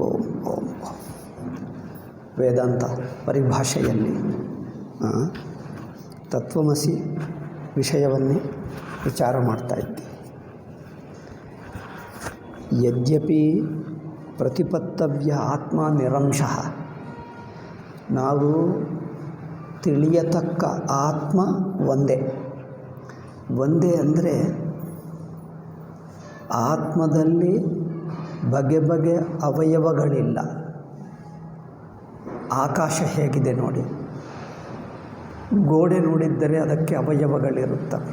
ಓಂ ಓಂ ವೇದಾಂತ ಪರಿಭಾಷೆಯಲ್ಲಿ ತತ್ವಮಸಿ ವಿಷಯವನ್ನೇ ವಿಚಾರ ಮಾಡ್ತಾ ಇದ್ದೆ. ಯದ್ಯಪಿ ಪ್ರತಿಪತ್ತವ್ಯ ಆತ್ಮ ನಿರಂಶಃ, ನಾವು ತಿಳಿಯತಕ್ಕ ಆತ್ಮ ಒಂದೇ. ಒಂದೇ ಅಂದರೆ ಆತ್ಮದಲ್ಲಿ ಬಗೆ ಬಗೆ ಅವಯವಗಳಿಲ್ಲ. ಆಕಾಶ ಹೇಗಿದೆ ನೋಡಿ, ಗೋಡೆ ನೋಡಿದ್ದರೆ ಅದಕ್ಕೆ ಅವಯವಗಳಿರುತ್ತವೆ.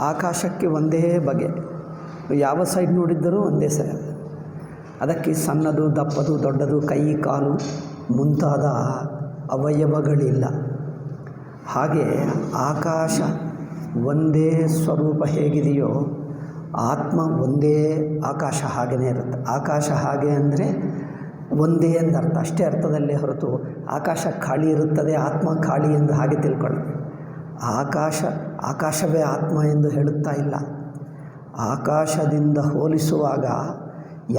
ಆಕಾಶಕ್ಕೆ ಒಂದೇ ಬಗೆ, ಯಾವ ಸೈಡ್ ನೋಡಿದ್ದರೂ ಒಂದೇ ಸೈಡ್. ಅದಕ್ಕೆ ಸಣ್ಣದು, ದಪ್ಪದು, ದೊಡ್ಡದು, ಕೈ ಕಾಲು ಮುಂತಾದ ಅವಯವಗಳಿಲ್ಲ. ಹಾಗೆ ಆಕಾಶ ಒಂದೇ ಸ್ವರೂಪ ಹೇಗಿದೆಯೋ ಆತ್ಮ ಒಂದೇ ಆಕಾಶ ಹಾಗೆಯೇ ಇರುತ್ತೆ. ಆಕಾಶ ಹಾಗೆ ಅಂದರೆ ಒಂದೇ ಎಂದರ್ಥ, ಅಷ್ಟೇ ಅರ್ಥದಲ್ಲೇ ಹೊರತು ಆಕಾಶ ಖಾಲಿ ಇರುತ್ತದೆ, ಆತ್ಮ ಖಾಲಿ ಎಂದು ಹಾಗೆ ತಿಳ್ಕೊಳ್ಳಿ. ಆಕಾಶವೇ ಆತ್ಮ ಎಂದು ಹೇಳುತ್ತಾ ಇಲ್ಲ. ಆಕಾಶದಿಂದ ಹೋಲಿಸುವಾಗ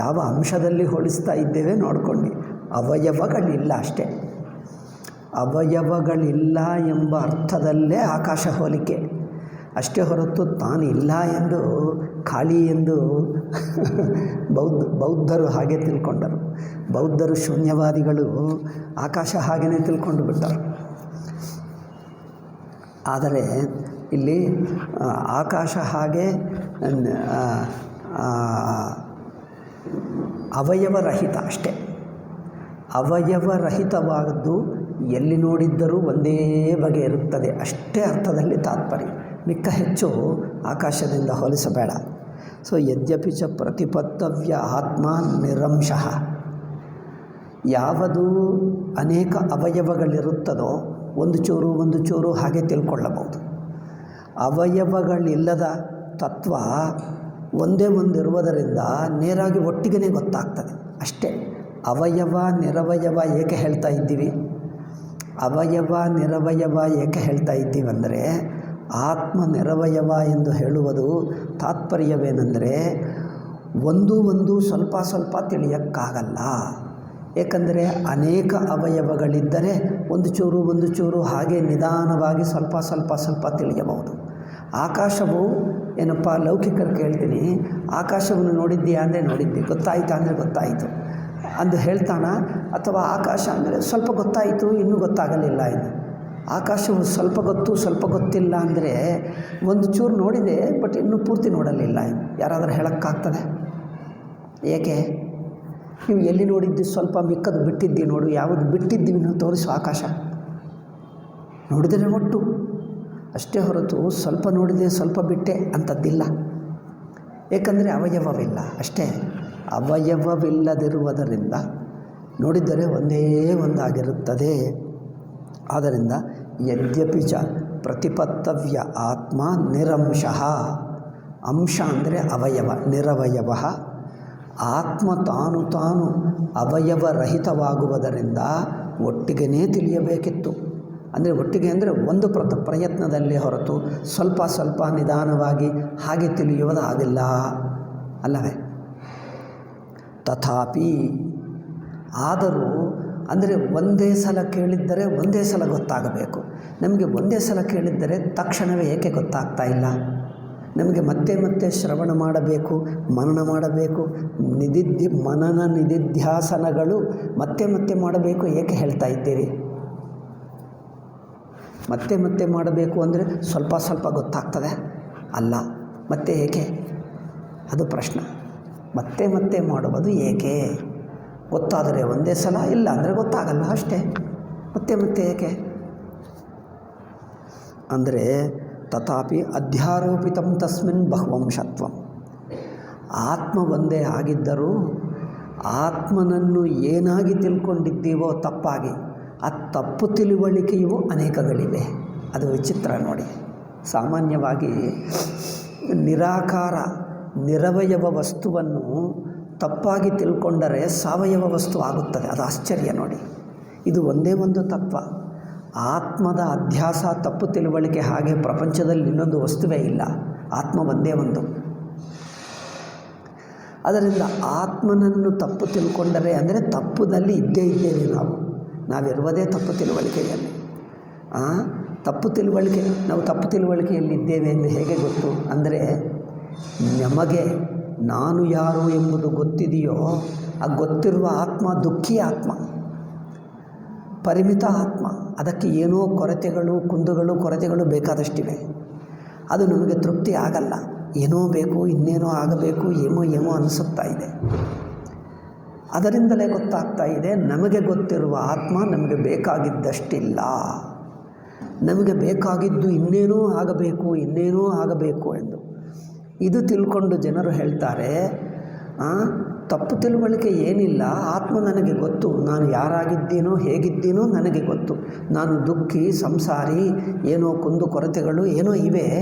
ಯಾವ ಅಂಶದಲ್ಲಿ ಹೋಲಿಸ್ತಾ ಇದ್ದೇವೆ ನೋಡಿಕೊಂಡು, ಅವಯವಗಳಿಲ್ಲ ಅಷ್ಟೇ. ಅವಯವಗಳಿಲ್ಲ ಎಂಬ ಅರ್ಥದಲ್ಲೇ ಆಕಾಶ ಹೋಲಿಕೆ ಅಷ್ಟೇ ಹೊರತು ತಾನಿಲ್ಲ ಎಂದು ಖಾಲಿ ಎಂದು ಬೌದ್ಧರು ಹಾಗೆ ತಿಳ್ಕೊಂಡರು. ಬೌದ್ಧರು ಶೂನ್ಯವಾದಿಗಳು ಆಕಾಶ ಹಾಗೆಯೇ ತಿಳ್ಕೊಂಡು ಬಿಟ್ಟರು. ಆದರೆ ಇಲ್ಲಿ ಆಕಾಶ ಹಾಗೆ ಅವಯವರಹಿತ ಅಷ್ಟೇ. ಅವಯವರಹಿತವಾದದ್ದು ಎಲ್ಲಿ ನೋಡಿದ್ದರೂ ಒಂದೇ ಬಗೆ ಇರುತ್ತದೆ, ಅಷ್ಟೇ ಅರ್ಥದಲ್ಲಿ ತಾತ್ಪರ್ಯ. ಮಿಕ್ಕ ಹೆಚ್ಚು ಆಕಾಶದಿಂದ ಹೋಲಿಸಬೇಡ. ಸೊ ಯದ್ಯಪಿ ಚ ಪ್ರತಿಪತ್ತವ್ಯ ಆತ್ಮ ನಿರಂಶಃ, ಯಾವುದು ಅನೇಕ ಅವಯವಗಳಿರುತ್ತದೋ ಒಂದು ಚೂರು ಹಾಗೆ ತಿಳ್ಕೊಳ್ಳಬಹುದು. ಅವಯವಗಳಿಲ್ಲದ ತತ್ವ ಒಂದೇ ಒಂದಿರುವುದರಿಂದ ನೇರಾಗಿ ಒಟ್ಟಿಗೆ ಗೊತ್ತಾಗ್ತದೆ ಅಷ್ಟೇ. ಅವಯವ ನಿರವಯವ ಏಕೆ ಹೇಳ್ತಾ ಇದ್ದೀವಿ? ಅವಯವ ನಿರವಯವ ಏಕೆ ಹೇಳ್ತಾ ಇದ್ದೀವಂದರೆ, ಆತ್ಮ ನಿರವಯವ ಎಂದು ಹೇಳುವುದು ತಾತ್ಪರ್ಯವೇನೆಂದರೆ, ಒಂದು ಸ್ವಲ್ಪ ತಿಳಿಯೋಕ್ಕಾಗಲ್ಲ. ಏಕೆಂದರೆ ಅನೇಕ ಅವಯವಗಳಿದ್ದರೆ ಒಂದು ಚೂರು ಹಾಗೆ ನಿಧಾನವಾಗಿ ಸ್ವಲ್ಪ ತಿಳಿಯಬಹುದು. ಆಕಾಶವು ಏನಪ್ಪ, ಲೌಕಿಕರು ಕೇಳ್ತೀನಿ, ಆಕಾಶವನ್ನು ನೋಡಿದ್ದೀಯಾ ಅಂದರೆ ನೋಡಿದ್ದೆ, ಗೊತ್ತಾಯಿತಾ ಅಂದರೆ ಗೊತ್ತಾಯಿತು ಅಂದು ಹೇಳ್ತಾನ? ಅಥವಾ ಆಕಾಶ ಅಂದರೆ ಸ್ವಲ್ಪ ಗೊತ್ತಾಯಿತು ಇನ್ನೂ ಗೊತ್ತಾಗಲಿಲ್ಲ ಎಂದು? ಆಕಾಶವು ಸ್ವಲ್ಪ ಗೊತ್ತು ಸ್ವಲ್ಪ ಗೊತ್ತಿಲ್ಲ ಅಂದರೆ ಒಂದು ಚೂರು ನೋಡಿದೆ ಬಟ್ ಇನ್ನೂ ಪೂರ್ತಿ ನೋಡಲಿಲ್ಲ ಎಂದು ಯಾರಾದರೂ ಹೇಳೋಕ್ಕಾಗ್ತದೆ? ಏಕೆ? ನೀವು ಎಲ್ಲಿ ನೋಡಿದ್ದು ಸ್ವಲ್ಪ, ಮಿಕ್ಕದು ಬಿಟ್ಟಿದ್ದೀವಿ ನೋಡು, ಯಾವುದು ಬಿಟ್ಟಿದ್ದೀವಿ ನೀವು ತೋರಿಸು. ಆಕಾಶ ನೋಡಿದರೆ ಒಟ್ಟು ಅಷ್ಟೇ ಹೊರತು ಸ್ವಲ್ಪ ನೋಡಿದೆ ಸ್ವಲ್ಪ ಬಿಟ್ಟೆ ಅಂಥದ್ದಿಲ್ಲ. ಏಕೆಂದರೆ ಅವಯವವಿಲ್ಲ ಅಷ್ಟೇ. ಅವಯವವಿಲ್ಲದಿರುವುದರಿಂದ ನೋಡಿದರೆ ಒಂದೇ ಒಂದಾಗಿರುತ್ತದೆ. ಆದ್ದರಿಂದ ಯದ್ಯಪಿ ಚ ಪ್ರತಿಪತ್ತವ್ಯ ಆತ್ಮ ನಿರಂಶಃ, ಅಂಶ ಅಂದರೆ ಅವಯವ, ನಿರವಯವ. ಆತ್ಮ ತಾನು ಅವಯವರಹಿತವಾಗುವುದರಿಂದ ಒಟ್ಟಿಗೆ ತಿಳಿಯಬೇಕಿತ್ತು. ಅಂದರೆ ಒಟ್ಟಿಗೆ ಅಂದರೆ ಒಂದು ಪ್ರಯತ್ನದಲ್ಲೇ ಹೊರತು ಸ್ವಲ್ಪ ನಿಧಾನವಾಗಿ ಹಾಗೆ ತಿಳಿಯುವುದಾಗಿಲ್ಲ ಅಲ್ಲವೇ? ತಥಾಪಿ, ಆದರೂ ಅಂದರೆ ಒಂದೇ ಸಲ ಕೇಳಿದ್ದರೆ ಒಂದೇ ಸಲ ಗೊತ್ತಾಗಬೇಕು. ನಮಗೆ ಒಂದೇ ಸಲ ಕೇಳಿದ್ದರೆ ತಕ್ಷಣವೇ ಏಕೆ ಗೊತ್ತಾಗ್ತಾ ಇಲ್ಲ? ನಮಗೆ ಮತ್ತೆ ಶ್ರವಣ ಮಾಡಬೇಕು, ಮನನ ಮಾಡಬೇಕು, ಮನನ ನಿಧಿಧ್ಯಾಸನಗಳು ಮತ್ತೆ ಮಾಡಬೇಕು. ಏಕೆ ಹೇಳ್ತಾ ಇದ್ದೀರಿ? ಮತ್ತೆ ಮಾಡಬೇಕು ಅಂದರೆ ಸ್ವಲ್ಪ ಗೊತ್ತಾಗ್ತದೆ ಅಲ್ಲ, ಮತ್ತೆ ಏಕೆ? ಅದು ಪ್ರಶ್ನೆ. ಮತ್ತೆ ಮಾಡುವುದು ಏಕೆ? ಗೊತ್ತಾದರೆ ಒಂದೇ ಸಲ, ಇಲ್ಲ ಅಂದರೆ ಗೊತ್ತಾಗಲ್ಲ ಅಷ್ಟೇ. ಮತ್ತೆ ಏಕೆ ಅಂದರೆ, ತಥಾಪಿ ಅಧ್ಯಾರೋಪಿತಂ ತಸ್ಮಿನ್ ಬಹುವಂಶತ್ವಂ. ಆತ್ಮ ಒಂದೇ ಆಗಿದ್ದರೂ ಆತ್ಮನನ್ನು ಏನಾಗಿ ತಿಳ್ಕೊಂಡಿದ್ದೀವೋ ತಪ್ಪಾಗಿ, ಆ ತಪ್ಪು ತಿಳುವಳಿಕೆಯು ಅನೇಕಗಳಿವೆ. ಅದು ವಿಚಿತ್ರ ನೋಡಿ. ಸಾಮಾನ್ಯವಾಗಿ ನಿರಾಕಾರ ನಿರವಯವ ವಸ್ತುವನ್ನು ತಪ್ಪಾಗಿ ತಿಳ್ಕೊಂಡರೆ ಸಾವಯವ ವಸ್ತು ಆಗುತ್ತದೆ. ಅದು ಆಶ್ಚರ್ಯ ನೋಡಿ. ಇದು ಒಂದೇ ಒಂದು ತತ್ವ. ಆತ್ಮದ ಅಧ್ಯಾಸ ತಪ್ಪು ತಿಳುವಳಿಕೆ, ಹಾಗೆ ಪ್ರಪಂಚದಲ್ಲಿ ಇನ್ನೊಂದು ವಸ್ತುವೇ ಇಲ್ಲ, ಆತ್ಮ ಒಂದೇ ಒಂದು. ಅದರಿಂದ ಆತ್ಮನನ್ನು ತಪ್ಪು ತಿಳ್ಕೊಂಡರೆ ಅಂದರೆ ತಪ್ಪುನಲ್ಲಿ ಇದ್ದೇ ಇದ್ದೇವೆ ನಾವಿರುವುದೇ ತಪ್ಪು ತಿಳುವಳಿಕೆಯಲ್ಲಿ. ತಪ್ಪು ತಿಳುವಳಿಕೆ, ನಾವು ತಪ್ಪು ತಿಳುವಳಿಕೆಯಲ್ಲಿದ್ದೇವೆ ಎಂದು ಹೇಗೆ ಗೊತ್ತು ಅಂದರೆ, ನಮಗೆ ನಾನು ಯಾರು ಎಂಬುದು ಗೊತ್ತಿದೆಯೋ ಆ ಗೊತ್ತಿರುವ ಆತ್ಮ ದುಃಖಿ ಆತ್ಮ, ಪರಿಮಿತ ಆತ್ಮ. ಅದಕ್ಕೆ ಏನೋ ಕೊರತೆಗಳು, ಕುಂದುಗಳು, ಕೊರತೆಗಳು ಬೇಕಾದಷ್ಟಿವೆ. ಅದು ನಮಗೆ ತೃಪ್ತಿ ಆಗಲ್ಲ. ಏನೋ ಬೇಕು, ಇನ್ನೇನೋ ಆಗಬೇಕು, ಏನೋ ಅನಿಸುತ್ತಾ ಇದೆ. ಅದರಿಂದಲೇ ಗೊತ್ತಾಗ್ತಾ ಇದೆ ನಮಗೆ ಗೊತ್ತಿರುವ ಆತ್ಮ ನಮಗೆ ಬೇಕಾಗಿದ್ದಷ್ಟಿಲ್ಲ. ನಮಗೆ ಬೇಕಾಗಿದ್ದು ಇನ್ನೇನೋ ಆಗಬೇಕು ಎಂದು. ಇದು ತಿಳ್ಕೊಂಡು ಜನರು ಹೇಳ್ತಾರೆ, ತಪ್ಪು ತಿಳುವಳಿಕೆ ಏನಿಲ್ಲ, ಆತ್ಮ ನನಗೆ ಗೊತ್ತು, ನಾನು ಯಾರಾಗಿದ್ದೀನೋ ಹೇಗಿದ್ದೀನೋ ನನಗೆ ಗೊತ್ತು, ನಾನು ದುಃಖಿ, ಸಂಸಾರಿ, ಏನೋ ಕುಂದು ಕೊರತೆಗಳು ಏನೋ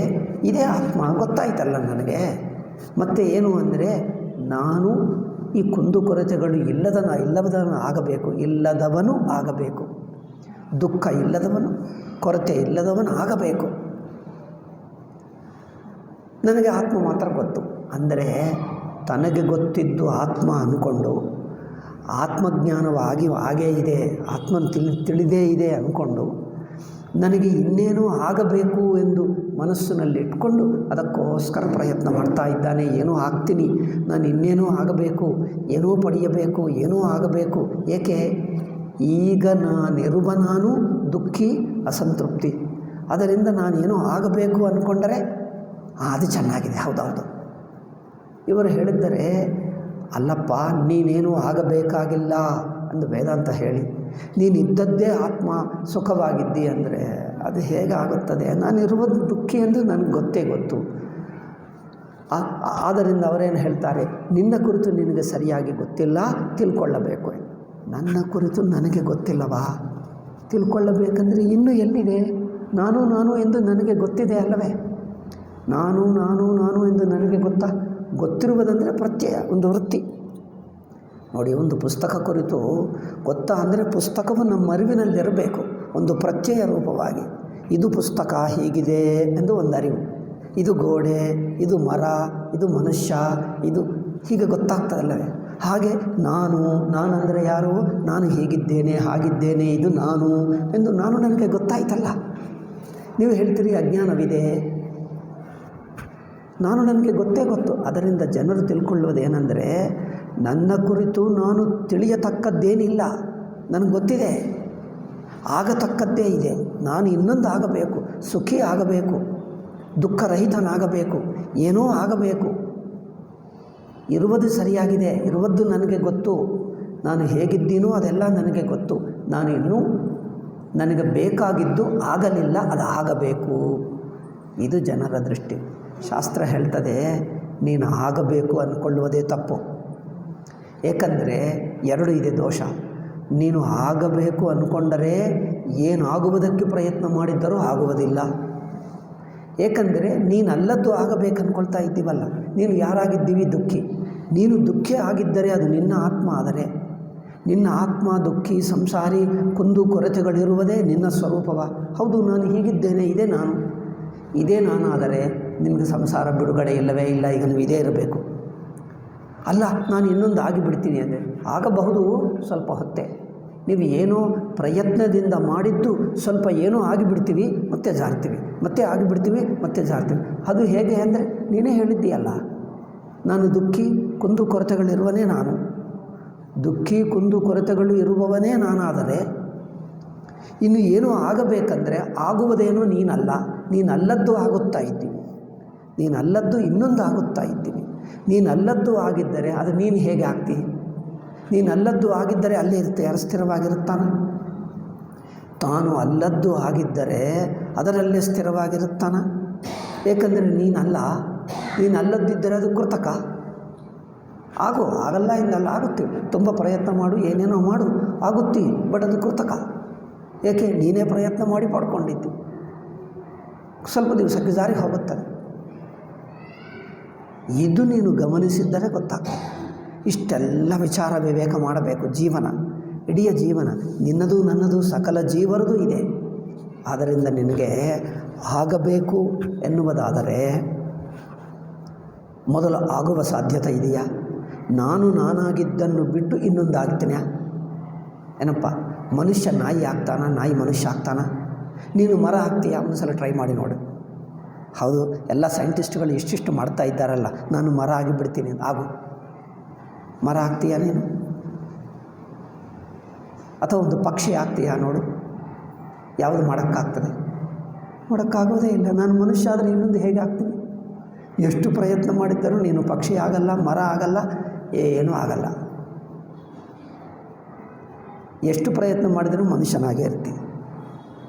ಇದೇ ಆತ್ಮ ಗೊತ್ತಾಯ್ತಲ್ಲ ನನಗೆ. ಮತ್ತು ಏನು ಅಂದರೆ, ನಾನು ಈ ಕುಂದು ಕೊರತೆಗಳು ಇಲ್ಲದವನು ಆಗಬೇಕು, ದುಃಖ ಇಲ್ಲದವನು, ಕೊರತೆ ಇಲ್ಲದವನು ಆಗಬೇಕು. ನನಗೆ ಆತ್ಮ ಮಾತ್ರ ಗೊತ್ತು ಅಂದರೆ, ತನಗೆ ಗೊತ್ತಿದ್ದು ಆತ್ಮ ಅಂದ್ಕೊಂಡು, ಆತ್ಮಜ್ಞಾನವಾಗಿ ಹಾಗೇ ಇದೆ, ಆತ್ಮನ ತಿಳಿದೇ ಇದೆ ಅಂದ್ಕೊಂಡು, ನನಗೆ ಇನ್ನೇನೋ ಆಗಬೇಕು ಎಂದು ಮನಸ್ಸಿನಲ್ಲಿ ಇಟ್ಕೊಂಡು ಅದಕ್ಕೋಸ್ಕರ ಪ್ರಯತ್ನ ಮಾಡ್ತಾ ಇದ್ದಾನೆ. ಏನೋ ಆಗ್ತೀನಿ, ನಾನು ಇನ್ನೇನೋ ಆಗಬೇಕು, ಏನೋ ಪಡೆಯಬೇಕು, ಏನೋ ಆಗಬೇಕು. ಏಕೆ? ಈಗ ನಾನು ದುಃಖಿ, ಅಸಂತೃಪ್ತಿ. ಅದರಿಂದ ನಾನೇನೋ ಆಗಬೇಕು ಅಂದ್ಕೊಂಡರೆ ಅದು ಚೆನ್ನಾಗಿದೆ. ಹೌದೌದು. ಇವರು ಹೇಳಿದ್ದರೆ, ಅಲ್ಲಪ್ಪ ನೀನೇನೂ ಆಗಬೇಕಾಗಿಲ್ಲ ಎಂದು ವೇದಾಂತ ಹೇಳಿ, ನೀನಿದ್ದದ್ದೇ ಆತ್ಮ ಸುಖವಾಗಿದ್ದಿ ಅಂದರೆ ಅದು ಹೇಗಾಗುತ್ತದೆ? ನಾನಿರುವುದು ದುಃಖಿ ಎಂದು ನನಗೆ ಗೊತ್ತು. ಆದ್ದರಿಂದ ಅವರೇನು ಹೇಳ್ತಾರೆ, ನಿನ್ನ ಕುರಿತು ನಿನಗೆ ಸರಿಯಾಗಿ ಗೊತ್ತಿಲ್ಲ, ತಿಳ್ಕೊಳ್ಳಬೇಕು. ನನ್ನ ಕುರಿತು ನನಗೆ ಗೊತ್ತಿಲ್ಲವಾ? ತಿಳ್ಕೊಳ್ಳಬೇಕಂದ್ರೆ ಇನ್ನೂ ಎಲ್ಲಿದೆ? ನಾನು ಎಂದು ನನಗೆ ಗೊತ್ತಿದೆ ಅಲ್ಲವೇ? ನಾನು ಎಂದು ನನಗೆ ಗೊತ್ತಿರುವುದಂದರೆ ಪ್ರತ್ಯಯ, ಒಂದು ವೃತ್ತಿ. ನೋಡಿ, ಒಂದು ಪುಸ್ತಕ ಕುರಿತು ಗೊತ್ತಾ ಅಂದರೆ ಪುಸ್ತಕವು ನಮ್ಮ ಅರಿವಿನಲ್ಲಿರಬೇಕು, ಒಂದು ಪ್ರತ್ಯಯ ರೂಪವಾಗಿ. ಇದು ಪುಸ್ತಕ ಹೀಗಿದೆ ಎಂದು ಒಂದು ಅರಿವು, ಇದು ಗೋಡೆ, ಇದು ಮರ, ಇದು ಮನುಷ್ಯ, ಇದು ಹೀಗೆ ಗೊತ್ತಾಗ್ತದಲ್ಲವೇ? ಹಾಗೆ ನಾನಂದರೆ ಯಾರು? ನಾನು ಹೀಗಿದ್ದೇನೆ, ಹಾಗಿದ್ದೇನೆ, ಇದು ನಾನು ಎಂದು ನನಗೆ ಗೊತ್ತಾಯ್ತಲ್ಲ. ನೀವು ಹೇಳ್ತೀರಿ ಅಜ್ಞಾನವಿದೆ, ನನಗೆ ಗೊತ್ತು. ಅದರಿಂದ ಜನರು ತಿಳ್ಕೊಳ್ಳುವುದೇನೆಂದರೆ, ನನ್ನ ಕುರಿತು ನಾನು ತಿಳಿಯತಕ್ಕದ್ದೇನಿಲ್ಲ, ನನಗೆ ಗೊತ್ತಿದೆ, ಆಗತಕ್ಕದ್ದೇ ಇದೆ. ನಾನು ಇನ್ನೊಂದು ಆಗಬೇಕು, ಸುಖಿ ಆಗಬೇಕು, ದುಃಖರಹಿತನಾಗಬೇಕು, ಏನೋ ಆಗಬೇಕು. ಇರುವುದು ಸರಿಯಾಗಿದೆ, ಇರುವುದು ನನಗೆ ಗೊತ್ತು, ನಾನು ಹೇಗಿದ್ದೀನೋ ಅದೆಲ್ಲ ನನಗೆ ಗೊತ್ತು. ನಾನು ಇನ್ನೂ ನನಗೆ ಬೇಕಾಗಿದ್ದು ಆಗಲಿಲ್ಲ, ಅದು ಆಗಬೇಕು. ಇದು ಜನರ ದೃಷ್ಟಿ. ಶಾಸ್ತ್ರ ಹೇಳ್ತದೆ, ನೀನು ಆಗಬೇಕು ಅಂದ್ಕೊಳ್ಳುವುದೇ ತಪ್ಪು. ಏಕೆಂದರೆ ಎರಡು ಇದೆ ದೋಷ. ನೀನು ಆಗಬೇಕು ಅಂದ್ಕೊಂಡರೆ ಏನಾಗುವುದಕ್ಕೆ ಪ್ರಯತ್ನ ಮಾಡಿದ್ದರೂ ಆಗುವುದಿಲ್ಲ. ಏಕೆಂದರೆ ನೀನಲ್ಲದ್ದು ಆಗಬೇಕು ಅಂದ್ಕೊಳ್ತಾ ಇದ್ದೀವಲ್ಲ. ನೀನು ಯಾರಾಗಿದ್ದೀವಿ? ದುಃಖಿ. ನೀನು ದುಃಖಿ ಆಗಿದ್ದರೆ ಅದು ನಿನ್ನ ಆತ್ಮ. ಆದರೆ ನಿನ್ನ ಆತ್ಮ ದುಃಖಿ, ಸಂಸಾರಿ, ಕುಂದು ಕೊರತೆಗಳಿರುವುದೇ ನಿನ್ನ ಸ್ವರೂಪವ. ಹೌದು, ನಾನು ಹೀಗಿದ್ದೇನೆ, ಇದೇ ನಾನು ಆದರೆ ನಿಮಗೆ ಸಂಸಾರ ಬಿಡುಗಡೆ ಇಲ್ಲವೇ ಇಲ್ಲ. ಈಗ ನೀವು ಇದೇ ಇರಬೇಕು. ಅಲ್ಲ, ನಾನು ಇನ್ನೊಂದು ಆಗಿಬಿಡ್ತೀನಿ ಅಂದರೆ ಆಗಬಹುದು, ಸ್ವಲ್ಪ ಹೊತ್ತೆ. ನೀವು ಏನೋ ಪ್ರಯತ್ನದಿಂದ ಮಾಡಿದ್ದು ಸ್ವಲ್ಪ ಏನೋ ಆಗಿಬಿಡ್ತೀವಿ, ಮತ್ತೆ ಜಾರ್ತೀವಿ, ಮತ್ತೆ ಆಗಿಬಿಡ್ತೀವಿ, ಮತ್ತೆ ಜಾರ್ತೀವಿ. ಅದು ಹೇಗೆ ಅಂದರೆ ನೀನೇ ಹೇಳಿದ್ದೀಯಲ್ಲ, ನಾನು ದುಃಖಿ, ಕುಂದು ಕೊರತೆಗಳಿರುವನೇ ನಾನು. ದುಃಖಿ, ಕುಂದು ಕೊರತೆಗಳು ಇರುವವನೇ ನಾನಾದರೆ ಇನ್ನು ಏನೋ ಆಗಬೇಕಂದ್ರೆ ಆಗುವುದೇನೋ ನೀನಲ್ಲದ್ದು ಆಗುತ್ತಾ ಇದ್ದೀವಿ, ನೀನಲ್ಲದ್ದು ಇನ್ನೊಂದು ಆಗುತ್ತಾ ಇದ್ದೀವಿ. ನೀನಲ್ಲದ್ದು ಆಗಿದ್ದರೆ ಅದು ನೀನು ಹೇಗೆ ಆಗ್ತೀವಿ? ನೀನಲ್ಲದ್ದು ಆಗಿದ್ದರೆ ಅಲ್ಲೇ ಇರುತ್ತೆ, ಯಾರು ಸ್ಥಿರವಾಗಿರುತ್ತಾನೆ? ತಾನು ಅಲ್ಲದ್ದು ಆಗಿದ್ದರೆ ಅದರಲ್ಲೇ ಸ್ಥಿರವಾಗಿರುತ್ತಾನೆ. ಏಕೆಂದರೆ ನೀನಲ್ಲದ್ದಿದ್ದರೆ ಅದು ಕೃತಕ. ಆಗಲ್ಲ ಇಂದಲ್ಲ ಆಗುತ್ತೀವಿ. ತುಂಬ ಪ್ರಯತ್ನ ಮಾಡು, ಏನೇನೋ ಮಾಡು, ಆಗುತ್ತೀವಿ. ಬಟ್ ಅದು ಕೃತಕ. ಏಕೆ? ನೀನೇ ಪ್ರಯತ್ನ ಮಾಡಿ ಪಡ್ಕೊಂಡಿದ್ದು. ಸ್ವಲ್ಪ ದಿವಸಕ್ಕೆ ಜಾರಿ ಹೋಗುತ್ತದೆ. ಇದು ನೀನು ಗಮನಿಸಿದ್ದರೆ ಗೊತ್ತಾಗ್ತದೆ. ಇಷ್ಟೆಲ್ಲ ವಿಚಾರ ವಿವೇಕ ಮಾಡಬೇಕು. ಇಡೀ ಜೀವನ ನಿನ್ನದು ನನ್ನದು ಸಕಲ ಜೀವರದು ಇದೆ. ಆದ್ದರಿಂದ ನಿನಗೆ ಆಗಬೇಕು ಎನ್ನುವುದಾದರೆ ಮೊದಲು ಆಗುವ ಸಾಧ್ಯತೆ ಇದೆಯಾ? ನಾನು ನಾನಾಗಿದ್ದನ್ನು ಬಿಟ್ಟು ಇನ್ನೊಂದು ಆಗ್ತೀನಿ. ಏನಪ್ಪ, ಮನುಷ್ಯ ನಾಯಿ ಆಗ್ತಾನ, ನಾಯಿ ಮನುಷ್ಯ ಆಗ್ತಾನ? ನೀನು ಮರ ಆಗ್ತೀಯಾ? ಒಂದು ಸಲ ಟ್ರೈ ಮಾಡಿ ನೋಡು. ಹೌದು, ಎಲ್ಲ ಸೈಂಟಿಸ್ಟ್ಗಳು ಇಷ್ಟಿಷ್ಟು ಮಾಡ್ತಾ ಇದ್ದಾರಲ್ಲ, ನಾನು ಮರ ಆಗಿಬಿಡ್ತೀನಿ. ಆಗು, ಮರ ಆಗ್ತೀಯಾ ನೀನು? ಅಥವಾ ಒಂದು ಪಕ್ಷಿ ಆಗ್ತೀಯಾ ನೋಡು. ಯಾವುದು ಮಾಡೋಕ್ಕಾಗ್ತದೆ? ಮಾಡೋಕ್ಕಾಗೋದೇ ಇಲ್ಲ. ನಾನು ಮನುಷ್ಯ ಆದರೆ ಇನ್ನೊಂದು ಹೇಗೆ ಆಗ್ತೀನಿ? ಎಷ್ಟು ಪ್ರಯತ್ನ ಮಾಡಿದ್ದರೂ ನೀನು ಪಕ್ಷಿ ಆಗಲ್ಲ, ಮರ ಆಗಲ್ಲ, ಏನೂ ಆಗಲ್ಲ. ಎಷ್ಟು ಪ್ರಯತ್ನ ಮಾಡಿದರೂ ಮನುಷ್ಯನಾಗೇ ಇರ್ತೀನಿ.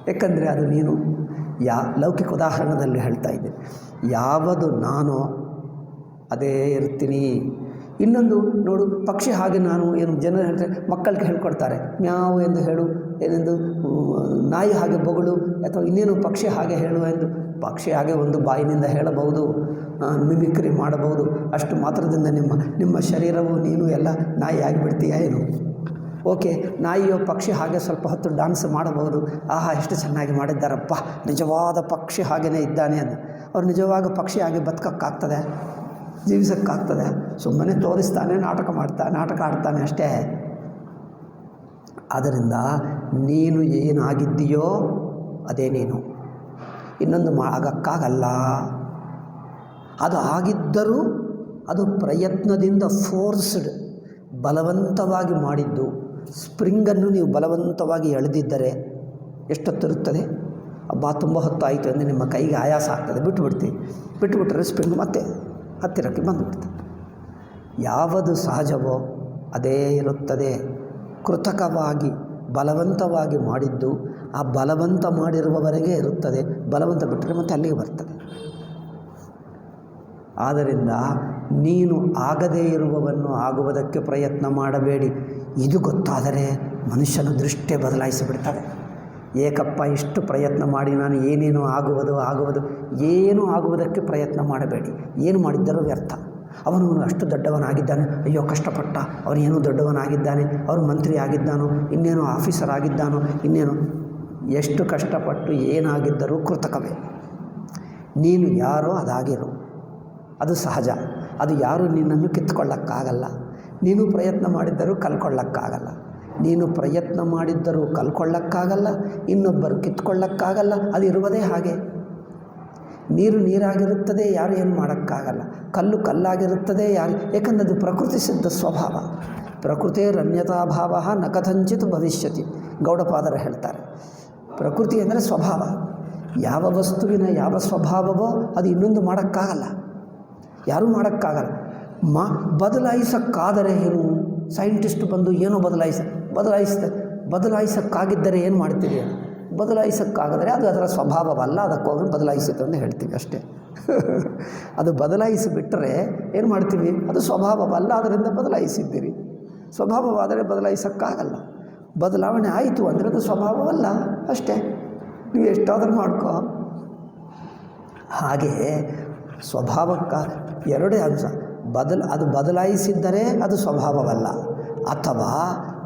ಯಾಕಂದರೆ ಅದು ನೀನು ಲೌಕಿಕ ಉದಾಹರಣೆಯಲ್ಲಿ ಹೇಳ್ತಾ ಇದ್ದೆ, ಯಾವುದು ನಾನೋ ಅದೇ ಇರ್ತೀನಿ. ಇನ್ನೊಂದು ನೋಡು, ಪಕ್ಷಿ ಹಾಗೆ ನಾನು ಏನು ಜನರು ಹೇಳ್ತಾರೆ, ಮಕ್ಕಳಿಗೆ ಹೇಳ್ಕೊಡ್ತಾರೆ, ಮ್ಯಾವು ಎಂದು ಹೇಳು, ಏನೆಂದು ನಾಯಿ ಹಾಗೆ ಬೊಗಳು, ಅಥವಾ ಇನ್ನೇನು ಪಕ್ಷಿ ಹಾಗೆ ಹೇಳು ಎಂದು. ಪಕ್ಷಿ ಹಾಗೆ ಒಂದು ಬಾಯಿನಿಂದ ಹೇಳಬಹುದು, ಮಿಮಿಕ್ರಿ ಮಾಡಬಹುದು. ಅಷ್ಟು ಮಾತ್ರದಿಂದ ನಿಮ್ಮ ಶರೀರವು ನೀನು ಎಲ್ಲ ನಾಯಿ ಆಗಿಬಿಡ್ತೀಯ ಏನು? ಓಕೆ, ನಾಯಿಯೋ ಪಕ್ಷಿ ಹಾಗೆ ಸ್ವಲ್ಪ ಹೊತ್ತು ಡ್ಯಾನ್ಸ್ ಮಾಡಬಹುದು. ಆಹಾ, ಎಷ್ಟು ಚೆನ್ನಾಗಿ ಮಾಡಿದ್ದಾರಪ್ಪ, ನಿಜವಾದ ಪಕ್ಷಿ ಹಾಗೆಯೇ ಇದ್ದಾನೆ ಅಂತ. ಅವ್ರು ನಿಜವಾಗ ಪಕ್ಷಿ ಹಾಗೆ ಬದುಕೋಕ್ಕಾಗ್ತದೆ? ಜೀವಿಸೋಕ್ಕಾಗ್ತದೆ? ಸುಮ್ಮನೆ ತೋರಿಸ್ತಾನೆ, ನಾಟಕ ಆಡ್ತಾನೆ ಅಷ್ಟೇ. ಆದ್ದರಿಂದ ನೀನು ಏನಾಗಿದ್ದೀಯೋ ಅದೇ ನೀನು, ಇನ್ನೊಂದು ಆಗೋಕ್ಕಾಗಲ್ಲ. ಅದು ಆಗಿದ್ದರೂ ಅದು ಪ್ರಯತ್ನದಿಂದ ಫೋರ್ಸ್ಡ್, ಬಲವಂತವಾಗಿ ಮಾಡಿದ್ದು. ಸ್ಪ್ರಿಂಗನ್ನು ನೀವು ಬಲವಂತವಾಗಿ ಎಳೆದಿದ್ದರೆ ಎಷ್ಟೊತ್ತಿರುತ್ತದೆ? ಅಬ್ಬಾ ತುಂಬ ಹೊತ್ತಾಯಿತು ಅಂದರೆ ನಿಮ್ಮ ಕೈಗೆ ಆಯಾಸ ಆಗ್ತದೆ, ಬಿಟ್ಟುಬಿಟ್ರೆ ಸ್ಪ್ರಿಂಗ್ ಮತ್ತೆ ಹತ್ತಿರಕ್ಕೆ ಬಂದುಬಿಡ್ತದೆ. ಯಾವುದು ಸಹಜವೋ ಅದೇ ಇರುತ್ತದೆ. ಕೃತಕವಾಗಿ ಬಲವಂತವಾಗಿ ಮಾಡಿದ್ದು ಆ ಬಲವಂತ ಮಾಡಿರುವವರೆಗೆ ಇರುತ್ತದೆ. ಬಲವಂತ ಬಿಟ್ಟರೆ ಮತ್ತೆ ಅಲ್ಲಿಗೆ ಬರ್ತದೆ. ಆದ್ದರಿಂದ ನೀನು ಆಗದೇ ಇರುವವನ್ನು ಆಗುವುದಕ್ಕೆ ಪ್ರಯತ್ನ ಮಾಡಬೇಡಿ. ಇದು ಗೊತ್ತಾದರೆ ಮನುಷ್ಯನ ದೃಷ್ಟಿಯೇ ಬದಲಾಯಿಸಿಬಿಡ್ತಾರೆ. ಏಕಪ್ಪ, ಇಷ್ಟು ಪ್ರಯತ್ನ ಮಾಡಿ ನಾನು ಏನೇನು ಆಗುವುದು ಏನೂ ಆಗುವುದಕ್ಕೆ ಪ್ರಯತ್ನ ಮಾಡಬೇಡಿ. ಏನು ಮಾಡಿದ್ದರೂ ವ್ಯರ್ಥ. ಅವನು ಅಷ್ಟು ದೊಡ್ಡವನಾಗಿದ್ದಾನೆ, ಅಯ್ಯೋ ಕಷ್ಟಪಟ್ಟ, ಅವನೇನೋ ದೊಡ್ಡವನಾಗಿದ್ದಾನೆ, ಅವನು ಮಂತ್ರಿ ಆಗಿದ್ದಾನೋ, ಇನ್ನೇನೋ ಆಫೀಸರ್ ಆಗಿದ್ದಾನೋ, ಇನ್ನೇನೋ. ಎಷ್ಟು ಕಷ್ಟಪಟ್ಟು ಏನಾಗಿದ್ದರೂ ಕೃತಕವೇ. ನೀನು ಯಾರೋ ಅದಾಗಿರು, ಅದು ಸಹಜ. ಅದು ಯಾರೂ ನಿನ್ನನ್ನು ಕಿತ್ಕೊಳ್ಳೋಕ್ಕಾಗಲ್ಲ. ನೀನು ಪ್ರಯತ್ನ ಮಾಡಿದ್ದರೂ ಕಲ್ಕೊಳ್ಳೋಕ್ಕಾಗಲ್ಲ. ನೀನು ಪ್ರಯತ್ನ ಮಾಡಿದ್ದರೂ ಕಲ್ಕೊಳ್ಳೋಕ್ಕಾಗಲ್ಲ, ಇನ್ನೊಬ್ಬರು ಕಿತ್ಕೊಳ್ಳೋಕ್ಕಾಗಲ್ಲ. ಅದು ಇರುವುದೇ ಹಾಗೆ. ನೀರು ನೀರಾಗಿರುತ್ತದೆ, ಯಾರು ಏನು ಮಾಡೋಕ್ಕಾಗಲ್ಲ. ಕಲ್ಲು ಕಲ್ಲಾಗಿರುತ್ತದೆ, ಏಕೆಂದರೆ ಅದು ಪ್ರಕೃತಿ ಸಿದ್ಧ ಸ್ವಭಾವ. ಪ್ರಕೃತಿರನ್ಯತಾಭಾವ ನ ಕಥಂಚಿತ್ ಭವಿಷ್ಯತಿ, ಗೌಡಪಾದರು ಹೇಳ್ತಾರೆ. ಪ್ರಕೃತಿ ಅಂದರೆ ಸ್ವಭಾವ. ಯಾವ ವಸ್ತುವಿನ ಯಾವ ಸ್ವಭಾವವೋ ಅದು ಇನ್ನೊಂದು ಮಾಡೋಕ್ಕಾಗಲ್ಲ, ಯಾರೂ ಮಾಡೋಕ್ಕಾಗಲ್ಲ. ಬದಲಾಯಿಸೋಕ್ಕಾದರೆ ಏನು? ಸೈಂಟಿಸ್ಟ್ ಬಂದು ಏನೋ ಬದಲಾಯಿಸೋಕ್ಕಾಗಿದ್ದರೆ ಏನು ಮಾಡ್ತೀವಿ? ಬದಲಾಯಿಸೋಕ್ಕಾಗದರೆ ಅದು ಅದರ ಸ್ವಭಾವವಲ್ಲ, ಅದಕ್ಕೋಗಿ ಬದಲಾಯಿಸಿತು ಅಂತ ಹೇಳ್ತೀವಿ ಅಷ್ಟೇ. ಅದು ಬದಲಾಯಿಸಿಬಿಟ್ಟರೆ ಏನು ಮಾಡ್ತೀವಿ? ಅದು ಸ್ವಭಾವವಲ್ಲ, ಅದರಿಂದ ಬದಲಾಯಿಸಿದ್ದೀರಿ. ಸ್ವಭಾವವಾದರೆ ಬದಲಾಯಿಸೋಕ್ಕಾಗಲ್ಲ. ಬದಲಾವಣೆ ಆಯಿತು ಅಂದರೆ ಅದು ಸ್ವಭಾವವಲ್ಲ ಅಷ್ಟೇ. ನೀವು ಎಷ್ಟಾದರೂ ಮಾಡ್ಕೋ. ಹಾಗೆ ಸ್ವಭಾವಕ್ಕೆ ಎರಡೇ ಅಂಶ. ಅದು ಬದಲಾಯಿಸಿದ್ದರೆ ಅದು ಸ್ವಭಾವವಲ್ಲ, ಅಥವಾ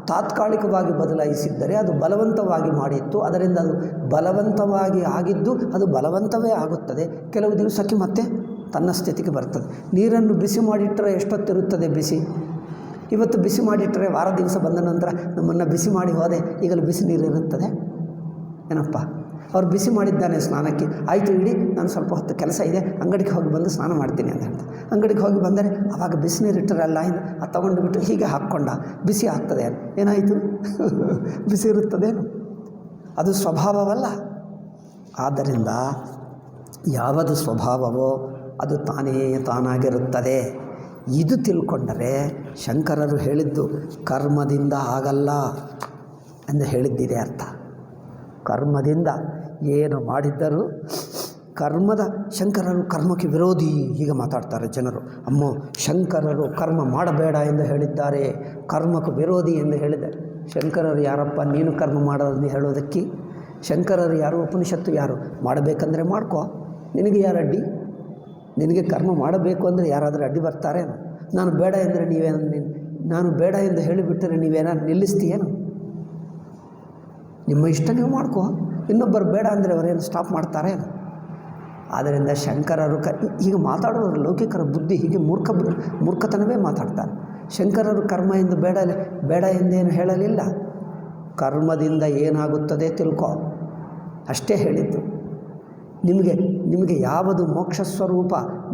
ತಾತ್ಕಾಲಿಕವಾಗಿ ಬದಲಾಯಿಸಿದ್ದರೆ ಅದು ಬಲವಂತವಾಗಿ ಮಾಡಿತ್ತು, ಅದರಿಂದ ಅದು ಬಲವಂತವಾಗಿ ಆಗಿದ್ದು ಅದು ಬಲವಂತವೇ ಆಗುತ್ತದೆ. ಕೆಲವು ದಿವಸಕ್ಕೆ ಮತ್ತೆ ತನ್ನ ಸ್ಥಿತಿಗೆ ಬರ್ತದೆ. ನೀರನ್ನು ಬಿಸಿ ಮಾಡಿಟ್ಟರೆ ಎಷ್ಟೊತ್ತಿರುತ್ತದೆ ಬಿಸಿ? ಇವತ್ತು ಬಿಸಿ ಮಾಡಿಟ್ಟರೆ ವಾರ ದಿವಸ ಬಂದ ನಂತರ ನಮ್ಮನ್ನು ಬಿಸಿ ಮಾಡಿ ಹೋದೆ, ಈಗಲೂ ಬಿಸಿ ನೀರು ಇರುತ್ತದೆ ಏನಪ್ಪ? ಅವ್ರು ಬಿಸಿ ಮಾಡಿದ್ದಾನೆ ಸ್ನಾನಕ್ಕೆ, ಆಯಿತು ಇಡಿ, ನಾನು ಸ್ವಲ್ಪ ಹೊತ್ತು ಕೆಲಸ ಇದೆ, ಅಂಗಡಿಗೆ ಹೋಗಿ ಬಂದು ಸ್ನಾನ ಮಾಡ್ತೀನಿ ಅಂತ ಹೇಳ್ತಾರೆ. ಅಂಗಡಿಗೆ ಹೋಗಿ ಬಂದರೆ ಆವಾಗ ಬಿಸಿನೀರು ಇಟ್ಟರಲ್ಲ, ಅದು ತೊಗೊಂಡು ಬಿಟ್ಟು ಹೀಗೆ ಹಾಕ್ಕೊಂಡ, ಬಿಸಿ ಆಗ್ತದೆ. ಏನಾಯಿತು? ಬಿಸಿ ಇರುತ್ತದೇನು? ಅದು ಸ್ವಭಾವವಲ್ಲ. ಆದ್ದರಿಂದ ಯಾವುದು ಸ್ವಭಾವವೋ ಅದು ತಾನಾಗಿರುತ್ತದೆ. ಇದು ತಿಳ್ಕೊಂಡರೆ ಶಂಕರರು ಹೇಳಿದ್ದು ಕರ್ಮದಿಂದ ಆಗಲ್ಲ ಎಂದು ಹೇಳಿದ್ದಿದೆ ಅರ್ಥ. ಕರ್ಮದಿಂದ ಏನು ಮಾಡಿದ್ದರೂ ಶಂಕರರು ಕರ್ಮಕ್ಕೆ ವಿರೋಧಿ ಹೀಗೆ ಮಾತಾಡ್ತಾರೆ ಜನರು. ಅಮ್ಮೋ, ಶಂಕರರು ಕರ್ಮ ಮಾಡಬೇಡ ಎಂದು ಹೇಳಿದ್ದಾರೆ, ಕರ್ಮಕ್ಕೆ ವಿರೋಧಿ ಎಂದು ಹೇಳಿದ್ದಾರೆ. ಶಂಕರರು ಯಾರಪ್ಪ ನೀನು ಕರ್ಮ ಮಾಡೋದನ್ನು ಹೇಳೋದಕ್ಕೆ? ಶಂಕರರು ಯಾರು? ಉಪನಿಷತ್ತು ಯಾರು? ಮಾಡಬೇಕಂದ್ರೆ ಮಾಡ್ಕೋ, ನಿನಗೆ ಯಾರು ಅಡ್ಡಿ? ನಿನಗೆ ಕರ್ಮ ಮಾಡಬೇಕು ಅಂದರೆ ಯಾರಾದರೂ ಅಡ್ಡಿ ಬರ್ತಾರೆ? ನಾನು ಬೇಡ ಎಂದರೆ ನಾನು ಬೇಡ ಎಂದು ಹೇಳಿಬಿಟ್ಟರೆ ನೀವೇನಾದ್ರು ನಿಲ್ಲಿಸ್ತೀಯೇನು? ನಿಮ್ಮ ಇಷ್ಟ ನೀವು ಮಾಡ್ಕೋ, ಇನ್ನೊಬ್ಬರು ಬೇಡ ಅಂದರೆ ಅವರೇನು ಸ್ಟಾಪ್ ಮಾಡ್ತಾರೆ? ಆದ್ದರಿಂದ ಶಂಕರರು ಹೀಗೆ ಮಾತಾಡೋರು ಲೌಕಿಕರ ಬುದ್ಧಿ ಹೀಗೆ ಮೂರ್ಖತನವೇ ಮಾತಾಡ್ತಾರೆ. ಶಂಕರರು ಕರ್ಮ ಎಂದು ಬೇಡ ಎಂದೇನು ಹೇಳಲಿಲ್ಲ. ಕರ್ಮದಿಂದ ಏನಾಗುತ್ತದೆ ತಿಳ್ಕೊ, ಅಷ್ಟೇ ಹೇಳಿದ್ದು. ನಿಮಗೆ ಯಾವುದು ಮೋಕ್ಷ ಸ್ವರೂಪ,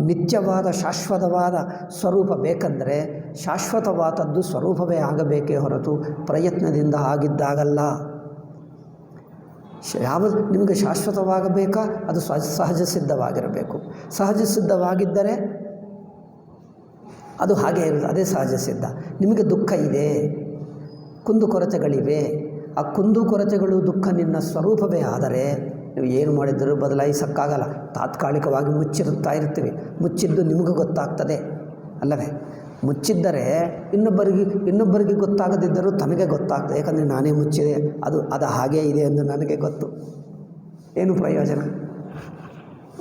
ನಿತ್ಯವಾದ ಶಾಶ್ವತವಾದ ಸ್ವರೂಪ ಬೇಕಂದರೆ ಶಾಶ್ವತವಾದದ್ದು ಸ್ವರೂಪವೇ ಆಗಬೇಕೇ ಹೊರತು ಪ್ರಯತ್ನದಿಂದ ಆಗಿದ್ದಾಗಲ್ಲ. ಯಾವುದು ನಿಮಗೆ ಶಾಶ್ವತವಾಗಬೇಕಾ ಅದು ಸಹಜ ಸಿದ್ಧವಾಗಿರಬೇಕು. ಸಹಜ ಸಿದ್ಧವಾಗಿದ್ದರೆ ಅದು ಹಾಗೆ ಇರೋದು, ಅದೇ ಸಹಜ ಸಿದ್ಧ. ನಿಮಗೆ ದುಃಖ ಇದೆ, ಕುಂದುಕೊರತೆಗಳಿವೆ, ಆ ಕುಂದುಕೊರತೆಗಳು ದುಃಖ ನಿನ್ನ ಸ್ವರೂಪವೇ ಆದರೆ ನೀವು ಏನು ಮಾಡಿದರೂ ಬದಲಾಯಿಸೋಕ್ಕಾಗಲ್ಲ. ತಾತ್ಕಾಲಿಕವಾಗಿ ಮುಚ್ಚಿರುತ್ತಾ ಇರ್ತೀವಿ. ಮುಚ್ಚಿದ್ದು ನಿಮಗೂ ಗೊತ್ತಾಗ್ತದೆ ಅಲ್ಲವೇ? ಮುಚ್ಚಿದ್ದರೆ ಇನ್ನೊಬ್ಬರಿಗೆ ಗೊತ್ತಾಗದಿದ್ದರೂ ತನಗೆ ಗೊತ್ತಾಗ್ತದೆ. ಯಾಕಂದರೆ ನಾನೇ ಮುಚ್ಚಿದೆ, ಅದು ಹಾಗೇ ಇದೆ ಎಂದು ನನಗೆ ಗೊತ್ತು. ಏನು ಪ್ರಯೋಜನ?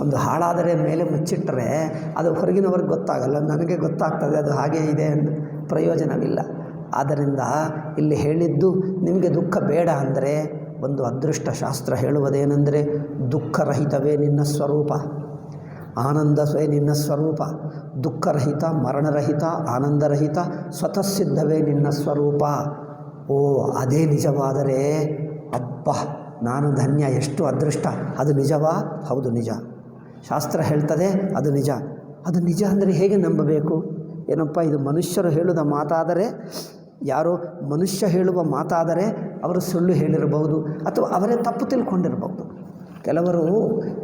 ಒಂದು ಹಾಳಾದರೆ ಮೇಲೆ ಮುಚ್ಚಿಟ್ಟರೆ ಅದು ಹೊರಗಿನವ್ರಿಗೆ ಗೊತ್ತಾಗಲ್ಲ, ನನಗೆ ಗೊತ್ತಾಗ್ತದೆ ಅದು ಹಾಗೇ ಇದೆ ಎಂದು. ಪ್ರಯೋಜನವಿಲ್ಲ. ಆದ್ದರಿಂದ ಇಲ್ಲಿ ಹೇಳಿದ್ದು ನಿಮಗೆ ದುಃಖ ಬೇಡ ಅಂದರೆ ಒಂದು ಅದೃಷ್ಟ ಶಾಸ್ತ್ರ ಹೇಳುವುದೇನೆಂದರೆ ದುಃಖರಹಿತವೇ ನಿನ್ನ ಸ್ವರೂಪ, ಆನಂದವೇ ನಿನ್ನ ಸ್ವರೂಪ. ದುಃಖರಹಿತ, ಮರಣರಹಿತ, ಆನಂದರಹಿತ, ಸ್ವತಃ ಸಿದ್ಧವೇ ನಿನ್ನ ಸ್ವರೂಪ. ಓ, ಅದೇ ನಿಜವಾದರೆ ಅಬ್ಬ ನಾನು ಧನ್ಯ, ಎಷ್ಟು ಅದೃಷ್ಟ. ಅದು ನಿಜವಾ? ಹೌದು ನಿಜ. ಶಾಸ್ತ್ರ ಹೇಳ್ತದೆ ಅದು ನಿಜ. ಅದು ನಿಜ ಅಂದರೆ ಹೇಗೆ ನಂಬಬೇಕು? ಏನಪ್ಪ ಇದು ಮನುಷ್ಯರು ಹೇಳುವ ಮಾತಾದರೆ, ಯಾರೋ ಮನುಷ್ಯ ಹೇಳುವ ಮಾತಾದರೆ ಅವರು ಸುಳ್ಳು ಹೇಳಿರಬಹುದು ಅಥವಾ ಅವರೇ ತಪ್ಪು ತಿಳ್ಕೊಂಡಿರಬಹುದು. ಕೆಲವರು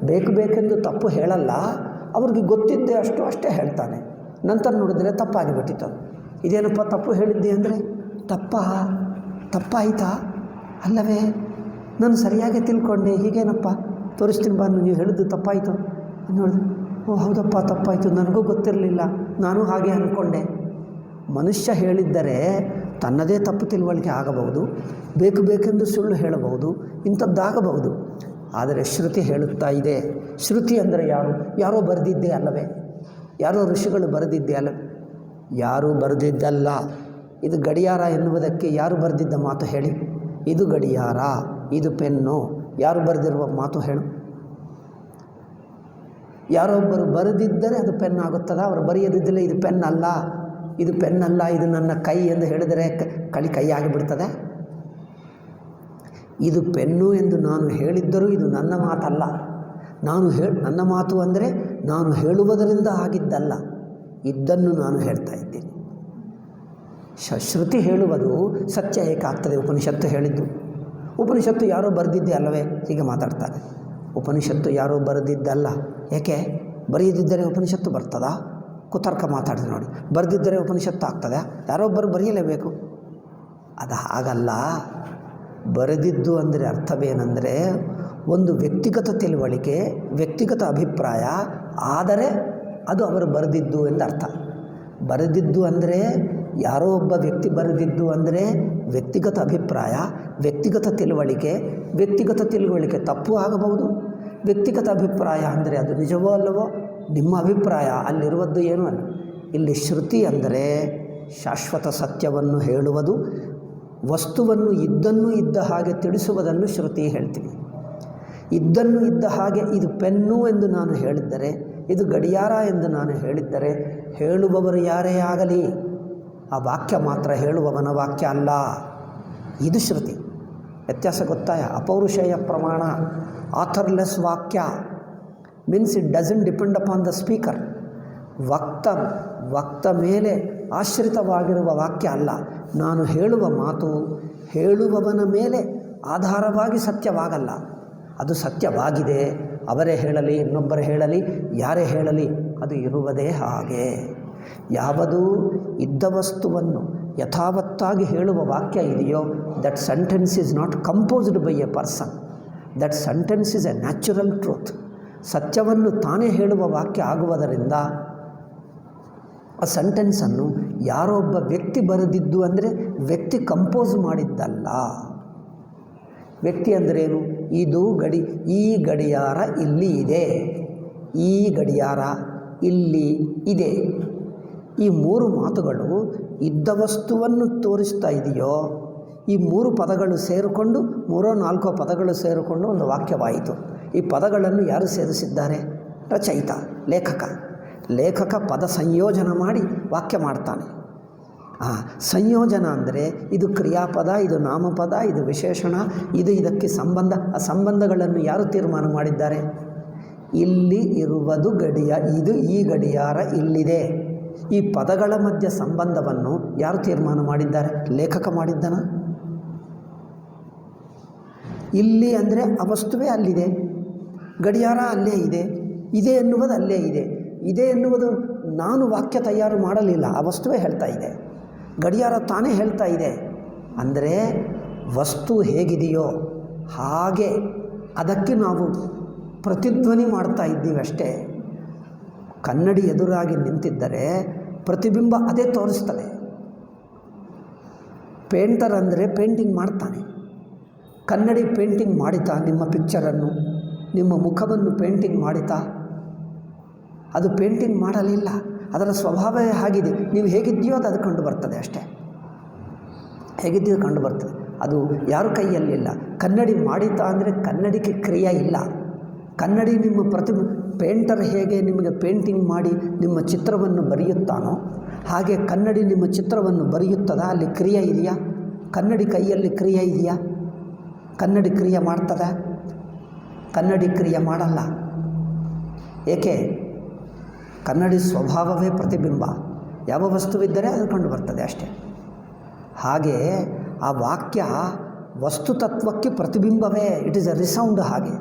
ಬೇಕೆಂದು ತಪ್ಪು ಹೇಳಲ್ಲ, ಅವ್ರಿಗೆ ಗೊತ್ತಿದ್ದೇ ಅಷ್ಟೇ ಹೇಳ್ತಾನೆ. ನಂತರ ನೋಡಿದರೆ ತಪ್ಪಾಗಿಬಿಟ್ಟಿತ್ತು. ಇದೇನಪ್ಪ ತಪ್ಪು ಹೇಳಿದ್ದೆ ಅಂದರೆ ತಪ್ಪಾಯಿತಾ? ಅಲ್ಲವೇ, ನಾನು ಸರಿಯಾಗಿ ತಿಳ್ಕೊಂಡೆ, ಹೀಗೇನಪ್ಪ ತೋರಿಸ್ತೀನಿ ಬಾ, ನೀವು ಹೇಳಿದ್ದು ತಪ್ಪಾಯಿತು ನೋಡಿದೆ. ಓ ಹೌದಪ್ಪ ತಪ್ಪಾಯಿತು, ನನಗೂ ಗೊತ್ತಿರಲಿಲ್ಲ, ನಾನು ಹಾಗೆ ಅಂದ್ಕೊಂಡೆ. ಮನುಷ್ಯ ಹೇಳಿದ್ದರೆ ತನ್ನದೇ ತಪ್ಪು ತಿಳುವಳಿಕೆ ಆಗಬಹುದು, ಬೇಕೆಂದು ಸುಳ್ಳು ಹೇಳಬಹುದು, ಇಂಥದ್ದಾಗಬಹುದು. ಆದರೆ ಶ್ರುತಿ ಹೇಳುತ್ತಾ ಇದೆ. ಶ್ರುತಿ ಅಂದರೆ ಯಾರೋ ಬರೆದಿದ್ದೇ ಅಲ್ಲವೇ? ಯಾರೋ ಋಷಿಗಳು ಬರೆದಿದ್ದೇ ಅಲ್ಲವೇ? ಯಾರೂ ಬರೆದಿದ್ದಲ್ಲ. ಇದು ಗಡಿಯಾರ ಎನ್ನುವುದಕ್ಕೆ ಯಾರು ಬರೆದಿದ್ದ ಮಾತು ಹೇಳಿ? ಇದು ಗಡಿಯಾರ, ಇದು ಪೆನ್ನು. ಯಾರು ಬರೆದಿರುವ ಮಾತು ಹೇಳು? ಯಾರೊಬ್ಬರು ಬರೆದಿದ್ದರೆ ಅದು ಪೆನ್ ಆಗುತ್ತದಾ? ಅವರು ಬರೆಯದಿದ್ದರೆ ಇದು ಪೆನ್ ಅಲ್ಲ, ಇದು ನನ್ನ ಕೈ ಎಂದು ಹೇಳಿದರೆ ಕೈ ಆಗಿಬಿಡ್ತದೆ. ಇದು ಪೆನ್ನು ಎಂದು ನಾನು ಹೇಳಿದ್ದರೂ ಇದು ನನ್ನ ಮಾತಲ್ಲ. ನನ್ನ ಮಾತು ಅಂದರೆ ನಾನು ಹೇಳುವುದರಿಂದ ಆಗಿದ್ದಲ್ಲ, ಇದ್ದನ್ನು ನಾನು ಹೇಳ್ತಾ ಇದ್ದೀನಿ. ಶ್ರುತಿ ಹೇಳುವುದು ಸತ್ಯ ಏಕಾಗ್ತದೆ. ಉಪನಿಷತ್ತು ಹೇಳಿದ್ದು, ಉಪನಿಷತ್ತು ಯಾರೋ ಬರೆದಿದ್ದೇ ಅಲ್ಲವೇ? ಹೀಗೆ ಮಾತಾಡ್ತಾರೆ. ಉಪನಿಷತ್ತು ಯಾರೋ ಬರೆದಿದ್ದಲ್ಲ. ಏಕೆ? ಬರೆಯದಿದ್ದರೆ ಉಪನಿಷತ್ತು ಬರ್ತದಾ? ಕುತರ್ಕ ಮಾತಾಡಿದೆ ನೋಡಿ. ಬರೆದಿದ್ದರೆ ಉಪನಿಷತ್ತು ಆಗ್ತದೆ? ಯಾರೊಬ್ಬರು ಬರೆಯಲೇಬೇಕು. ಅದು ಹಾಗಲ್ಲ. ಬರೆದಿದ್ದು ಅಂದರೆ ಅರ್ಥವೇನೆಂದರೆ ಒಂದು ವ್ಯಕ್ತಿಗತ ತಿಳುವಳಿಕೆ, ವ್ಯಕ್ತಿಗತ ಅಭಿಪ್ರಾಯ ಆದರೆ ಅದು ಅವರು ಬರೆದಿದ್ದು ಎಂದು ಅರ್ಥ. ಬರೆದಿದ್ದು ಅಂದರೆ ಯಾರೋ ಒಬ್ಬ ವ್ಯಕ್ತಿ ಬರೆದಿದ್ದು ಅಂದರೆ ವ್ಯಕ್ತಿಗತ ಅಭಿಪ್ರಾಯ, ವ್ಯಕ್ತಿಗತ ತಿಳುವಳಿಕೆ ತಪ್ಪು ಆಗಬಹುದು. ವ್ಯಕ್ತಿಗತ ಅಭಿಪ್ರಾಯ ಅಂದರೆ ಅದು ನಿಜವೋ ಅಲ್ಲವೋ ನಿಮ್ಮ ಅಭಿಪ್ರಾಯ, ಅಲ್ಲಿರುವುದು ಏನೂ ಅಲ್ಲ. ಇಲ್ಲಿ ಶ್ರುತಿ ಅಂದರೆ ಶಾಶ್ವತ ಸತ್ಯವನ್ನು ಹೇಳುವುದು, ವಸ್ತುವನ್ನು ಇದ್ದನ್ನು ಇದ್ದ ಹಾಗೆ ತಿಳಿಸುವುದನ್ನು ಶ್ರುತಿ ಹೇಳ್ತೀವಿ. ಇದ್ದನ್ನು ಇದ್ದ ಹಾಗೆ ಇದು ಪೆನ್ನು ಎಂದು ನಾನು ಹೇಳಿದ್ದರೆ, ಇದು ಗಡಿಯಾರ ಎಂದು ನಾನು ಹೇಳಿದ್ದರೆ, ಹೇಳುವವರು ಯಾರೇ ಆಗಲಿ ಆ ವಾಕ್ಯ ಮಾತ್ರ ಹೇಳುವವನ ವಾಕ್ಯ ಅಲ್ಲ. ಇದು ಶ್ರುತಿ. ವ್ಯತ್ಯಾಸ ಗೊತ್ತಾಯ? ಅಪೌರುಷೇಯ ಪ್ರಮಾಣ, ಆಥರ್ಲೆಸ್ ವಾಕ್ಯ means it doesn't depend upon the speaker. ವಕ್ತ ಮೇಲೆ ಆಶ್ರಿತವಾಗಿರುವ ವಾಕ್ಯ ಅಲ್ಲ. ನಾನು ಹೇಳುವ ಮಾತು ಹೇಳುವವನ ಮೇಲೆ ಆಧಾರವಾಗಿ ಸತ್ಯವಾಗಲ್ಲ. ಅದು ಸತ್ಯವಾಗಿದೆ. ಅವರೇ ಹೇಳಲಿ, ಇನ್ನೊಬ್ಬರೇ ಹೇಳಲಿ, ಯಾರೇ ಹೇಳಲಿ, ಅದು ಇರುವುದೇ ಹಾಗೆ. ಯಾವುದು ಇದ್ದ ವಸ್ತುವನ್ನು ಯಥಾವತ್ತಾಗಿ ಹೇಳುವ ವಾಕ್ಯ ಇದೆಯೋ, that sentence is not composed by A person, that sentence is A natural truth. ಸತ್ಯವನ್ನು ತಾನೇ ಹೇಳುವ ವಾಕ್ಯ ಆಗುವುದರಿಂದ ಆ ಸೆಂಟೆನ್ಸನ್ನು ಯಾರೋ ಒಬ್ಬ ವ್ಯಕ್ತಿ ಬರೆದಿದ್ದು ಅಂದರೆ ವ್ಯಕ್ತಿ ಕಂಪೋಸ್ ಮಾಡಿದ್ದಲ್ಲ. ವ್ಯಕ್ತಿ ಅಂದ್ರೇನು? ಈ ಗಡಿಯಾರ ಇಲ್ಲಿ ಇದೆ, ಈ ಗಡಿಯಾರ ಇಲ್ಲಿ ಇದೆ. ಈ ಮೂರು ಮಾತುಗಳು ಇದ್ದ ವಸ್ತುವನ್ನು ತೋರಿಸ್ತಾ ಇದೆಯೋ, ಈ ಮೂರು ಪದಗಳು ಸೇರಿಕೊಂಡು, 3-4 ಪದಗಳು ಸೇರಿಕೊಂಡು ಒಂದು ವಾಕ್ಯವಾಯಿತು. ಈ ಪದಗಳನ್ನು ಯಾರು ಸೇರಿಸಿದ್ದಾರೆ? ರಚಯಿತ, ಲೇಖಕ ಪದ ಸಂಯೋಜನೆ ಮಾಡಿ ವಾಕ್ಯ ಮಾಡ್ತಾನೆ. ಸಂಯೋಜನ ಅಂದರೆ ಇದು ಕ್ರಿಯಾಪದ, ಇದು ನಾಮಪದ, ಇದು ವಿಶೇಷಣ, ಇದು ಇದಕ್ಕೆ ಸಂಬಂಧ. ಆ ಸಂಬಂಧಗಳನ್ನು ಯಾರು ತೀರ್ಮಾನ ಮಾಡಿದ್ದಾರೆ? ಇಲ್ಲಿ ಇರುವುದು ಇದು ಈ ಗಡಿಯಾರ ಇಲ್ಲಿದೆ. ಈ ಪದಗಳ ಮಧ್ಯೆ ಸಂಬಂಧವನ್ನು ಯಾರು ತೀರ್ಮಾನ ಮಾಡಿದ್ದಾರೆ? ಲೇಖಕ ಮಾಡಿದ್ದಾನ? ಇಲ್ಲಿ ಅಂದರೆ ಆ ವಸ್ತುವೇ ಅಲ್ಲಿದೆ, ಗಡಿಯಾರ ಅಲ್ಲೇ ಇದೆ, ಇದೆ ಎನ್ನುವುದು ಅಲ್ಲೇ ಇದೆ. ಇದೆ ಎನ್ನುವುದು ನಾನು ವಾಕ್ಯ ತಯಾರು ಮಾಡಲಿಲ್ಲ, ಆ ವಸ್ತುವೇ ಹೇಳ್ತಾ ಇದೆ. ಗಡಿಯಾರ ತಾನೇ ಹೇಳ್ತಾ ಇದೆ. ಅಂದರೆ ವಸ್ತು ಹೇಗಿದೆಯೋ ಹಾಗೆ ಅದಕ್ಕೆ ನಾವು ಪ್ರತಿಧ್ವನಿ ಮಾಡ್ತಾ ಇದ್ದೀವಿ ಅಷ್ಟೇ. ಕನ್ನಡಿ ಎದುರಾಗಿ ನಿಂತಿದ್ದರೆ ಪ್ರತಿಬಿಂಬ ಅದೇ ತೋರಿಸ್ತದೆ. ಪೇಂಟರ್ ಅಂದರೆ ಪೇಂಟಿಂಗ್ ಮಾಡ್ತಾನೆ. ಕನ್ನಡಿ ಪೇಂಟಿಂಗ್ ಮಾಡಿತಾ? ನಿಮ್ಮ ಪಿಕ್ಚರನ್ನು, ನಿಮ್ಮ ಮುಖವನ್ನು ಪೇಂಟಿಂಗ್ ಮಾಡಿತಾ? ಅದು ಪೇಂಟಿಂಗ್ ಮಾಡಲಿಲ್ಲ, ಅದರ ಸ್ವಭಾವವೇ ಆಗಿದೆ. ನೀವು ಹೇಗಿದೆಯೋ ಅದು ಕಂಡು ಬರ್ತದೆ ಅಷ್ಟೇ. ಹೇಗಿದ್ದೀಯೋ ಕಂಡು ಬರ್ತದೆ, ಅದು ಯಾರ ಕೈಯಲ್ಲಿಲ್ಲ. ಕನ್ನಡಿ ಮಾಡಿತಾ ಅಂದರೆ ಕನ್ನಡಿಗೆ ಕ್ರಿಯೆ ಇಲ್ಲ. ಕನ್ನಡಿ ನಿಮ್ಮ ಪೇಂಟರ್ ಹೇಗೆ ನಿಮಗೆ ಪೇಂಟಿಂಗ್ ಮಾಡಿ ನಿಮ್ಮ ಚಿತ್ರವನ್ನು ಬರೆಯುತ್ತಾನೋ ಹಾಗೆ ಕನ್ನಡಿ ನಿಮ್ಮ ಚಿತ್ರವನ್ನು ಬರೆಯುತ್ತದಾ? ಅಲ್ಲಿ ಕ್ರಿಯೆ ಇದೆಯಾ? ಕನ್ನಡಿ ಕೈಯಲ್ಲಿ ಕ್ರಿಯೆ ಇದೆಯಾ? ಕನ್ನಡಿ ಕ್ರಿಯೆ ಮಾಡ್ತದ? ಕನ್ನಡಿ ಕ್ರಿಯೆ ಮಾಡಲ್ಲ. ಏಕೆ? ಕನ್ನಡಿ ಸ್ವಭಾವವೇ ಪ್ರತಿಬಿಂಬ. ಯಾವ ವಸ್ತುವಿದ್ದರೆ ಅದು ಕಂಡು ಬರ್ತದೆ ಅಷ್ಟೇ. ಹಾಗೆ ಆ ವಾಕ್ಯ ವಸ್ತುತತ್ವಕ್ಕೆ ಪ್ರತಿಬಿಂಬವೇ. It is a resound. ಹಾಗೆ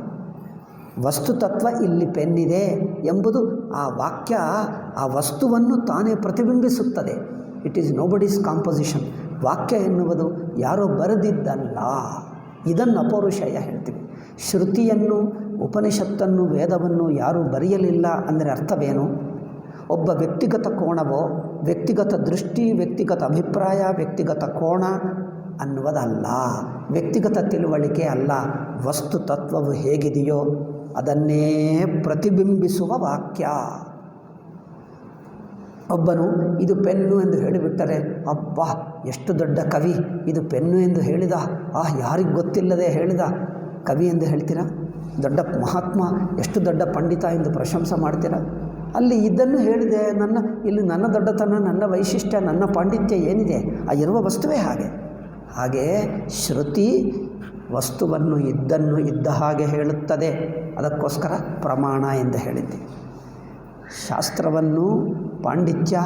ವಸ್ತುತತ್ವ ಇಲ್ಲಿ ಪೆನ್ನಿದೆ ಎಂಬುದು ಆ ವಾಕ್ಯ ಆ ವಸ್ತುವನ್ನು ತಾನೇ ಪ್ರತಿಬಿಂಬಿಸುತ್ತದೆ. It is nobody's composition. ವಾಕ್ಯ ಎನ್ನುವುದು ಯಾರೋ ಬರೆದಿದ್ದಲ್ಲ. ಇದನ್ನು ಅಪೌರುಷೇಯ ಹೇಳ್ತೀವಿ. ಶ್ರುತಿಯನ್ನು, ಉಪನಿಷತ್ತನ್ನು, ವೇದವನ್ನು ಯಾರೂ ಬರೆಯಲಿಲ್ಲ ಅಂದರೆ ಅರ್ಥವೇನು? ಒಬ್ಬ ವ್ಯಕ್ತಿಗತ ಕೋಣವೋ, ವ್ಯಕ್ತಿಗತ ದೃಷ್ಟಿ, ವ್ಯಕ್ತಿಗತ ಅಭಿಪ್ರಾಯ, ವ್ಯಕ್ತಿಗತ ಕೋಣ ಅನ್ನುವುದಲ್ಲ. ವ್ಯಕ್ತಿಗತ ತಿಳುವಳಿಕೆ ಅಲ್ಲ. ವಸ್ತು ತತ್ವವು ಹೇಗಿದೆಯೋ ಅದನ್ನೇ ಪ್ರತಿಬಿಂಬಿಸುವ ವಾಕ್ಯ. ಒಬ್ಬನು ಇದು ಪೆನ್ನು ಎಂದು ಹೇಳಿಬಿಟ್ಟರೆ, ಅಬ್ಬಾ ಎಷ್ಟು ದೊಡ್ಡ ಕವಿ, ಇದು ಪೆನ್ನು ಎಂದು ಹೇಳಿದ, ಯಾರಿಗೆ ಗೊತ್ತಿಲ್ಲದೆ ಹೇಳಿದ ಕವಿ ಎಂದು ಹೇಳ್ತೀರಾ? ದೊಡ್ಡ ಮಹಾತ್ಮ, ಎಷ್ಟು ದೊಡ್ಡ ಪಂಡಿತ ಎಂದು ಪ್ರಶಂಸೆ ಮಾಡ್ತೀರಾ? ಅಲ್ಲಿ ಇದನ್ನು ಹೇಳಿದೆ, ಇಲ್ಲಿ ನನ್ನ ದೊಡ್ಡತನ, ನನ್ನ ವೈಶಿಷ್ಟ್ಯ, ನನ್ನ ಪಾಂಡಿತ್ಯ ಏನಿದೆ? ಆ ಇರುವ ವಸ್ತುವೇ ಹಾಗೆ. ಹಾಗೆ ಶ್ರುತಿ ವಸ್ತುವನ್ನು ಇದ್ದನ್ನು ಇದ್ದ ಹಾಗೆ ಹೇಳುತ್ತದೆ. ಅದಕ್ಕೋಸ್ಕರ ಪ್ರಮಾಣ ಎಂದು ಹೇಳಿದ್ದೆ. ಶಾಸ್ತ್ರವನ್ನು ಪಾಂಡಿತ್ಯ,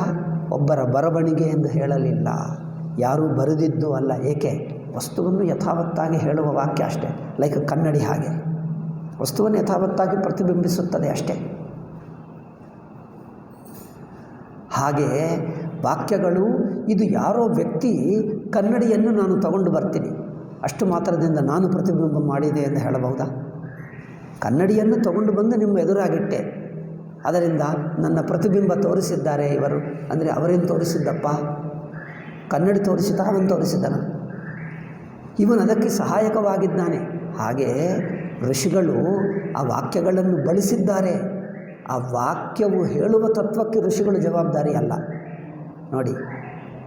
ಒಬ್ಬರ ಬರವಣಿಗೆ ಎಂದು ಹೇಳಲಿಲ್ಲ. ಯಾರೂ ಬರೆದಿದ್ದು ಅಲ್ಲ. ಏಕೆ? ವಸ್ತುವನ್ನು ಯಥಾವತ್ತಾಗಿ ಹೇಳುವ ವಾಕ್ಯ ಅಷ್ಟೇ. ಲೈಕ್ ಕನ್ನಡಿ ಹಾಗೆ ವಸ್ತುವನ್ನು ಯಥಾವತ್ತಾಗಿ ಪ್ರತಿಬಿಂಬಿಸುತ್ತದೆ ಅಷ್ಟೇ. ಹಾಗೆ ವಾಕ್ಯಗಳು, ಇದು ಯಾರೋ ವ್ಯಕ್ತಿ ಕನ್ನಡಿಯನ್ನು ನಾನು ತಗೊಂಡು ಬರ್ತೀನಿ, ಅಷ್ಟು ಮಾತ್ರದಿಂದ ನಾನು ಪ್ರತಿಬಿಂಬ ಮಾಡಿದೆ ಎಂದು ಹೇಳಬಹುದಾ? ಕನ್ನಡಿಯನ್ನು ತಗೊಂಡು ಬಂದು ನಿಮ್ಮ ಎದುರಾಗಿಟ್ಟೆ, ಅದರಿಂದ ನನ್ನ ಪ್ರತಿಬಿಂಬ ತೋರಿಸಿದ್ದಾರೆ ಇವರು ಅಂದರೆ ಅವರೇನು ತೋರಿಸಿದ್ದಪ್ಪ? ಕನ್ನಡಿ ತೋರಿಸಿದ, ಅವನು ತೋರಿಸಿದನ? ಇವನು ಅದಕ್ಕೆ ಸಹಾಯಕವಾಗಿದ್ದಾನೆ. ಹಾಗೆ ಋಷಿಗಳು ಆ ವಾಕ್ಯಗಳನ್ನು ಬಳಸಿದ್ದಾರೆ. ಆ ವಾಕ್ಯವು ಹೇಳುವ ತತ್ವಕ್ಕೆ ಋಷಿಗಳು ಜವಾಬ್ದಾರಿ ಅಲ್ಲ. ನೋಡಿ,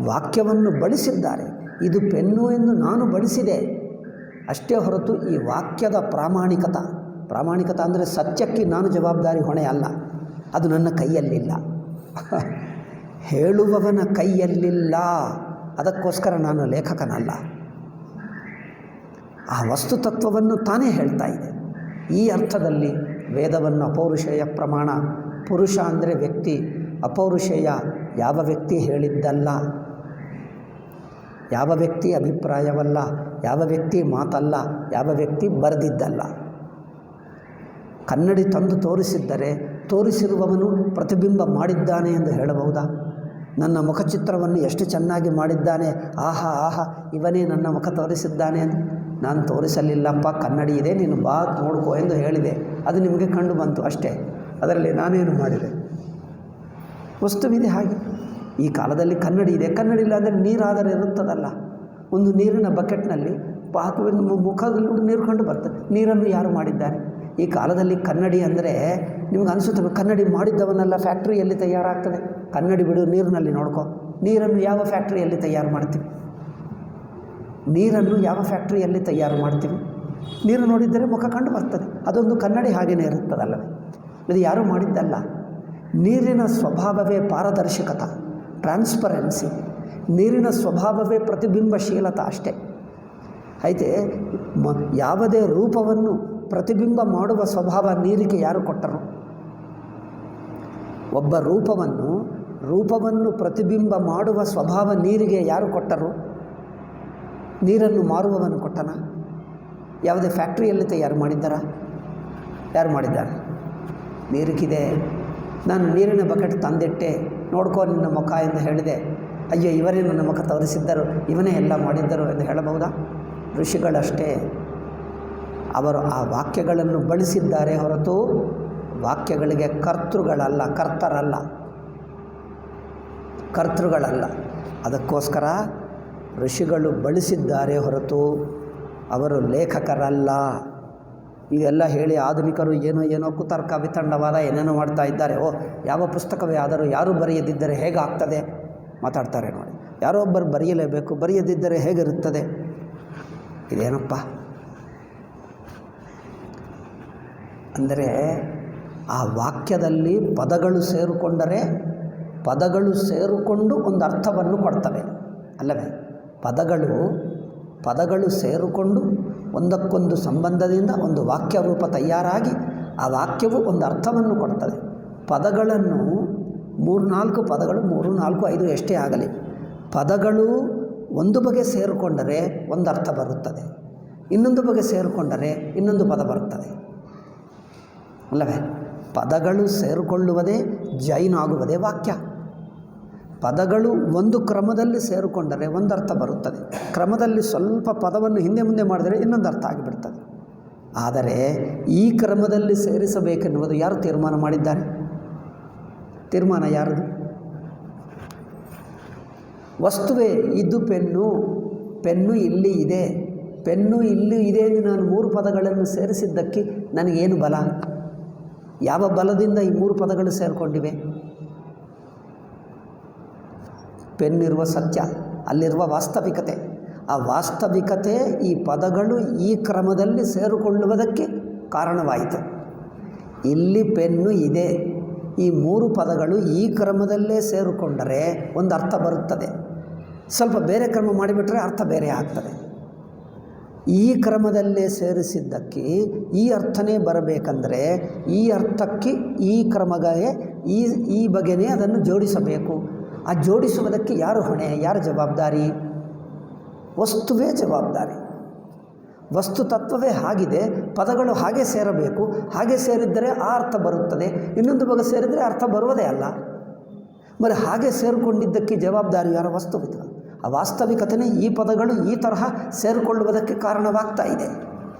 ವಾಕ್ಯವನ್ನು ಬಳಸಿದ್ದಾರೆ. ಇದು ಪೆನ್ನು ಎಂದು ನಾನು ಬಳಸಿದೆ ಅಷ್ಟೇ ಹೊರತು ಈ ವಾಕ್ಯದ ಪ್ರಾಮಾಣಿಕತ ಅಂದರೆ ಸತ್ಯಕ್ಕೆ ನಾನು ಜವಾಬ್ದಾರಿ, ಹೊಣೆ ಅಲ್ಲ. ಅದು ನನ್ನ ಕೈಯಲ್ಲಿಲ್ಲ, ಹೇಳುವವನ ಕೈಯಲ್ಲಿಲ್ಲ. ಅದಕ್ಕೋಸ್ಕರ ನಾನು ಲೇಖಕನಲ್ಲ. ಆ ವಸ್ತುತತ್ವವನ್ನು ತಾನೇ ಹೇಳ್ತಾ ಇದೆ. ಈ ಅರ್ಥದಲ್ಲಿ ವೇದವನ್ನು ಅಪೌರುಷೇಯ ಪ್ರಮಾಣ. ಪುರುಷ ಅಂದರೆ ವ್ಯಕ್ತಿ, ಅಪೌರುಷೇಯ ಯಾವ ವ್ಯಕ್ತಿ ಹೇಳಿದ್ದಲ್ಲ, ಯಾವ ವ್ಯಕ್ತಿ ಅಭಿಪ್ರಾಯವಲ್ಲ, ಯಾವ ವ್ಯಕ್ತಿ ಮಾತಲ್ಲ, ಯಾವ ವ್ಯಕ್ತಿ ಬರೆದಿದ್ದಲ್ಲ. ಕನ್ನಡಿ ತಂದು ತೋರಿಸಿದ್ದರೆ ತೋರಿಸಿರುವವನು ಪ್ರತಿಬಿಂಬ ಮಾಡಿದ್ದಾನೆ ಎಂದು ಹೇಳಬಹುದಾ? ನನ್ನ ಮುಖಚಿತ್ರವನ್ನು ಎಷ್ಟು ಚೆನ್ನಾಗಿ ಮಾಡಿದ್ದಾನೆ, ಆಹಾ ಇವನೇ ನನ್ನ ಮುಖ ತೋರಿಸಿದ್ದಾನೆ ಎಂದು ನಾನು ತೋರಿಸಲಿಲ್ಲಪ್ಪ, ಕನ್ನಡಿ ಇದೆ, ನೀನು ಬಾ ನೋಡ್ಕೋ ಎಂದು ಹೇಳಿದೆ. ಅದು ನಿಮಗೆ ಕಂಡು ಬಂತು ಅಷ್ಟೇ. ಅದರಲ್ಲಿ ನಾನೇನು ಮಾಡಿದೆ? ವಸ್ತುವಿದೆ ಹಾಗೆ. ಈ ಕಾಲದಲ್ಲಿ ಕನ್ನಡಿ ಇದೆ. ಕನ್ನಡಿ ಇಲ್ಲ ಅಂದರೆ ನೀರಾದರೆ ಇರುತ್ತದಲ್ಲ, ಒಂದು ನೀರಿನ ಬಕೆಟ್ನಲ್ಲಿ ಹಾಕುವ ಮುಖದಲ್ಲಿ ನೀರು ಕಂಡು ಬರ್ತದೆ. ನೀರನ್ನು ಯಾರು ಮಾಡಿದ್ದಾರೆ? ಈ ಕಾಲದಲ್ಲಿ ಕನ್ನಡಿ ಅಂದರೆ ನಿಮ್ಗೆ ಅನಿಸುತ್ತೆ, ಕನ್ನಡಿ ಮಾಡಿದ್ದವನ್ನೆಲ್ಲ ಫ್ಯಾಕ್ಟ್ರಿಯಲ್ಲಿ ತಯಾರಾಗ್ತದೆ. ಕನ್ನಡಿ ಬಿಡು, ನೀರಿನಲ್ಲಿ ನೋಡ್ಕೋ. ನೀರನ್ನು ಯಾವ ಫ್ಯಾಕ್ಟ್ರಿಯಲ್ಲಿ ತಯಾರು ಮಾಡ್ತೀವಿ? ನೀರನ್ನು ಯಾವ ಫ್ಯಾಕ್ಟ್ರಿಯಲ್ಲಿ ತಯಾರು ಮಾಡ್ತೀವಿ? ನೀರು ನೋಡಿದ್ದರೆ ಮುಖ ಕಂಡು ಬರ್ತದೆ. ಅದೊಂದು ಕನ್ನಡಿ ಹಾಗೇನೇ ಇರುತ್ತದಲ್ಲವೇ? ಇದು ಯಾರೂ ಮಾಡಿದ್ದಲ್ಲ. ನೀರಿನ ಸ್ವಭಾವವೇ ಪಾರದರ್ಶಕತೆ, ಟ್ರಾನ್ಸ್ಪರೆನ್ಸಿ. ನೀರಿನ ಸ್ವಭಾವವೇ ಪ್ರತಿಬಿಂಬಶೀಲತ ಅಷ್ಟೇ. అయితే ಯಾವುದೇ ರೂಪವನ್ನು ಪ್ರತಿಬಿಂಬ ಮಾಡುವ ಸ್ವಭಾವ ನೀರಿಗೆ ಯಾರು ಕೊಟ್ಟರು? ಒಬ್ಬ ರೂಪವನ್ನು ಪ್ರತಿಬಿಂಬ ಮಾಡುವ ಸ್ವಭಾವ ನೀರಿಗೆ ಯಾರು ಕೊಟ್ಟರು? ನೀರನ್ನು ಮಾರುವವನು ಕೊಟ್ಟನ? ಯಾವುದೇ ಫ್ಯಾಕ್ಟ್ರಿಯಲ್ಲಿ ತಯಾರು ಮಾಡಿದ್ದಾರಾ? ಯಾರು ಮಾಡಿದ್ದಾರೆ? ನೀರಿಗಿದೆ. ನಾನು ನೀರಿನ ಬಕೆಟ್ ತಂದಿಟ್ಟೆ, ನೋಡ್ಕೋ ನಿನ್ನ ಮುಖ ಎಂದು ಹೇಳಿದೆ. ಅಯ್ಯೋ ಇವರೇ ನನ್ನ ಮುಖ ತೋರಿಸಿದ್ದರು, ಇವನೇ ಎಲ್ಲ ಮಾಡಿದ್ದರು ಎಂದು ಹೇಳಬಹುದಾ? ಋಷಿಗಳಷ್ಟೇ. ಅವರು ಆ ವಾಕ್ಯಗಳನ್ನು ಬಳಸಿದ್ದಾರೆ ಹೊರತು ವಾಕ್ಯಗಳಿಗೆ ಕರ್ತೃಗಳಲ್ಲ. ಅದಕ್ಕೋಸ್ಕರ ಋಷಿಗಳು ಬಳಸಿದ್ದಾರೆ ಹೊರತು ಅವರು ಲೇಖಕರಲ್ಲ. ಇವೆಲ್ಲ ಹೇಳಿ ಆಧುನಿಕರು ಏನೋ ಕುತರ್ಕ ವಿತಂಡವಾದ ಏನೇನೋ ಮಾಡ್ತಾ ಇದ್ದಾರೆ. ಯಾವ ಪುಸ್ತಕವೇ ಆದರೂ ಯಾರೂ ಬರೆಯದಿದ್ದರೆ ಹೇಗಾಗ್ತದೆ ಮಾತಾಡ್ತಾರೆ ನೋಡಿ. ಯಾರೋ ಒಬ್ಬರು ಬರೆಯಲೇಬೇಕು, ಬರೆಯದಿದ್ದರೆ ಹೇಗಿರುತ್ತದೆ? ಇದೇನಪ್ಪ ಅಂದರೆ, ಆ ವಾಕ್ಯದಲ್ಲಿ ಪದಗಳು ಸೇರಿಕೊಂಡು ಒಂದು ಅರ್ಥವನ್ನು ಕೊಡ್ತವೆ ಅಲ್ಲವೇ? ಪದಗಳು ಸೇರಿಕೊಂಡು ಒಂದಕ್ಕೊಂದು ಸಂಬಂಧದಿಂದ ಒಂದು ವಾಕ್ಯ ರೂಪ ತಯಾರಾಗಿ ಆ ವಾಕ್ಯವು ಒಂದು ಅರ್ಥವನ್ನು ಕೊಡ್ತದೆ. ಪದಗಳನ್ನು 3-4 ಪದಗಳು 3-4-5 ಎಷ್ಟೇ ಆಗಲಿ, ಪದಗಳು ಒಂದು ಬಗೆ ಸೇರಿಕೊಂಡರೆ ಒಂದು ಅರ್ಥ ಬರುತ್ತದೆ, ಇನ್ನೊಂದು ಬಗೆ ಸೇರಿಕೊಂಡರೆ ಇನ್ನೊಂದು ಪದ ಬರುತ್ತದೆ ಅಲ್ಲವೇ? ಪದಗಳು ಸೇರಿಕೊಳ್ಳುವುದೇ ಜೈನ್ ಆಗುವುದೇ ವಾಕ್ಯ. ಪದಗಳು ಒಂದು ಕ್ರಮದಲ್ಲಿ ಸೇರಿಕೊಂಡರೆ ಒಂದು ಅರ್ಥ ಬರುತ್ತದೆ, ಕ್ರಮದಲ್ಲಿ ಸ್ವಲ್ಪ ಪದವನ್ನು ಹಿಂದೆ ಮುಂದೆ ಮಾಡಿದರೆ ಇನ್ನೊಂದು ಅರ್ಥ ಆಗಿಬಿಡ್ತದೆ. ಆದರೆ ಈ ಕ್ರಮದಲ್ಲಿ ಸೇರಿಸಬೇಕೆನ್ನುವುದು ಯಾರು ತೀರ್ಮಾನ ಮಾಡಿದ್ದಾರೆ? ತೀರ್ಮಾನ ಯಾರದು? ವಸ್ತುವೇ ಇದು ಪೆನ್ನು ಇಲ್ಲಿ ಇದೆ, ಪೆನ್ನು ಇಲ್ಲಿ ಇದೆ ಎಂದು ನಾನು 3 ಪದಗಳನ್ನು ಸೇರಿಸಿದ್ದಕ್ಕೆ ನನಗೇನು ಬಲ? ಯಾವ ಬಲದಿಂದ ಈ 3 ಪದಗಳು ಸೇರಿಕೊಂಡಿವೆ? ಪೆನ್ನಿರುವ ಸತ್ಯ, ಅಲ್ಲಿರುವ ವಾಸ್ತವಿಕತೆ. ಆ ವಾಸ್ತವಿಕತೆ ಈ ಪದಗಳು ಈ ಕ್ರಮದಲ್ಲಿ ಸೇರಿಕೊಳ್ಳುವುದಕ್ಕೆ ಕಾರಣವಾಯಿತು. ಇಲ್ಲಿ ಪೆನ್ನು ಇದೆ, ಈ 3 ಪದಗಳು ಈ ಕ್ರಮದಲ್ಲೇ ಸೇರಿಕೊಂಡರೆ ಒಂದು ಅರ್ಥ ಬರುತ್ತದೆ. ಸ್ವಲ್ಪ ಬೇರೆ ಕ್ರಮ ಮಾಡಿಬಿಟ್ರೆ ಅರ್ಥ ಬೇರೆ ಆಗ್ತದೆ. ಈ ಕ್ರಮದಲ್ಲೇ ಸೇರಿಸಿದ್ದಕ್ಕೆ ಈ ಅರ್ಥನೇ ಬರಬೇಕಂದರೆ ಈ ಅರ್ಥಕ್ಕೆ ಈ ಕ್ರಮಗೆ ಈ ಬಗೆನೇ ಅದನ್ನು ಜೋಡಿಸಬೇಕು. ಆ ಜೋಡಿಸುವುದಕ್ಕೆ ಯಾರು ಹೊಣೆ, ಯಾರು ಜವಾಬ್ದಾರಿ? ವಸ್ತುವೇ ಜವಾಬ್ದಾರಿ. ವಸ್ತು ತತ್ವವೇ ಆಗಿದೆ, ಪದಗಳು ಹಾಗೆ ಸೇರಬೇಕು. ಹಾಗೆ ಸೇರಿದ್ದರೆ ಆ ಅರ್ಥ ಬರುತ್ತದೆ, ಇನ್ನೊಂದು ಬಗೆ ಸೇರಿದರೆ ಅರ್ಥ ಬರುವುದೇ ಅಲ್ಲ. మరి ಹಾಗೆ ಸೇರಿಕೊಂಡಿದ್ದಕ್ಕೆ ಜವಾಬ್ದಾರಿ ಯಾರ? ವಸ್ತುವಿದು. ಆ ವಾಸ್ತವಿಕತೆಯೇ ಈ ಪದಗಳು ಈ ತರಹ ಸೇರಿಕೊಳ್ಳುವುದಕ್ಕೆ ಕಾರಣವಾಗ್ತಾ ಇದೆ.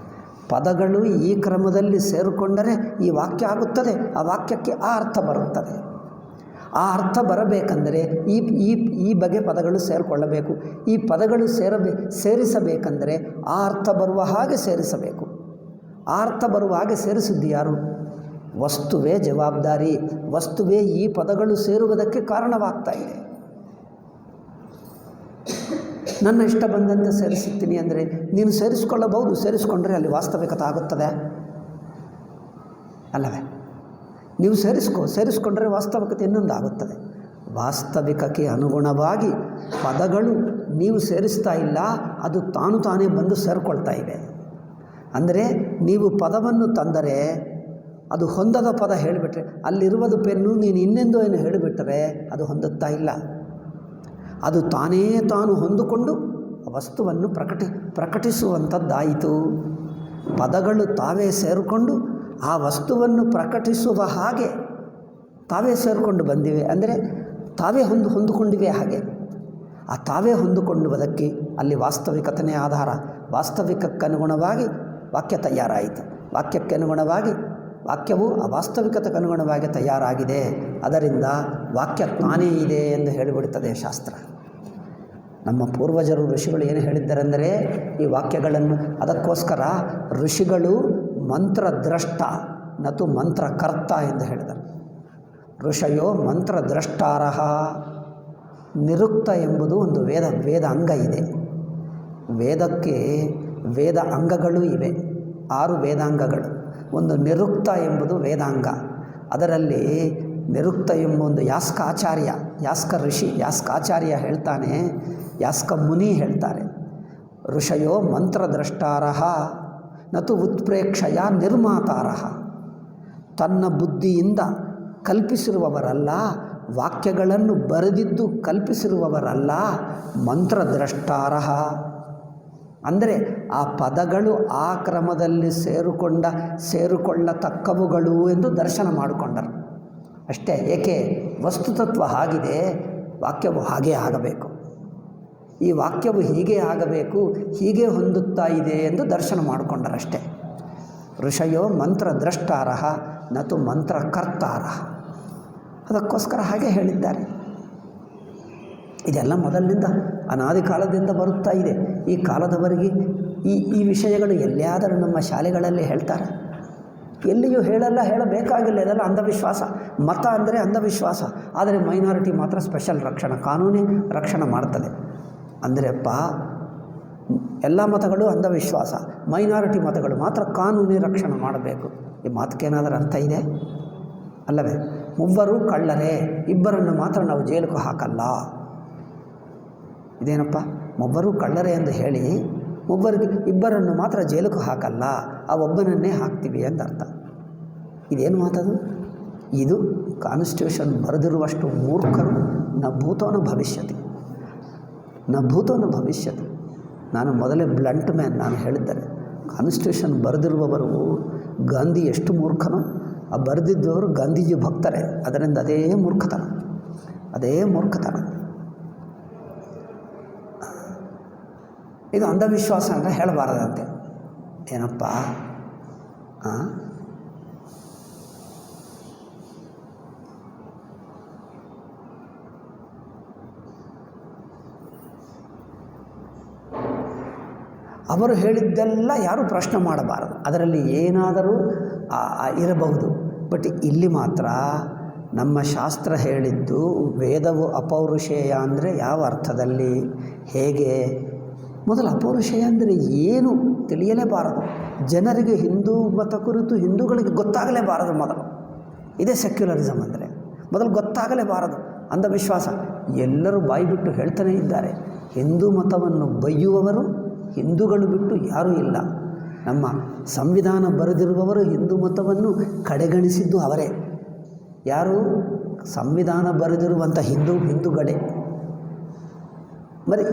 ಪದಗಳು ಈ ಕ್ರಮದಲ್ಲಿ ಸೇರಿಕೊಂಡರೆ ಈ ವಾಕ್ಯ ಆಗುತ್ತದೆ, ಆ ವಾಕ್ಯಕ್ಕೆ ಆ ಅರ್ಥ ಬರುತ್ತದೆ. ಆ ಅರ್ಥ ಬರಬೇಕೆಂದರೆ ಈ ಬಗೆ ಪದಗಳು ಸೇರಿಕೊಳ್ಳಬೇಕು. ಈ ಪದಗಳು ಸೇರಿಸಬೇಕೆಂದರೆ ಆ ಅರ್ಥ ಬರುವ ಹಾಗೆ ಸೇರಿಸಬೇಕು. ಆ ಅರ್ಥ ಬರುವ ಹಾಗೆ ಸೇರಿಸಿದ್ದು ಯಾರು? ವಸ್ತುವೇ ಜವಾಬ್ದಾರಿ. ವಸ್ತುವೇ ಈ ಪದಗಳು ಸೇರುವುದಕ್ಕೆ ಕಾರಣವಾಗ್ತಾ ಇದೆ. ನನ್ನ ಇಷ್ಟ ಬಂದಂತೆ ಸೇರಿಸುತ್ತೀನಿ ಅಂದರೆ ನೀನು ಸೇರಿಸಿಕೊಳ್ಳಬಹುದು, ಸೇರಿಸಿಕೊಂಡ್ರೆ ಅಲ್ಲಿ ವಾಸ್ತವಿಕತೆ ಆಗುತ್ತದೆ ಅಲ್ಲವೇ? ನೀವು ಸೇರಿಸಿಕೊಂಡ್ರೆ ವಾಸ್ತವಿಕತೆ ಇನ್ನೊಂದು ಆಗುತ್ತದೆ. ವಾಸ್ತವಿಕಕ್ಕೆ ಅನುಗುಣವಾಗಿ ಪದಗಳು ನೀವು ಸೇರಿಸ್ತಾ ಇಲ್ಲ, ಅದು ತಾನೇ ಬಂದು ಸೇರಿಕೊಳ್ತಾ ಇವೆ. ಅಂದರೆ ನೀವು ಪದವನ್ನು ತಂದರೆ ಅದು ಹೊಂದದ ಪದ ಹೇಳಿಬಿಟ್ರೆ, ಅಲ್ಲಿರುವುದು ಪೆನ್ನು, ನೀನು ಇನ್ನೆಂದೋ ಏನು ಹೇಳಿಬಿಟ್ಟರೆ ಅದು ಹೊಂದುತ್ತಾ ಇಲ್ಲ. ಅದು ತಾನು ಹೊಂದಿಕೊಂಡು ವಸ್ತುವನ್ನು ಪ್ರಕಟಿಸುವಂಥದ್ದಾಯಿತು. ಪದಗಳು ತಾವೇ ಸೇರಿಕೊಂಡು ಆ ವಸ್ತುವನ್ನು ಪ್ರಕಟಿಸುವ ಹಾಗೆ ತಾವೇ ಸೇರಿಕೊಂಡು ಬಂದಿವೆ. ಅಂದರೆ ತಾವೇ ಹೊಂದಿಕೊಂಡಿವೆ. ಹಾಗೆ ಆ ತಾವೇ ಹೊಂದಿಕೊಳ್ಳುವುದಕ್ಕೆ ಅಲ್ಲಿ ವಾಸ್ತವಿಕತೆಯೇ ಆಧಾರ. ವಾಸ್ತವಿಕಕ್ಕನುಗುಣವಾಗಿ ವಾಕ್ಯ ತಯಾರಾಯಿತು. ವಾಕ್ಯಕ್ಕೆ ಅನುಗುಣವಾಗಿ ವಾಕ್ಯವು ಆ ವಾಸ್ತವಿಕತೆಗೆ ಅನುಗುಣವಾಗಿ ತಯಾರಾಗಿದೆ. ಅದರಿಂದ ವಾಕ್ಯ ತಾನೇ ಇದೆ ಎಂದು ಹೇಳಿಬಿಡುತ್ತದೆ ಶಾಸ್ತ್ರ. ನಮ್ಮ ಪೂರ್ವಜರು ಋಷಿಗಳು ಏನು ಹೇಳಿದ್ದಾರೆಂದರೆ ಈ ವಾಕ್ಯಗಳನ್ನು, ಅದಕ್ಕೋಸ್ಕರ ಋಷಿಗಳು ಮಂತ್ರದ್ರಷ್ಟ ನತು ಮಂತ್ರಕರ್ತ ಎಂದು ಹೇಳಿದರು. ಋಷಯೋ ಮಂತ್ರದ್ರಷ್ಟಾರಃ. ನಿರುಕ್ತ ಎಂಬುದು ಒಂದು ವೇದ ಅಂಗ ಇದೆ. ವೇದಕ್ಕೆ ವೇದ ಅಂಗಗಳೂ ಇವೆ, 6 ವೇದಾಂಗಗಳು. ಒಂದು ನಿರುಕ್ತ ಎಂಬುದು ವೇದಾಂಗ. ಅದರಲ್ಲಿ ನಿರುಕ್ತ ಎಂಬ ಒಂದು ಯಾಸ್ಕಾಚಾರ್ಯ, ಯಾಸ್ಕ ಋಷಿ, ಯಾಸ್ಕಾಚಾರ್ಯ ಹೇಳ್ತಾನೆ, ಯಾಸ್ಕ ಮುನಿ ಹೇಳ್ತಾರೆ, ಋಷಯೋ ಮಂತ್ರದ್ರಷ್ಟಾರಃ ನತು ಉತ್ಪ್ರೇಕ್ಷಯ ನಿರ್ಮಾತಾರಃ. ತನ್ನ ಬುದ್ಧಿಯಿಂದ ಕಲ್ಪಿಸಿರುವವರಲ್ಲ, ವಾಕ್ಯಗಳನ್ನು ಬರೆದಿದ್ದು ಕಲ್ಪಿಸಿರುವವರಲ್ಲ, ಮಂತ್ರದ್ರಷ್ಟಾರಃ. ಅಂದರೆ ಆ ಪದಗಳು ಆ ಕ್ರಮದಲ್ಲಿ ಸೇರಿಕೊಳ್ಳತಕ್ಕವುಗಳು ಎಂದು ದರ್ಶನ ಮಾಡಿಕೊಂಡರು ಅಷ್ಟೇ. ಏಕೆ? ವಸ್ತುತತ್ವ ಆಗಿದೆ, ವಾಕ್ಯವು ಹಾಗೇ ಆಗಬೇಕು, ಈ ವಾಕ್ಯವು ಹೀಗೆ ಆಗಬೇಕು, ಹೀಗೆ ಹೊಂದುತ್ತಾ ಇದೆ ಎಂದು ದರ್ಶನ ಮಾಡಿಕೊಂಡರಷ್ಟೇ. ಋಷಯೋ ಮಂತ್ರದ್ರಷ್ಟಾರಃ ನತು ಮಂತ್ರಕರ್ತಾರಃ. ಅದಕ್ಕೋಸ್ಕರ ಹಾಗೆ ಹೇಳಿದ್ದಾರೆ. ಇದೆಲ್ಲ ಮೊದಲಿನಿಂದ ಅನಾದಿ ಕಾಲದಿಂದ ಬರುತ್ತಾ ಇದೆ. ಈ ಕಾಲದವರೆಗೆ ಈ ವಿಷಯಗಳು ಎಲ್ಲಿಯಾದರೂ ನಮ್ಮ ಶಾಲೆಗಳಲ್ಲಿ ಹೇಳ್ತಾರೆ? ಎಲ್ಲಿಯೂ ಹೇಳಬೇಕಾಗಿಲ್ಲ. ಇದೆಲ್ಲ ಅಂಧವಿಶ್ವಾಸ. ಮತ ಅಂದರೆ ಅಂಧವಿಶ್ವಾಸ. ಆದರೆ ಮೈನಾರಿಟಿ ಮಾತ್ರ ಸ್ಪೆಷಲ್ ರಕ್ಷಣೆ, ಕಾನೂನೇ ರಕ್ಷಣೆ ಮಾಡ್ತದೆ. ಅಂದರೆಪ್ಪ ಎಲ್ಲ ಮತಗಳು ಅಂಧವಿಶ್ವಾಸ, ಮೈನಾರಿಟಿ ಮತಗಳು ಮಾತ್ರ ಕಾನೂನೇ ರಕ್ಷಣೆ ಮಾಡಬೇಕು. ಈ ಮಾತಕ್ಕೇನಾದರೂ ಅರ್ಥ ಇದೆ ಅಲ್ಲವೇ? ಮೂವರು ಕಳ್ಳರೇ, ಇಬ್ಬರನ್ನು ಮಾತ್ರ ನಾವು ಜೈಲಿಗೆ ಹಾಕಲ್ಲ. ಇದೇನಪ್ಪ? ಮೂವರು ಕಳ್ಳರೇ ಎಂದು ಹೇಳಿ ಇಬ್ಬರನ್ನು ಮಾತ್ರ ಜೈಲಿಗೆ ಹಾಕಲ್ಲ, ಆ ಒಬ್ಬನನ್ನೇ ಹಾಕ್ತೀವಿ ಅಂತ ಅರ್ಥ. ಇದೇನು ಮಾತದು? ಇದು ಕಾನ್ಸ್ಟಿಟ್ಯೂಷನ್ ಬರೆದಿರುವಷ್ಟು ಮೂರ್ಖರು ನ ಭೂತೋನ ಭವಿಷ್ಯತಿ, ನ ಭೂತೋನ ಭವಿಷ್ಯತಿ. ನಾನು ಮೊದಲೇ ಬ್ಲಂಟ್ ಮ್ಯಾನ್, ನಾನು ಹೇಳಿದ್ದರೆ ಕಾನ್ಸ್ಟಿಟ್ಯೂಷನ್ ಬರೆದಿರುವವರು ಗಾಂಧಿ ಎಷ್ಟು ಮೂರ್ಖನೋ, ಆ ಬರೆದಿದ್ದವರು ಗಾಂಧೀಜಿ ಭಕ್ತರೇ. ಅದರಿಂದ ಅದೇ ಮೂರ್ಖತನ. ಇದು ಅಂಧವಿಶ್ವಾಸ ಅಂತ ಹೇಳಬಾರದಂತೆ. ಏನಪ್ಪ? ಅವರು ಹೇಳಿದ್ದೆಲ್ಲ ಯಾರೂ ಪ್ರಶ್ನೆ ಮಾಡಬಾರದು. ಅದರಲ್ಲಿ ಏನಾದರೂ ಇರಬಹುದು. ಬಟ್ ಇಲ್ಲಿ ಮಾತ್ರ ನಮ್ಮ ಶಾಸ್ತ್ರ ಹೇಳಿದ್ದು ವೇದವು ಅಪೌರುಷೇಯ ಅಂದರೆ ಯಾವ ಅರ್ಥದಲ್ಲಿ, ಹೇಗೆ? ಮೊದಲು ಅಪೌರುಷೇಯ ಅಂದರೆ ಏನು ತಿಳಿಯಲೇಬಾರದು. ಜನರಿಗೆ ಹಿಂದೂ ಮತ ಕುರಿತು ಹಿಂದೂಗಳಿಗೆ ಗೊತ್ತಾಗಲೇಬಾರದು ಮೊದಲು. ಇದೇ ಸೆಕ್ಯುಲರಿಸಮ್ ಅಂದರೆ. ಮೊದಲು ಗೊತ್ತಾಗಲೇಬಾರದು. ಅಂಧವಿಶ್ವಾಸ. ಎಲ್ಲರೂ ಬಾಯಿ ಬಿಟ್ಟು ಹೇಳ್ತಾನೇ ಇದ್ದಾರೆ. ಹಿಂದೂ ಮತವನ್ನು ಬೈಯುವವರು ಹಿಂದೂಗಳು ಬಿಟ್ಟು ಯಾರೂ ಇಲ್ಲ. ನಮ್ಮ ಸಂವಿಧಾನ ಬರೆದಿರುವವರು ಹಿಂದೂ ಮತವನ್ನು ಕಡೆಗಣಿಸಿದ್ದು ಅವರೇ. ಯಾರು? ಸಂವಿಧಾನ ಬರೆದಿರುವಂಥ ಹಿಂದೂಗಳೇ. మరి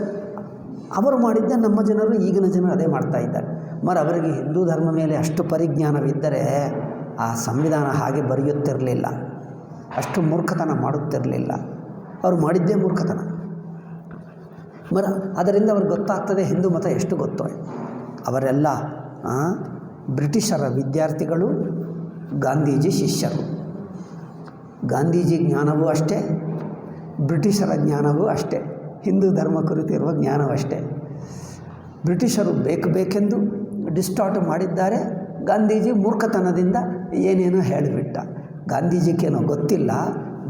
ಅವರು ಮಾಡಿದ್ದೆ ನಮ್ಮ ಜನರು, ಈಗಿನ ಜನರು ಅದೇ ಮಾಡ್ತಾ ಇದ್ದಾರೆ. ಅವರಿಗೆ ಹಿಂದೂ ಧರ್ಮ ಮೇಲೆ ಅಷ್ಟು ಪರಿಜ್ಞಾನವಿದ್ದರೆ ಆ ಸಂವಿಧಾನ ಹಾಗೆ ಬರೆಯುತ್ತಿರಲಿಲ್ಲ, ಅಷ್ಟು ಮೂರ್ಖತನ ಮಾಡುತ್ತಿರಲಿಲ್ಲ. ಅವರು ಮಾಡಿದ್ದೇ ಮೂರ್ಖತನ. ಅದರಿಂದ ಅವ್ರಿಗೆ ಗೊತ್ತಾಗ್ತದೆ ಹಿಂದೂ ಮತ ಎಷ್ಟು ಗೊತ್ತೋ. ಅವರೆಲ್ಲ ಬ್ರಿಟಿಷರ ವಿದ್ಯಾರ್ಥಿಗಳು, ಗಾಂಧೀಜಿ ಶಿಷ್ಯರು. ಗಾಂಧೀಜಿ ಜ್ಞಾನವೂ ಅಷ್ಟೇ, ಬ್ರಿಟಿಷರ ಜ್ಞಾನವೂ ಅಷ್ಟೇ, ಹಿಂದೂ ಧರ್ಮ ಕುರಿತಿರುವ ಜ್ಞಾನವೂ ಅಷ್ಟೇ. ಬ್ರಿಟಿಷರು ಬೇಕೆಂದು ಡಿಸ್ಟಾರ್ಟ್ ಮಾಡಿದ್ದಾರೆ. ಗಾಂಧೀಜಿ ಮೂರ್ಖತನದಿಂದ ಏನೇನೋ ಹೇಳಿಬಿಟ್ಟ. ಗಾಂಧೀಜಿಗೇನೋ ಗೊತ್ತಿಲ್ಲ,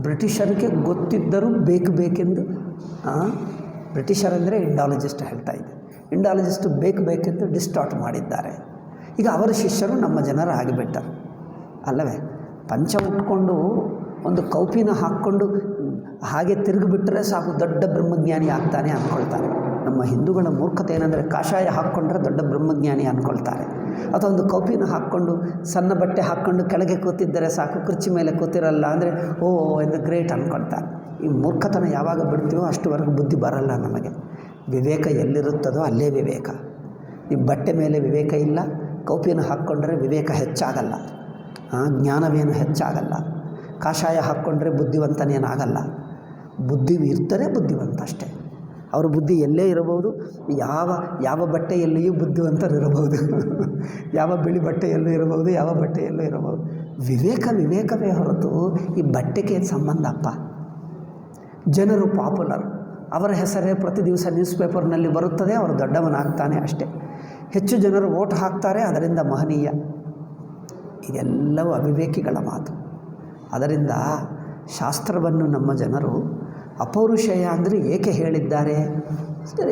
ಬ್ರಿಟಿಷರಿಗೆ ಗೊತ್ತಿದ್ದರೂ ಬೇಕೆಂದು ಬ್ರಿಟಿಷರಂದರೆ ಇಂಡಾಲಜಿಸ್ಟ್ ಹೇಳ್ತಾ ಇದ್ದೆ, ಇಂಡಾಲಜಿಸ್ಟು ಬೇಕೆಂದು ಡಿಸ್ಟಾರ್ಟ್ ಮಾಡಿದ್ದಾರೆ. ಈಗ ಅವರ ಶಿಷ್ಯರು ನಮ್ಮ ಜನರು ಆಗಿಬಿಟ್ಟರು ಅಲ್ಲವೇ? ಪಂಚ ಉಟ್ಕೊಂಡು ಒಂದು ಕೌಪಿನ ಹಾಕ್ಕೊಂಡು ಹಾಗೆ ತಿರುಗಿಬಿಟ್ರೆ ಸಾಕು, ದೊಡ್ಡ ಬ್ರಹ್ಮಜ್ಞಾನಿ ಆಗ್ತಾನೆ ಅಂದ್ಕೊಳ್ತಾರೆ. ನಮ್ಮ ಹಿಂದೂಗಳ ಮೂರ್ಖತೆ ಏನಂದರೆ ಕಾಷಾಯ ಹಾಕ್ಕೊಂಡ್ರೆ ದೊಡ್ಡ ಬ್ರಹ್ಮಜ್ಞಾನಿ ಅಂದ್ಕೊಳ್ತಾರೆ. ಅಥವಾ ಒಂದು ಕೌಪಿನ ಹಾಕ್ಕೊಂಡು ಸಣ್ಣ ಬಟ್ಟೆ ಹಾಕ್ಕೊಂಡು ಕೆಳಗೆ ಕೂತಿದ್ದರೆ ಸಾಕು, ಕುರ್ಚಿ ಮೇಲೆ ಕೂತಿರಲ್ಲ ಅಂದರೆ ಓ ಎಂದು ಗ್ರೇಟ್ ಅಂದ್ಕೊಳ್ತಾರೆ. ಈ ಮೂರ್ಖತನ ಯಾವಾಗ ಬಿಡ್ತೀವೋ ಅಷ್ಟುವರೆಗೂ ಬುದ್ಧಿ ಬರಲ್ಲ ನಮಗೆ. ವಿವೇಕ ಎಲ್ಲಿರುತ್ತದೋ ಅಲ್ಲೇ ವಿವೇಕ. ಈ ಬಟ್ಟೆ ಮೇಲೆ ವಿವೇಕ ಇಲ್ಲ, ಕೌಪಿನ ಹಾಕ್ಕೊಂಡ್ರೆ ವಿವೇಕ ಹೆಚ್ಚಾಗಲ್ಲ, ಜ್ಞಾನವೇನು ಹೆಚ್ಚಾಗಲ್ಲ. ಕಾಷಾಯ ಹಾಕ್ಕೊಂಡ್ರೆ ಬುದ್ಧಿವಂತನೇನಾಗಲ್ಲ. ಬುದ್ಧಿ ಇರ್ತಾರೆ ಬುದ್ಧಿವಂತ ಅಷ್ಟೇ. ಅವ್ರ ಬುದ್ಧಿ ಎಲ್ಲೇ ಇರಬಹುದು, ಯಾವ ಬಟ್ಟೆಯಲ್ಲಿಯೂ ಬುದ್ಧಿವಂತರಿರಬಹುದು, ಯಾವ ಬಿಳಿ ಬಟ್ಟೆಯಲ್ಲೂ ಇರಬಹುದು, ಯಾವ ಬಟ್ಟೆಯಲ್ಲೂ ಇರಬಹುದು. ವಿವೇಕವೇ ಹೊರತು ಈ ಬಟ್ಟೆಗೆ ಸಂಬಂಧಪ್ಪ. ಜನರು ಪಾಪ್ಯುಲರ್, ಅವರ ಹೆಸರೇ ಪ್ರತಿ ದಿವಸ ನ್ಯೂಸ್ ಪೇಪರ್ನಲ್ಲಿ ಬರುತ್ತದೆ, ಅವರು ದೊಡ್ಡವನಾಗ್ತಾನೆ ಅಷ್ಟೇ. ಹೆಚ್ಚು ಜನರು ವೋಟ್ ಹಾಕ್ತಾರೆ, ಅದರಿಂದ ಮಹನೀಯ. ಇದೆಲ್ಲವೂ ಅವಿವೇಕಿಗಳ ಮಾತು. ಅದರಿಂದ ಶಾಸ್ತ್ರವನ್ನು ನಮ್ಮ ಜನರು ಅಪೌರುಷೇಯ ಅಂದರೆ ಏಕೆ ಹೇಳಿದ್ದಾರೆ?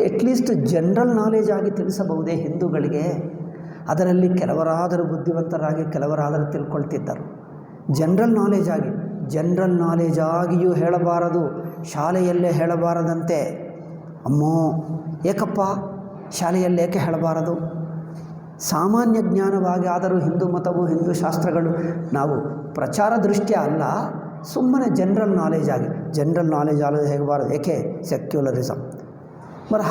ಅಟ್ಲೀಸ್ಟ್ ಜನರಲ್ ನಾಲೆಜ್ ಆಗಿ ತಿಳಿಸಬಹುದೇ ಹಿಂದೂಗಳಿಗೆ? ಅದರಲ್ಲಿ ಕೆಲವರಾದರೂ ಬುದ್ಧಿವಂತರಾಗಿ ಕೆಲವರಾದರೂ ತಿಳ್ಕೊಳ್ತಿದ್ದರು. ಜನರಲ್ ನಾಲೆಜ್ ಆಗಿ ಜನರಲ್ ನಾಲೆಜ್ ಆಗಿಯೂ ಹೇಳಬಾರದು, ಶಾಲೆಯಲ್ಲೇ ಹೇಳಬಾರದಂತೆ. ಅಮ್ಮೋ, ಏಕಪ್ಪ ಶಾಲೆಯಲ್ಲಿ ಏಕೆ ಹೇಳಬಾರದು? ಸಾಮಾನ್ಯ ಜ್ಞಾನವಾಗಿ ಆದರೂ ಹಿಂದೂ ಮತವು, ಹಿಂದೂ ಶಾಸ್ತ್ರಗಳು ನಾವು ಪ್ರಚಾರ ದೃಷ್ಟಿಯ ಅಲ್ಲ, ಸುಮ್ಮನೆ ಜನರಲ್ ನಾಲೆಜ್ ಆಗಿ. ಜನರಲ್ ನಾಲೆಜ್ ಆಗೋದು ಹೇಗಬಾರದು? ಏಕೆ? ಸೆಕ್ಯುಲರಿಸಮ್.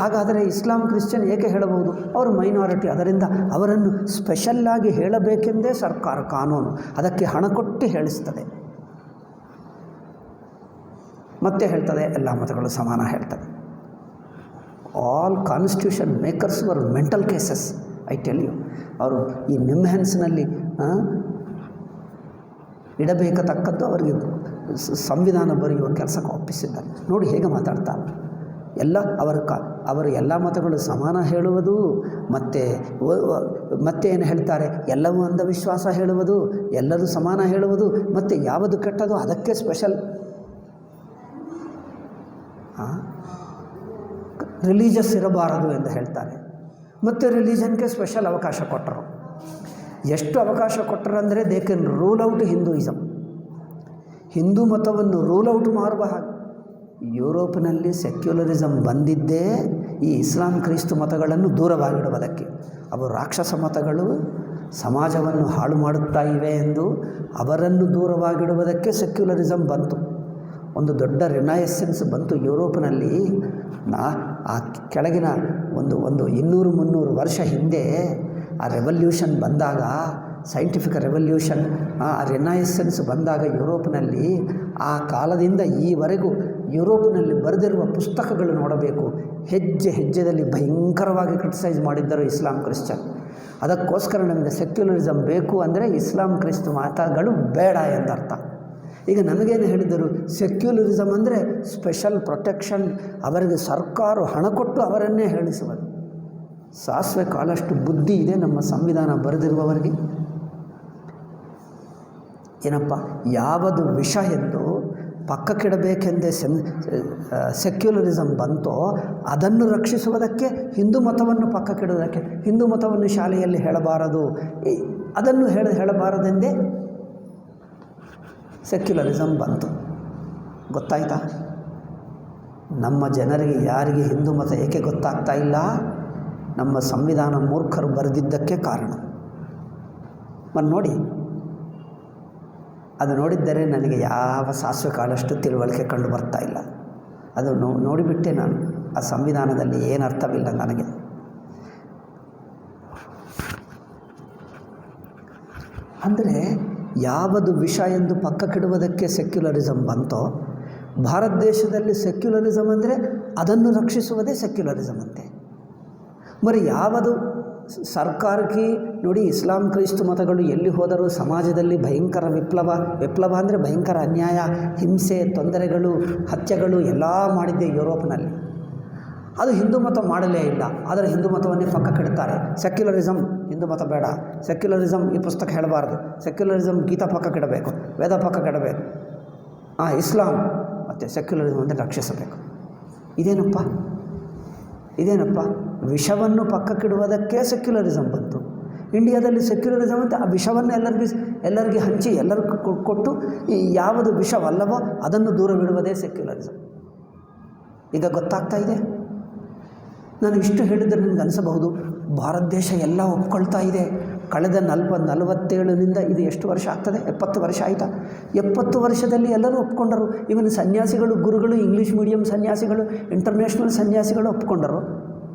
ಹಾಗಾದರೆ ಇಸ್ಲಾಂ ಕ್ರಿಶ್ಚಿಯನ್ ಏಕೆ ಹೇಳಬಹುದು? ಅವರು ಮೈನಾರಿಟಿ, ಅದರಿಂದ ಅವರನ್ನು ಸ್ಪೆಷಲ್ಲಾಗಿ ಹೇಳಬೇಕೆಂದೇ ಸರ್ಕಾರ ಕಾನೂನು ಅದಕ್ಕೆ ಹಣ ಕೊಟ್ಟು ಹೇಳಿಸ್ತದೆ. ಮತ್ತೆ ಹೇಳ್ತದೆ ಎಲ್ಲ ಮತಗಳು ಸಮಾನ ಹೇಳ್ತದೆ. All constitution makers were mental cases, I tell you. ಅವರು ಈ ನಿಮ್ಹೆನ್ಸ್ನಲ್ಲಿ ಇಡಬೇಕತಕ್ಕದ್ದು ಅವರಿಗೆ ಸಂವಿಧಾನ ಬರೆಯುವ ಕೆಲಸಕ್ಕೆ ಒಪ್ಪಿಸಿದ್ದಾರೆ. ನೋಡಿ ಹೇಗೆ ಮಾತಾಡ್ತಾರೆ. ಎಲ್ಲ ಅವರು ಎಲ್ಲ ಮತಗಳು ಸಮಾನ ಹೇಳುವುದು, ಮತ್ತೆ ಏನು ಹೇಳ್ತಾರೆ, ಎಲ್ಲವೂ ಅಂಧವಿಶ್ವಾಸ ಹೇಳುವುದು, ಎಲ್ಲರೂ ಸಮಾನ ಹೇಳುವುದು, ಮತ್ತು ಯಾವುದು ಕೆಟ್ಟದು ಅದಕ್ಕೆ ಸ್ಪೆಷಲ್ ರಿಲೀಜಿಯಸ್ ಇರಬಾರದು ಎಂದು ಹೇಳ್ತಾರೆ. ಮತ್ತು ರಿಲಿಜನ್ಗೆ ಸ್ಪೆಷಲ್ ಅವಕಾಶ ಕೊಟ್ಟರು. ಎಷ್ಟು ಅವಕಾಶ ಕೊಟ್ಟರು ಅಂದರೆ they can rule out Hinduism. Hindu ಮತವನ್ನು ರೂಲ್ ಔಟ್ ಮಾಡುವ ಹಾಗೆ. ಯುರೋಪಿನಲ್ಲಿ ಸೆಕ್ಯುಲರಿಸಮ್ ಬಂದಿದ್ದೇ ಈ ಇಸ್ಲಾಂ ಕ್ರಿಸ್ತು ಮತಗಳನ್ನು ದೂರವಾಗಿಡುವುದಕ್ಕೆ. ಅವು ರಾಕ್ಷಸ ಮತಗಳು ಸಮಾಜವನ್ನು ಹಾಳು ಮಾಡುತ್ತಾ ಇವೆ ಎಂದು ಅವರನ್ನು ದೂರವಾಗಿಡುವುದಕ್ಕೆ ಸೆಕ್ಯುಲರಿಸಮ್ ಬಂತು. ಒಂದು ದೊಡ್ಡ ರಿನೈಸೆನ್ಸ್ ಬಂತು ಯುರೋಪಿನಲ್ಲಿ. ಆ ಕೆಳಗಿನ ಒಂದು 200-300 ವರ್ಷ ಹಿಂದೆ ಆ ರೆವಲ್ಯೂಷನ್ ಬಂದಾಗ, ಸೈಂಟಿಫಿಕ್ ರೆವಲ್ಯೂಷನ್, ಆ ರಿನೈಸೆನ್ಸ್ ಬಂದಾಗ ಯುರೋಪಿನಲ್ಲಿ, ಆ ಕಾಲದಿಂದ ಈವರೆಗೂ ಯುರೋಪಿನಲ್ಲಿ ಬರೆದಿರುವ ಪುಸ್ತಕಗಳು ನೋಡಬೇಕು. ಹೆಜ್ಜೆ ಹೆಜ್ಜೆಯಲ್ಲಿ ಭಯಂಕರವಾಗಿ ಕ್ರಿಟಿಸೈಸ್ ಮಾಡಿದ್ದರು ಇಸ್ಲಾಂ ಕ್ರಿಶ್ಚಿಯನ್. ಅದಕ್ಕೋಸ್ಕರ ನಮಗೆ ಸೆಕ್ಯುಲರಿಸಮ್ ಬೇಕು ಅಂದರೆ ಇಸ್ಲಾಂ ಕ್ರಿಸ್ತು ಮತಗಳು ಬೇಡ ಎಂದರ್ಥ. ಈಗ ನಮಗೇನು ಹೇಳಿದರು? ಸೆಕ್ಯುಲರಿಸಮ್ ಅಂದರೆ ಸ್ಪೆಷಲ್ ಪ್ರೊಟೆಕ್ಷನ್, ಅವರಿಗೆ ಸರ್ಕಾರ ಹಣ ಕೊಟ್ಟು ಅವರನ್ನೇ ಹೇಳಿಸುವುದು. ಸಾಸಿವೆ ಕಾಲಷ್ಟು ಬುದ್ಧಿ ಇದೆ ನಮ್ಮ ಸಂವಿಧಾನ ಬರೆದಿರುವವರಿಗೆ. ಏನಪ್ಪ, ಯಾವುದು ವಿಷ ಎಂದು ಪಕ್ಕಕ್ಕಿಡಬೇಕೆಂದೇ ಸೆಕ್ಯುಲರಿಸಮ್ ಬಂತೋ ಅದನ್ನು ರಕ್ಷಿಸುವುದಕ್ಕೆ ಹಿಂದೂ ಮತವನ್ನು ಪಕ್ಕಕ್ಕಿಡುವುದಕ್ಕೆ, ಹಿಂದೂ ಮತವನ್ನು ಶಾಲೆಯಲ್ಲಿ ಹೇಳಬಾರದು, ಅದನ್ನು ಹೇಳಬಾರದೆಂದೇ ಸೆಕ್ಯುಲರಿಸಮ್ ಬಂತು. ಗೊತ್ತಾಯ್ತಾ? ನಮ್ಮ ಜನರಿಗೆ ಯಾರಿಗೆ ಹಿಂದೂ ಮತ ಏಕೆ ಗೊತ್ತಾಗ್ತಾ ಇಲ್ಲ? ನಮ್ಮ ಸಂವಿಧಾನ ಮೂರ್ಖರು ಬರೆದಿದ್ದಕ್ಕೆ ಕಾರಣ. ನೋಡಿ, ಅದು ನೋಡಿದ್ದರೆ ನನಗೆ ಯಾವ ಸಾಸಿವೆ ಕಾಲಷ್ಟು ತಿಳುವಳಿಕೆ ಕಂಡು ಬರ್ತಾ ಇಲ್ಲ. ಅದು ನೋಡಿಬಿಟ್ಟೆ ನಾನು. ಆ ಸಂವಿಧಾನದಲ್ಲಿ ಏನು ಅರ್ಥವಿಲ್ಲ ನನಗೆ. ಅಂದರೆ ಯಾವುದು ವಿಷ ಎಂದು ಪಕ್ಕಕ್ಕಿಡುವುದಕ್ಕೆ ಸೆಕ್ಯುಲರಿಸಮ್ ಬಂತೋ, ಭಾರತ ದೇಶದಲ್ಲಿ ಸೆಕ್ಯುಲರಿಸಮ್ ಅಂದರೆ ಅದನ್ನು ರಕ್ಷಿಸುವುದೇ ಸೆಕ್ಯುಲರಿಸಮ್ ಅಂತೆ. ಯಾವುದು ಸರ್ಕಾರಕ್ಕೆ ನೋಡಿ, ಇಸ್ಲಾಂ ಕ್ರಿಸ್ತು ಮತಗಳು ಎಲ್ಲಿ ಹೋದರೂ ಸಮಾಜದಲ್ಲಿ ಭಯಂಕರ ವಿಪ್ಲವ ಅಂದರೆ ಭಯಂಕರ ಅನ್ಯಾಯ, ಹಿಂಸೆ, ತೊಂದರೆಗಳು, ಹತ್ಯೆಗಳು ಎಲ್ಲ ಮಾಡಿದ್ದೆ ಯುರೋಪ್ನಲ್ಲಿ. ಅದು ಹಿಂದೂ ಮತ ಮಾಡಲೇ ಇಲ್ಲ. ಆದರೆ ಹಿಂದೂ ಮತವನ್ನೇ ಪಕ್ಕಕ್ಕಿಡ್ತಾರೆ. ಸೆಕ್ಯುಲರಿಸಮ್, ಹಿಂದೂ ಮತ ಬೇಡ, ಸೆಕ್ಯುಲರಿಸಮ್ ಈ ಪುಸ್ತಕ ಹೇಳಬಾರ್ದು, ಸೆಕ್ಯುಲರಿಸಮ್ ಗೀತಾ ಪಕ್ಕಕ್ಕಿಡಬೇಕು, ವೇದ ಪಕ್ಕಕ್ಕಿಡಬೇಕು, ಇಸ್ಲಾಂ ಮತ್ತು ಸೆಕ್ಯುಲರಿಸಮ್ ಅಂದರೆ ರಕ್ಷಿಸಬೇಕು. ಇದೇನಪ್ಪ ವಿಷವನ್ನು ಪಕ್ಕಕ್ಕಿಡುವುದಕ್ಕೆ ಸೆಕ್ಯುಲರಿಸಮ್ ಬಂತು. ಇಂಡಿಯಾದಲ್ಲಿ ಸೆಕ್ಯುಲರಿಸಮ್ ಅಂತ ಆ ವಿಷವನ್ನು ಎಲ್ಲರಿಗೆ ಹಂಚಿ ಎಲ್ಲರಿಗೂ ಕೊಟ್ಟು ಈ ಯಾವುದು ವಿಷವಲ್ಲವೋ ಅದನ್ನು ದೂರವಿಡುವುದೇ ಸೆಕ್ಯುಲರಿಸಮ್. ಈಗ ಗೊತ್ತಾಗ್ತಾ ಇದೆ. ನಾನು ಇಷ್ಟು ಹೇಳಿದರೆ ನಿಮ್ಗೆ ಅನಿಸಬಹುದು, ಭಾರತ ದೇಶ ಎಲ್ಲ ಒಪ್ಕೊಳ್ತಾ ಇದೆ. ಕಳೆದ 47ನಿಂದ ಇದು ಎಷ್ಟು ವರ್ಷ ಆಗ್ತದೆ? 70 ವರ್ಷ ಆಯಿತಾ? 70 ವರ್ಷದಲ್ಲಿ ಎಲ್ಲರೂ ಒಪ್ಕೊಂಡರು. ಇವನು ಸನ್ಯಾಸಿಗಳು, ಗುರುಗಳು, ಇಂಗ್ಲೀಷ್ ಮೀಡಿಯಂ ಸನ್ಯಾಸಿಗಳು, ಇಂಟರ್ನ್ಯಾಷನಲ್ ಸನ್ಯಾಸಿಗಳು ಒಪ್ಕೊಂಡರು.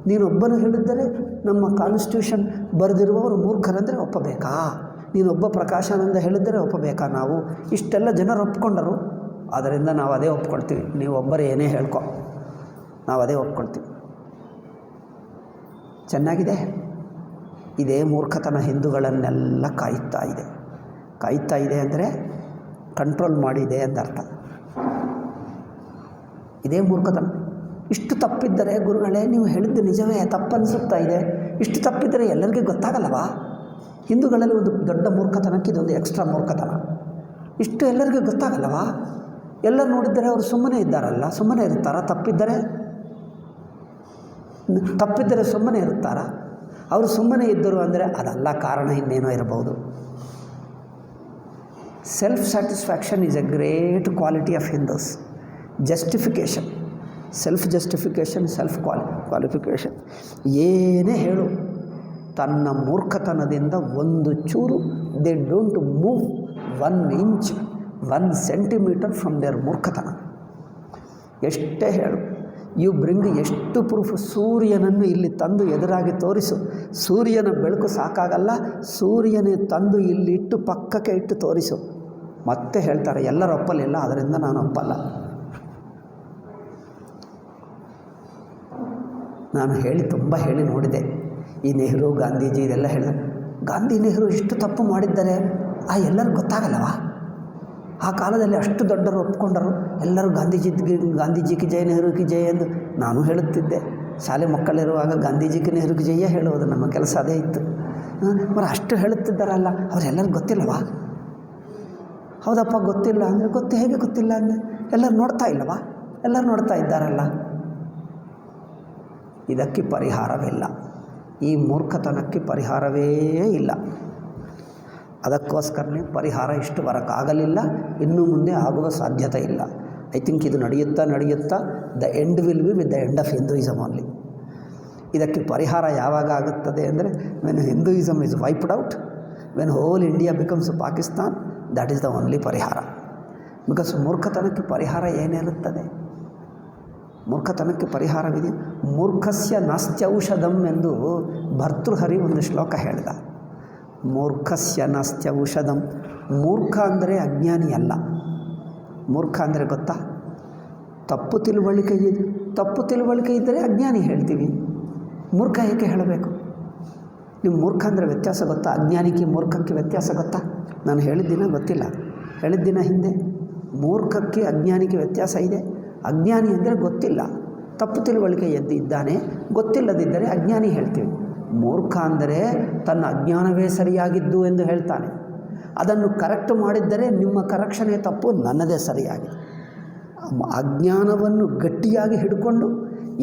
ನೀನೊಬ್ಬನು ಹೇಳಿದ್ದರೆ ನಮ್ಮ ಕಾನ್ಸ್ಟಿಟ್ಯೂಷನ್ ಬರೆದಿರುವವರು ಮೂರ್ಖರಂದರೆ ಒಪ್ಪಬೇಕಾ? ನೀನೊಬ್ಬ ಪ್ರಕಾಶಾನಂದ ಹೇಳಿದ್ದರೆ ಒಪ್ಪಬೇಕಾ ನಾವು? ಇಷ್ಟೆಲ್ಲ ಜನರು ಒಪ್ಕೊಂಡರು. ಆದ್ದರಿಂದ ನಾವು ಅದೇ ಒಪ್ಕೊಳ್ತೀವಿ. ನೀವು ಒಬ್ಬರು ಏನೇ ಹೇಳ್ಕೊ, ನಾವು ಅದೇ ಒಪ್ಕೊಳ್ತೀವಿ. ಚೆನ್ನಾಗಿದೆ. ಇದೇ ಮೂರ್ಖತನ ಹಿಂದೂಗಳನ್ನೆಲ್ಲ ಕಾಯ್ತಾ ಇದೆ ಅಂದರೆ ಕಂಟ್ರೋಲ್ ಮಾಡಿದೆ ಅಂತ ಅರ್ಥ. ಇದೇ ಮೂರ್ಖತನ. ಇಷ್ಟು ತಪ್ಪಿದ್ದರೆ ಗುರುಗಳೇ ನೀವು ಹೇಳಿದ್ದು ನಿಜವೇ, ತಪ್ಪನ್ನಿಸುತ್ತಾ ಇದೆ. ಇಷ್ಟು ತಪ್ಪಿದ್ದರೆ ಎಲ್ಲರಿಗೂ ಗೊತ್ತಾಗಲ್ಲವಾ? ಹಿಂದೂಗಳಲ್ಲಿ ಒಂದು ದೊಡ್ಡ ಮೂರ್ಖತನಕ್ಕೆ ಇದೊಂದು ಎಕ್ಸ್ಟ್ರಾ ಮೂರ್ಖತನ. ಇಷ್ಟು ಎಲ್ಲರಿಗೂ ಗೊತ್ತಾಗಲ್ಲವಾ? ಎಲ್ಲ ನೋಡಿದ್ದರೆ ಅವರು ಸುಮ್ಮನೆ ಇದ್ದಾರಲ್ಲ, ಸುಮ್ಮನೆ ಇರ್ತಾರಾ? ತಪ್ಪಿದ್ದರೆ ಸುಮ್ಮನೆ ಇರುತ್ತಾರಾ? ಅವರು ಸುಮ್ಮನೆ ಇದ್ದರು ಅಂದರೆ ಅದಲ್ಲ, ಕಾರಣ ಇನ್ನೇನೋ ಇರಬಹುದು. Self satisfaction is a great quality of Hindus. Justification, self justification, self qualification. ಏನೇ ಹೇಳು, ತನ್ನ ಮೂರ್ಖತನದಿಂದ ಒಂದು ಚೂರು they don't move 1 inch 1 centimetre from their ಮೂರ್ಖತನ. ಎಷ್ಟೇ ಹೇಳು, ಯು ಬ್ರಿಂಗ್, ಎಷ್ಟು ಪ್ರೂಫ್, ಸೂರ್ಯನನ್ನು ಇಲ್ಲಿ ತಂದು ಎದುರಾಗಿ ತೋರಿಸು, ಸೂರ್ಯನ ಬೆಳಕು ಸಾಕಾಗಲ್ಲ, ಸೂರ್ಯನೇ ತಂದು ಇಲ್ಲಿ ಇಟ್ಟು ಪಕ್ಕಕ್ಕೆ ಇಟ್ಟು ತೋರಿಸು. ಮತ್ತೆ ಹೇಳ್ತಾರೆ ಎಲ್ಲರೂ ಒಪ್ಪಲಿಲ್ಲ, ಅದರಿಂದ ನಾನು ಒಪ್ಪಲ್ಲ. ನಾನು ತುಂಬ ಹೇಳಿ ನೋಡಿದೆ. ಈ ನೆಹರು, ಗಾಂಧೀಜಿ ಇದೆಲ್ಲ ಹೇಳಿದೆ. ಗಾಂಧಿ ನೆಹರು ಇಷ್ಟು ತಪ್ಪು ಮಾಡಿದ್ದಾರೆ, ಎಲ್ಲರಿಗೂ ಗೊತ್ತಾಗಲ್ಲವಾ? ಆ ಕಾಲದಲ್ಲಿ ಅಷ್ಟು ದೊಡ್ಡರು ಒಪ್ಕೊಂಡರು, ಎಲ್ಲರೂ ಗಾಂಧೀಜಿಗೆ ಜಯ, ನೆಹರುಗೆ ಜಯ ಎಂದು ನಾನು ಹೇಳುತ್ತಿದ್ದೆ. ಶಾಲೆ ಮಕ್ಕಳಿರುವಾಗ ಗಾಂಧೀಜಿಗೆ ನೆಹರುಗೆ ಜಯ ಹೇಳುವುದು ನಮ್ಮ ಕೆಲಸ ಅದೇ ಇತ್ತು. మరి ಅಷ್ಟು ಹೇಳುತ್ತಿದ್ದಾರಲ್ಲ, ಅವರೆಲ್ಲರಿಗೂ ಗೊತ್ತಿಲ್ಲವಾ? ಹೌದಪ್ಪ, ಗೊತ್ತಿಲ್ಲ ಅಂದರೆ ಹೇಗೆ ಗೊತ್ತಿಲ್ಲ ಅಂದರೆ ಎಲ್ಲರೂ ನೋಡ್ತಾ ಇಲ್ಲವಾ? ಎಲ್ಲರೂ ನೋಡ್ತಾ ಇದ್ದಾರಲ್ಲ. ಇದಕ್ಕೆ ಪರಿಹಾರವಿಲ್ಲ. ಈ ಮೂರ್ಖತನಕ್ಕೆ ಪರಿಹಾರವೇ ಇಲ್ಲ. ಅದಕ್ಕೋಸ್ಕರನೇ ಪರಿಹಾರ ಇಷ್ಟು ಬರೋಕ್ಕಾಗಲಿಲ್ಲ, ಇನ್ನು ಮುಂದೆ ಆಗುವ ಸಾಧ್ಯತೆ ಇಲ್ಲ. ಐ ಥಿಂಕ್ ಇದು ನಡೆಯುತ್ತಾ the end will be with the end of Hinduism only. ಇದಕ್ಕೆ ಪರಿಹಾರ ಯಾವಾಗ ಆಗುತ್ತದೆ ಅಂದರೆ when Hinduism is wiped out, when hole India becomes Pakistan, that is the only ಪರಿಹಾರ. ಬಿಕಾಸ್ ಮೂರ್ಖತನಕ್ಕೆ ಪರಿಹಾರ ಏನಿರುತ್ತದೆ? ಮೂರ್ಖತನಕ್ಕೆ ಪರಿಹಾರವಿದೆ. ಮೂರ್ಖಸ್ಯ ನಾಸ್ತ್ಯೌಷಧಂ ಎಂದು ಭರ್ತೃಹರಿ ಒಂದು ಶ್ಲೋಕ ಹೇಳಿದ. ಮೂರ್ಖಸ್ಯ ನಾಸ್ತ್ಯೌಷಧಂ. ಮೂರ್ಖ ಅಂದರೆ ಅಜ್ಞಾನಿ ಅಲ್ಲ. ಮೂರ್ಖ ಅಂದರೆ ಗೊತ್ತಾ? ತಪ್ಪು ತಿಳುವಳಿಕೆ ಇದ್ದರೆ ಅಜ್ಞಾನಿ ಹೇಳ್ತೀವಿ. ಮೂರ್ಖ ಏಕೆ ಹೇಳಬೇಕು? ನೀವು ಮೂರ್ಖ ಅಂದರೆ ವ್ಯತ್ಯಾಸ ಗೊತ್ತಾ? ಅಜ್ಞಾನಿಗೆ ಮೂರ್ಖಕ್ಕೆ ವ್ಯತ್ಯಾಸ ಗೊತ್ತಾ? ನಾನು ಹೇಳಿದ್ದಿನ ಗೊತ್ತಿಲ್ಲ, ಹೇಳಿದ್ದಿನ ಹಿಂದೆ. ಮೂರ್ಖಕ್ಕೆ ಅಜ್ಞಾನಿಗೆ ವ್ಯತ್ಯಾಸ ಇದೆ. ಅಜ್ಞಾನಿ ಅಂದರೆ ಗೊತ್ತಿಲ್ಲ, ತಪ್ಪು ತಿಳುವಳಿಕೆ ಇದ್ದಾನೆ, ಗೊತ್ತಿಲ್ಲದಿದ್ದರೆ ಅಜ್ಞಾನಿ ಹೇಳ್ತೀವಿ. ಮೂರ್ಖ ಅಂದರೆ ತನ್ನ ಅಜ್ಞಾನವೇ ಸರಿಯಾಗಿದ್ದು ಎಂದು ಹೇಳ್ತಾನೆ. ಅದನ್ನು ಕರೆಕ್ಟ್ ಮಾಡಿದ್ದರೆ ನಿಮ್ಮ ಕರೆಕ್ಷನೇ ತಪ್ಪು, ನನ್ನದೇ ಸರಿಯಾಗಿ. ಅಜ್ಞಾನವನ್ನು ಗಟ್ಟಿಯಾಗಿ ಹಿಡ್ಕೊಂಡು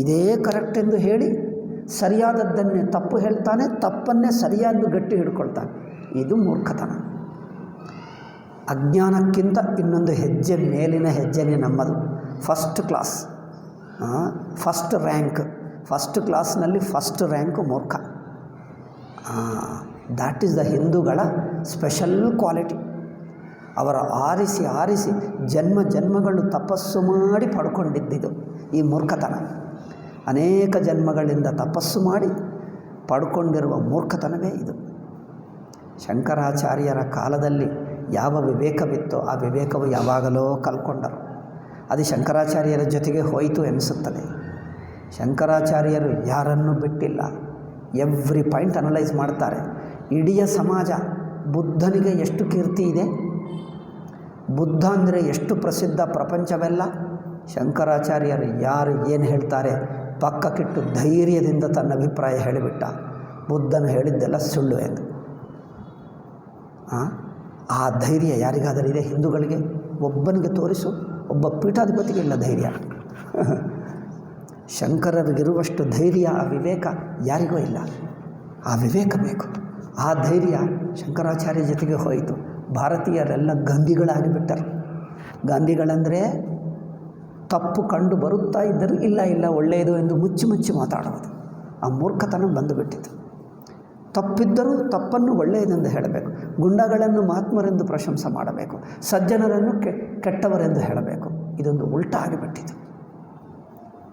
ಇದೇ ಕರೆಕ್ಟ್ ಎಂದು ಹೇಳಿ ಸರಿಯಾದದ್ದನ್ನೇ ತಪ್ಪು ಹೇಳ್ತಾನೆ, ತಪ್ಪನ್ನೇ ಸರಿಯಾದ ಗಟ್ಟಿ ಹಿಡ್ಕೊಳ್ತಾನೆ. ಇದು ಮೂರ್ಖತನ. ಅಜ್ಞಾನಕ್ಕಿಂತ ಇನ್ನೊಂದು ಹೆಜ್ಜೆ ಮೇಲಿನ ಹೆಜ್ಜೆನೇ ನಮ್ಮದು. First class, first rank, first ಕ್ಲಾಸ್ನಲ್ಲಿ ಫಸ್ಟ್ ರ್ಯಾಂಕು ಮೂರ್ಖ. ದ್ಯಾಟ್ ಈಸ್ ದ ಹಿಂದೂಗಳ ಸ್ಪೆಷಲ್ ಕ್ವಾಲಿಟಿ. ಅವರ ಆರಿಸಿ ಜನ್ಮಗಳು ತಪಸ್ಸು ಮಾಡಿ ಪಡ್ಕೊಂಡಿದ್ದಿದು ಈ ಮೂರ್ಖತನ. ಅನೇಕ ಜನ್ಮಗಳಿಂದ ತಪಸ್ಸು ಮಾಡಿ ಪಡ್ಕೊಂಡಿರುವ ಮೂರ್ಖತನವೇ ಇದು. ಶಂಕರಾಚಾರ್ಯರ ಕಾಲದಲ್ಲಿ ಯಾವ ವಿವೇಕವಿತ್ತೋ ಆ ವಿವೇಕವು ಯಾವಾಗಲೋ ಕಲ್ಕೊಂಡರು. ಅದು ಶಂಕರಾಚಾರ್ಯರ ಜೊತೆಗೆ ಹೋಯಿತು ಎನಿಸುತ್ತದೆ. ಶಂಕರಾಚಾರ್ಯರು ಯಾರನ್ನೂ ಬಿಟ್ಟಿಲ್ಲ. ಎವ್ರಿ ಪಾಯಿಂಟ್ ಅನಲೈಸ್ ಮಾಡ್ತಾರೆ. ಇಡೀ ಸಮಾಜ, ಬುದ್ಧನಿಗೆ ಎಷ್ಟು ಕೀರ್ತಿ ಇದೆ, ಬುದ್ಧ ಅಂದರೆ ಎಷ್ಟು ಪ್ರಸಿದ್ಧ ಪ್ರಪಂಚವೆಲ್ಲ. ಶಂಕರಾಚಾರ್ಯರು ಯಾರು ಏನು ಹೇಳ್ತಾರೆ ಪಕ್ಕಕ್ಕಿಟ್ಟು ಧೈರ್ಯದಿಂದ ತನ್ನ ಅಭಿಪ್ರಾಯ ಹೇಳಿಬಿಟ್ಟ. ಬುದ್ಧನು ಹೇಳಿದ್ದೆಲ್ಲ ಸುಳ್ಳು ಎಂದು. ಆ ಧೈರ್ಯ ಯಾರಿಗಾದರೂ ಇದೆ? ಹಿಂದೂಗಳಿಗೆ ಒಬ್ಬನಿಗೆ ತೋರಿಸು. ಒಬ್ಬ ಪೀಠಾಧಿಪತಿಗೆ ಇಲ್ಲ ಧೈರ್ಯ. ಶಂಕರರಿಗಿರುವಷ್ಟು ಧೈರ್ಯ, ಆ ವಿವೇಕ ಯಾರಿಗೂ ಇಲ್ಲ. ಆ ವಿವೇಕ ಬೇಕು. ಆ ಧೈರ್ಯ ಶಂಕರಾಚಾರ್ಯ ಜೊತೆಗೆ ಹೋಯಿತು. ಭಾರತೀಯರೆಲ್ಲ ಗಾಂಧಿಗಳಾಗಿಬಿಟ್ಟರು. ಗಾಂಧಿಗಳಂದರೆ ತಪ್ಪು ಕಂಡು ಬರುತ್ತಾ ಇದ್ದರೂ ಇಲ್ಲ ಒಳ್ಳೆಯದು ಎಂದು ಮುಚ್ಚಿ ಮಾತಾಡುವುದು. ಆ ಮೂರ್ಖತನ ಬಂದುಬಿಟ್ಟಿತು. ತಪ್ಪಿದ್ದರೂ ತಪ್ಪನ್ನು ಒಳ್ಳೆಯದೆಂದು ಹೇಳಬೇಕು. ಗುಂಡಗಳನ್ನು ಮಹಾತ್ಮರೆಂದು ಪ್ರಶಂಸೆ ಮಾಡಬೇಕು, ಸಜ್ಜನರನ್ನು ಕೆಟ್ಟವರೆಂದು ಹೇಳಬೇಕು. ಇದೊಂದು ಉಲ್ಟಾ ಆಗಿಬಿಟ್ಟಿತು.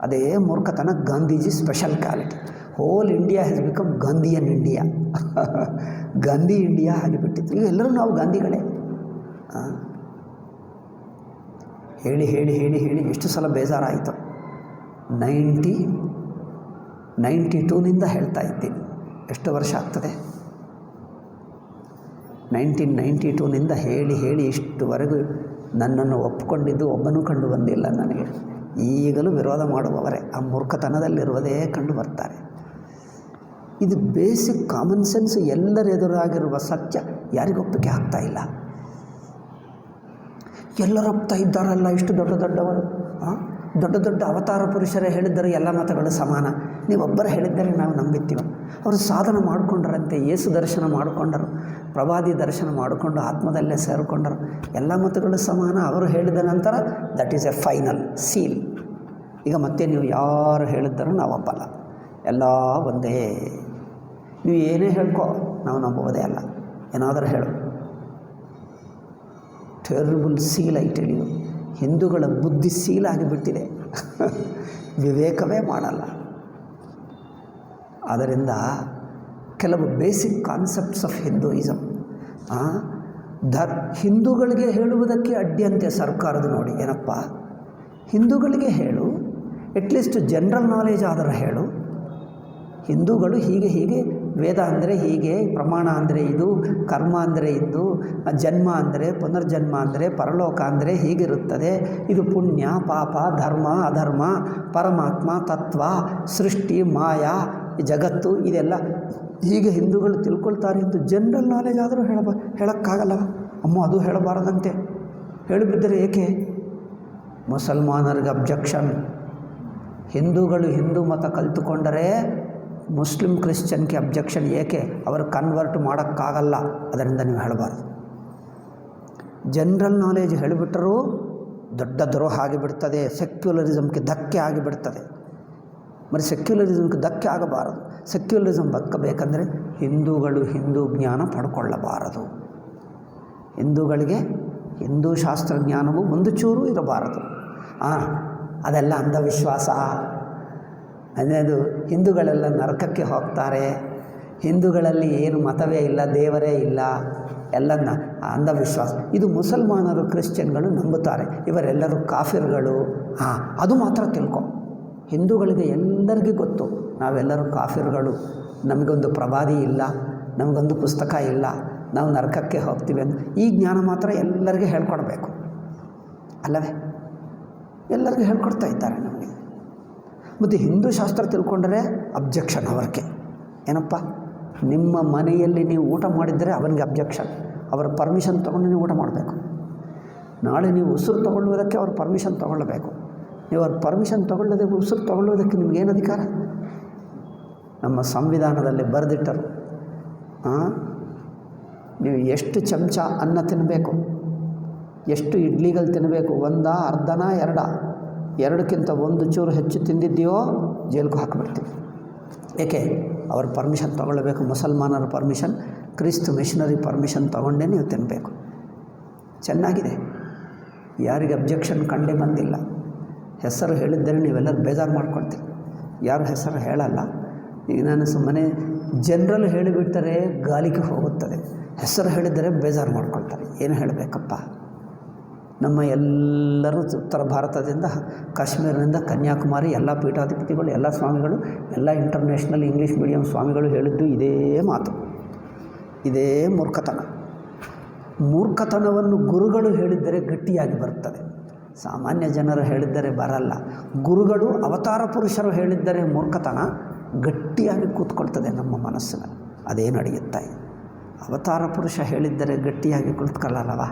ಅದೇ ಮೂರ್ಖತನ Gandhiji special quality. Whole India has become Gandhian India. Gandhi India ಆಗಿಬಿಟ್ಟಿತ್ತು. ಈಗ ಎಲ್ಲರೂ ನಾವು ಗಾಂಧಿಗಳೇ. ಹೇಳಿ ಎಷ್ಟು ಸಲ ಬೇಜಾರಾಯಿತು. 1992ನಿಂದ ಹೇಳ್ತಾ ಇದ್ದೀನಿ. ಎಷ್ಟು ವರ್ಷ ಆಗ್ತದೆ? 1992ನಿಂದ ಹೇಳಿ ಇಷ್ಟುವರೆಗೂ ನನ್ನನ್ನು ಒಪ್ಪಿಕೊಂಡಿದ್ದು ಒಬ್ಬನೂ ಕಂಡು ಬಂದಿಲ್ಲ ನನಗೆ. ಈಗಲೂ ವಿರೋಧ ಮಾಡುವವರೇ ಆ ಮೂರ್ಖತನದಲ್ಲಿರುವುದೇ ಕಂಡು ಬರ್ತಾರೆ. ಇದು ಬೇಸಿಕ್ ಕಾಮನ್ ಸೆನ್ಸ್. ಎಲ್ಲರೆದುರಾಗಿರುವ ಸತ್ಯ ಯಾರಿಗೊಪ್ಪಿಗೆ ಆಗ್ತಾ ಇಲ್ಲ. ಎಲ್ಲರೂ ಒಪ್ತಾ ಇದ್ದಾರಲ್ಲ, ಇಷ್ಟು ದೊಡ್ಡವರು. ದೊಡ್ಡ ದೊಡ್ಡ ಅವತಾರ ಪುರುಷರೇ ಹೇಳಿದ್ದರೆ ಎಲ್ಲ ಮತಗಳು ಸಮಾನ, ನೀವೊಬ್ಬರು ಹೇಳಿದ್ದರೆ ನಾವು ನಂಬಿತ್ತೀವ. ಅವರು ಸಾಧನ ಮಾಡಿಕೊಂಡ್ರಂತೆ, ಯೇಸು ದರ್ಶನ ಮಾಡಿಕೊಂಡರು, ಪ್ರವಾದಿ ದರ್ಶನ ಮಾಡಿಕೊಂಡು ಆತ್ಮದಲ್ಲೇ ಸೇರಿಕೊಂಡರು. ಎಲ್ಲ ಮತಗಳು ಸಮಾನ ಅವರು ಹೇಳಿದ ನಂತರ that is A final seal. ಈಗ ಮತ್ತೆ ನೀವು ಯಾರು ಹೇಳಿದ್ದರೂ ನಾವು ಒಪ್ಪಲ್ಲ, ಎಲ್ಲ ಒಂದೇ. ನೀವು ಏನೇ ಹೇಳ್ಕೊ ನಾವು ನಂಬೋದೇ ಅಲ್ಲ. ಏನಾದರೂ ಹೇಳು. ಟೆರ್ರಿಬಲ್ ಸೀಲ್ ಐಟೆಲಿಯು. ಹಿಂದೂಗಳ ಬುದ್ಧಿ ಸೀಲಾಗಿಬಿಟ್ಟಿದೆ, ವಿವೇಕವೇ ಮಾಡಲ್ಲ. ಆದ್ದರಿಂದ ಕೆಲವು ಬೇಸಿಕ್ ಕಾನ್ಸೆಪ್ಟ್ಸ್ ಆಫ್ ಹಿಂದೂಯಿಸಮ್ ಹಿಂದೂಗಳಿಗೆ ಹೇಳುವುದಕ್ಕೆ ಅಡ್ಡಿಯಂತೆ ಸರ್ಕಾರದ. ನೋಡಿ ಏನಪ್ಪ, ಹಿಂದೂಗಳಿಗೆ ಹೇಳು, ಅಟ್ಲೀಸ್ಟ್ ಜನರಲ್ ನಾಲೆಜ್ ಆದರೂ ಹೇಳು. ಹಿಂದೂಗಳು ಹೀಗೆ ಹೀಗೆ, ವೇದ ಅಂದರೆ ಹೀಗೆ, ಪ್ರಮಾಣ ಅಂದರೆ ಇದು, ಕರ್ಮ ಅಂದರೆ ಇದು, ಜನ್ಮ ಅಂದರೆ ಪುನರ್ಜನ್ಮ ಅಂದರೆ ಪರಲೋಕ ಅಂದರೆ ಹೀಗಿರುತ್ತದೆ, ಇದು ಪುಣ್ಯ ಪಾಪ ಧರ್ಮ ಅಧರ್ಮ ಪರಮಾತ್ಮ ತತ್ವ ಸೃಷ್ಟಿ ಮಾಯಾ ಜಗತ್ತು ಇದೆಲ್ಲ ಹೀಗೆ ಹಿಂದೂಗಳು ತಿಳ್ಕೊಳ್ತಾರೆ ಎಂದು ಜನರಲ್ ನಾಲೆಜ್ ಆದರೂ ಹೇಳೋಕ್ಕಾಗಲ್ಲವ. ಅಮ್ಮ ಅದು ಹೇಳಬಾರದಂತೆ, ಹೇಳಿಬಿದ್ದರೆ ಏಕೆ? ಮುಸಲ್ಮಾನರಿಗೆ ಅಬ್ಜೆಕ್ಷನ್. ಹಿಂದೂಗಳು ಹಿಂದೂ ಮತ ಕಲಿತುಕೊಂಡರೆ ಮುಸ್ಲಿಂ ಕ್ರಿಶ್ಚಿಯನ್ಗೆ ಅಬ್ಜೆಕ್ಷನ್. ಏಕೆ? ಅವರು ಕನ್ವರ್ಟ್ ಮಾಡೋಕ್ಕಾಗಲ್ಲ, ಅದರಿಂದ ನೀವು ಹೇಳಬಾರ್ದು. ಜನರಲ್ ನಾಲೆಜ್ ಹೇಳಿಬಿಟ್ಟರೂ ದೊಡ್ಡ ದ್ರೋಹ ಆಗಿಬಿಡ್ತದೆ, ಸೆಕ್ಯುಲರಿಸಮ್ಗೆ ಧಕ್ಕೆ ಆಗಿಬಿಡ್ತದೆ. మరి ಸೆಕ್ಯುಲರಿಸಮ್ಗೆ ಧಕ್ಕೆ ಆಗಬಾರದು. ಸೆಕ್ಯುಲರಿಸಮ್ ಬದುಕಬೇಕಂದ್ರೆ ಹಿಂದೂಗಳು ಹಿಂದೂ ಜ್ಞಾನ ಪಡ್ಕೊಳ್ಳಬಾರದು. ಹಿಂದೂಗಳಿಗೆ ಹಿಂದೂ ಶಾಸ್ತ್ರ ಜ್ಞಾನವು ಒಂದು ಚೂರು ಇರಬಾರದು. ಅದೆಲ್ಲ ಅಂಧವಿಶ್ವಾಸ. ಅದೇದು ಹಿಂದೂಗಳೆಲ್ಲ ನರಕಕ್ಕೆ ಹೋಗ್ತಾರೆ, ಹಿಂದೂಗಳಲ್ಲಿ ಏನು ಮತವೇ ಇಲ್ಲ, ದೇವರೇ ಇಲ್ಲ, ಎಲ್ಲ ಅಂಧವಿಶ್ವಾಸ. ಇದು ಮುಸಲ್ಮಾನರು ಕ್ರಿಶ್ಚಿಯನ್ಗಳು ನಂಬುತ್ತಾರೆ, ಇವರೆಲ್ಲರೂ ಕಾಫಿರ್ಗಳು. ಅದು ಮಾತ್ರ ತಿಳ್ಕೊ. ಹಿಂದೂಗಳಿಗೆ ಎಲ್ಲರಿಗೂ ಗೊತ್ತು, ನಾವೆಲ್ಲರೂ ಕಾಫಿರ್ಗಳು, ನಮಗೊಂದು ಪ್ರವಾದಿ ಇಲ್ಲ, ನಮಗೊಂದು ಪುಸ್ತಕ ಇಲ್ಲ, ನಾವು ನರಕಕ್ಕೆ ಹೋಗ್ತೀವಿ ಅಂತ. ಈ ಜ್ಞಾನ ಮಾತ್ರ ಎಲ್ಲರಿಗೂ ಹೇಳ್ಕೊಡ್ಬೇಕು ಅಲ್ಲವೇ? ಎಲ್ಲರಿಗೂ ಹೇಳ್ಕೊಡ್ತಾ ಇದ್ದಾರೆ ನಮಗೆ. ಮತ್ತು ಹಿಂದೂ ಶಾಸ್ತ್ರ ತಿಳ್ಕೊಂಡ್ರೆ ಅಬ್ಜೆಕ್ಷನ್ ಅವರಿಗೆ. ಏನಪ್ಪ, ನಿಮ್ಮ ಮನೆಯಲ್ಲಿ ನೀವು ಊಟ ಮಾಡಿದರೆ ಅವನಿಗೆ ಅಬ್ಜೆಕ್ಷನ್. ಅವರ ಪರ್ಮಿಷನ್ ತೊಗೊಂಡು ನೀವು ಊಟ ಮಾಡಬೇಕು. ನಾಳೆ ನೀವು ಉಸಿರು ತೊಗೊಳ್ಳುವುದಕ್ಕೆ ಅವ್ರ ಪರ್ಮಿಷನ್ ತೊಗೊಳ್ಳಬೇಕು. ನೀವು ಅವ್ರ ಪರ್ಮಿಷನ್ ತೊಗೊಳ್ಳೋದೇ ಉಸಿರು ತೊಗೊಳ್ಳೋದಕ್ಕೆ ನಿಮಗೇನು ಅಧಿಕಾರ? ನಮ್ಮ ಸಂವಿಧಾನದಲ್ಲಿ ಬರೆದಿಟ್ಟರು, ನೀವು ಎಷ್ಟು ಚಮಚ ಅನ್ನ ತಿನ್ನಬೇಕು, ಎಷ್ಟು ಇಡ್ಲಿಗಳು ತಿನ್ನಬೇಕು, ಒಂದಾ ಅರ್ಧನಾ ಎರಡಕ್ಕಿಂತ ಒಂದು ಚೂರು ಹೆಚ್ಚು ತಿಂದಿದ್ದೀಯೋ ಜೈಲಿಗೆ ಹಾಕಿಬಿಡ್ತೀವಿ. ಏಕೆ? ಅವ್ರ ಪರ್ಮಿಷನ್ ತೊಗೊಳ್ಬೇಕು. ಮುಸಲ್ಮಾನರ ಪರ್ಮಿಷನ್, ಕ್ರಿಸ್ತ ಮಿಷನರಿ ಪರ್ಮಿಷನ್ ತೊಗೊಂಡೇ ನೀವು ತಿನ್ನಬೇಕು. ಚೆನ್ನಾಗಿದೆ, ಯಾರಿಗೆ ಅಬ್ಜೆಕ್ಷನ್ ಕಂಡೇ ಬಂದಿಲ್ಲ. ಹೆಸರು ಹೇಳಿದ್ದರೆ ನೀವೆಲ್ಲರೂ ಬೇಜಾರು ಮಾಡ್ಕೊಳ್ತೀರಿ, ಯಾರು ಹೆಸರು ಹೇಳಲ್ಲ. ಈಗ ನಾನು ಸುಮ್ಮನೆ ಜನರಲ್ ಹೇಳಿಬಿಟ್ಟರೆ ಗಾಲಿಗೆ ಹೋಗುತ್ತದೆ, ಹೆಸರು ಹೇಳಿದರೆ ಬೇಜಾರು ಮಾಡ್ಕೊಳ್ತಾರೆ. ಏನು ಹೇಳಬೇಕಪ್ಪ? ನಮ್ಮ ಎಲ್ಲರೂ ಉತ್ತರ ಭಾರತದಿಂದ ಕಾಶ್ಮೀರದಿಂದ ಕನ್ಯಾಕುಮಾರಿ ಎಲ್ಲ ಪೀಠಾಧಿಪತಿಗಳು, ಎಲ್ಲ ಸ್ವಾಮಿಗಳು, ಎಲ್ಲ ಇಂಟರ್ನ್ಯಾಷನಲ್ ಇಂಗ್ಲೀಷ್ ಮೀಡಿಯಂ ಸ್ವಾಮಿಗಳು ಹೇಳಿದ್ದು ಇದೇ ಮಾತು. ಇದೇ ಮೂರ್ಖತನವನ್ನು ಗುರುಗಳು ಹೇಳಿದ್ದರೆ ಗಟ್ಟಿಯಾಗಿ ಬರುತ್ತದೆ, ಸಾಮಾನ್ಯ ಜನರು ಹೇಳಿದ್ದರೆ ಬರಲ್ಲ. ಗುರುಗಳು ಅವತಾರ ಪುರುಷರು ಹೇಳಿದ್ದರೆ ಮೂರ್ಖತನ ಗಟ್ಟಿಯಾಗಿ ಕೂತ್ಕೊಳ್ತದೆ ನಮ್ಮ ಮನಸ್ಸಿನಲ್ಲಿ. ಅದೇ ನಡೆಯುತ್ತಾ ಇದೆ. ಅವತಾರ ಪುರುಷ ಹೇಳಿದ್ದರೆ ಗಟ್ಟಿಯಾಗಿ ಕುಳಿತುಕೊಳ್ಳಲ್ಲವ.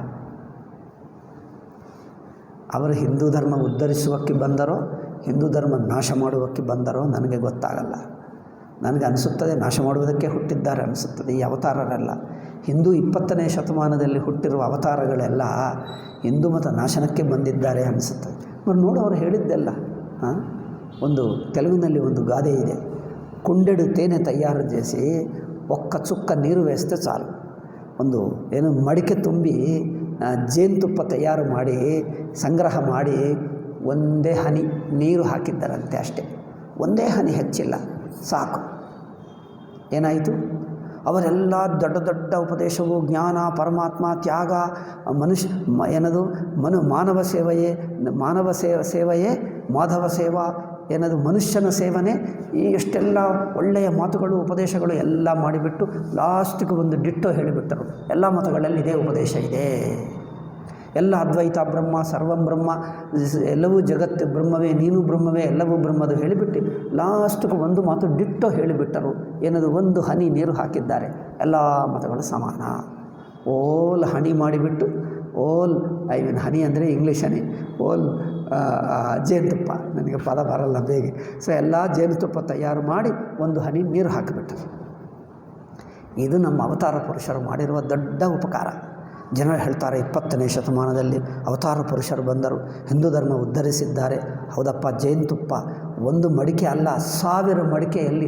ಅವರು ಹಿಂದೂ ಧರ್ಮ ಉದ್ಧರಿಸುವಕ್ಕೆ ಬಂದರೋ ಹಿಂದೂ ಧರ್ಮ ನಾಶ ಮಾಡುವಕ್ಕೆ ಬಂದರೋ ನನಗೆ ಗೊತ್ತಾಗಲ್ಲ. ನನಗೆ ಅನಿಸುತ್ತದೆ ನಾಶ ಮಾಡುವುದಕ್ಕೆ ಹುಟ್ಟಿದ್ದಾರೆ ಅನಿಸುತ್ತದೆ ಈ ಅವತಾರರೆಲ್ಲ. ಹಿಂದೂ 20ನೇ ಶತಮಾನದಲ್ಲಿ ಹುಟ್ಟಿರುವ ಅವತಾರಗಳೆಲ್ಲ ಹಿಂದೂ ಮತ ನಾಶನಕ್ಕೆ ಬಂದಿದ್ದಾರೆ ಅನಿಸುತ್ತದೆ. మరి ನೋಡು, ಅವರು ಹೇಳಿದ್ದೆಲ್ಲ. ಒಂದು ತೆಲುಗಿನಲ್ಲಿ ಒಂದು ಗಾದೆ ಇದೆ, కుండెడు తేనె తయారు చేసి ఒక్క చుక్క ನೀರು వేస్తే చాలు. ಒಂದು ಏನು ಮಡಿಕೆ ತುಂಬಿ ಜೇನುತುಪ್ಪ ತಯಾರು ಮಾಡಿ ಸಂಗ್ರಹ ಮಾಡಿ ಒಂದೇ ಹನಿ ನೀರು ಹಾಕಿದ್ದಾರಂತೆ, ಅಷ್ಟೇ. ಒಂದೇ ಹನಿ ಹೆಚ್ಚಿಲ್ಲ, ಸಾಕು. ಏನಾಯಿತು? ಅವರೆಲ್ಲ ದೊಡ್ಡ ದೊಡ್ಡ ಉಪದೇಶವು ಜ್ಞಾನ, ಪರಮಾತ್ಮ, ತ್ಯಾಗ, ಮಾನವ ಸೇವೆಯೇ ಮಾಧವ ಸೇವಾ ಏನದು ಮನುಷ್ಯನ ಸೇವನೆ, ಈ ಎಷ್ಟೆಲ್ಲ ಒಳ್ಳೆಯ ಮಾತುಗಳು ಉಪದೇಶಗಳು ಎಲ್ಲ ಮಾಡಿಬಿಟ್ಟು ಲಾಸ್ಟಿಗೆ ಒಂದು ಡಿಟ್ಟೋ ಹೇಳಿಬಿಟ್ಟರು. ಎಲ್ಲ ಮತಗಳಲ್ಲಿ ಇದೇ ಉಪದೇಶ ಇದೆ, ಎಲ್ಲ ಅದ್ವೈತ ಬ್ರಹ್ಮ, ಸರ್ವಂ ಬ್ರಹ್ಮ, ಎಲ್ಲವೂ ಜಗತ್ತು ಬ್ರಹ್ಮವೇ, ನೀನು ಬ್ರಹ್ಮವೇ, ಎಲ್ಲವೂ ಬ್ರಹ್ಮದು ಹೇಳಿಬಿಟ್ಟು ಲಾಸ್ಟಿಗೆ ಒಂದು ಮಾತು ಡಿಟ್ಟೋ ಹೇಳಿಬಿಟ್ಟರು. ಏನದು? ಒಂದು ಹನಿ ನೀರು ಹಾಕಿದ್ದಾರೆ, ಎಲ್ಲ ಮತಗಳು ಸಮಾನ. ಓಲ್ ಹನಿ ಮಾಡಿಬಿಟ್ಟು, ಹನಿ ಅಂದರೆ ಇಂಗ್ಲೀಷ್ ಹನಿ, ಜೇನುತುಪ್ಪ, ನನಗೆ ಪದ ಬರಲ್ಲ ಬೇಗ. ಸೊ ಎಲ್ಲ ಜೇನುತುಪ್ಪ ತಯಾರು ಮಾಡಿ ಒಂದು ಹನಿ ನೀರು ಹಾಕಿಬಿಟ್ಟರು. ಇದು ನಮ್ಮ ಅವತಾರ ಪುರುಷರು ಮಾಡಿರುವ ದೊಡ್ಡ ಉಪಕಾರ. ಜನರು ಹೇಳ್ತಾರೆ 20ನೇ ಶತಮಾನದಲ್ಲಿ ಅವತಾರ ಪುರುಷರು ಬಂದರು, ಹಿಂದೂ ಧರ್ಮ ಉದ್ಧರಿಸಿದ್ದಾರೆ. ಹೌದಪ್ಪ, ಜೇನುತುಪ್ಪ ಒಂದು ಮಡಿಕೆ ಅಲ್ಲ, 1000 ಮಡಿಕೆಯಲ್ಲಿ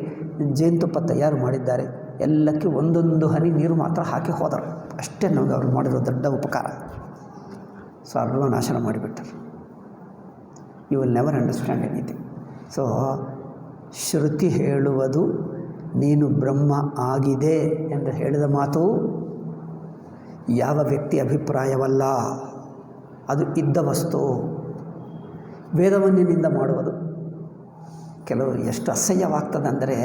ಜೇನುತುಪ್ಪ ತಯಾರು ಮಾಡಿದ್ದಾರೆ. ಎಲ್ಲಕ್ಕೆ ಒಂದೊಂದು ಹನಿ ನೀರು ಮಾತ್ರ ಹಾಕಿ ಹೋದರು. ಅಷ್ಟೇ ನಮಗೆ ಅವರು ಮಾಡಿರೋ ದೊಡ್ಡ ಉಪಕಾರ. ಸರ್ವನಾಶನ ಮಾಡಿಬಿಟ್ಟರು. You will never understand anything. So Shruti ಹೇಳುವುದು ನೀನು ಬ್ರಹ್ಮ ಆಗಿದೆ ಎಂದು ಹೇಳಿದ ಮಾತು ಯಾವ ವ್ಯಕ್ತಿ ಅಭಿಪ್ರಾಯವಲ್ಲ, ಅದು ಇದ್ದ ವಸ್ತು. ವೇದವನ್ನಿನಿಂದ ಮಾಡುವುದು ಕೆಲವರು ಎಷ್ಟು ಅಸಹ್ಯವಾಗ್ತದೆ ಅಂದರೆ,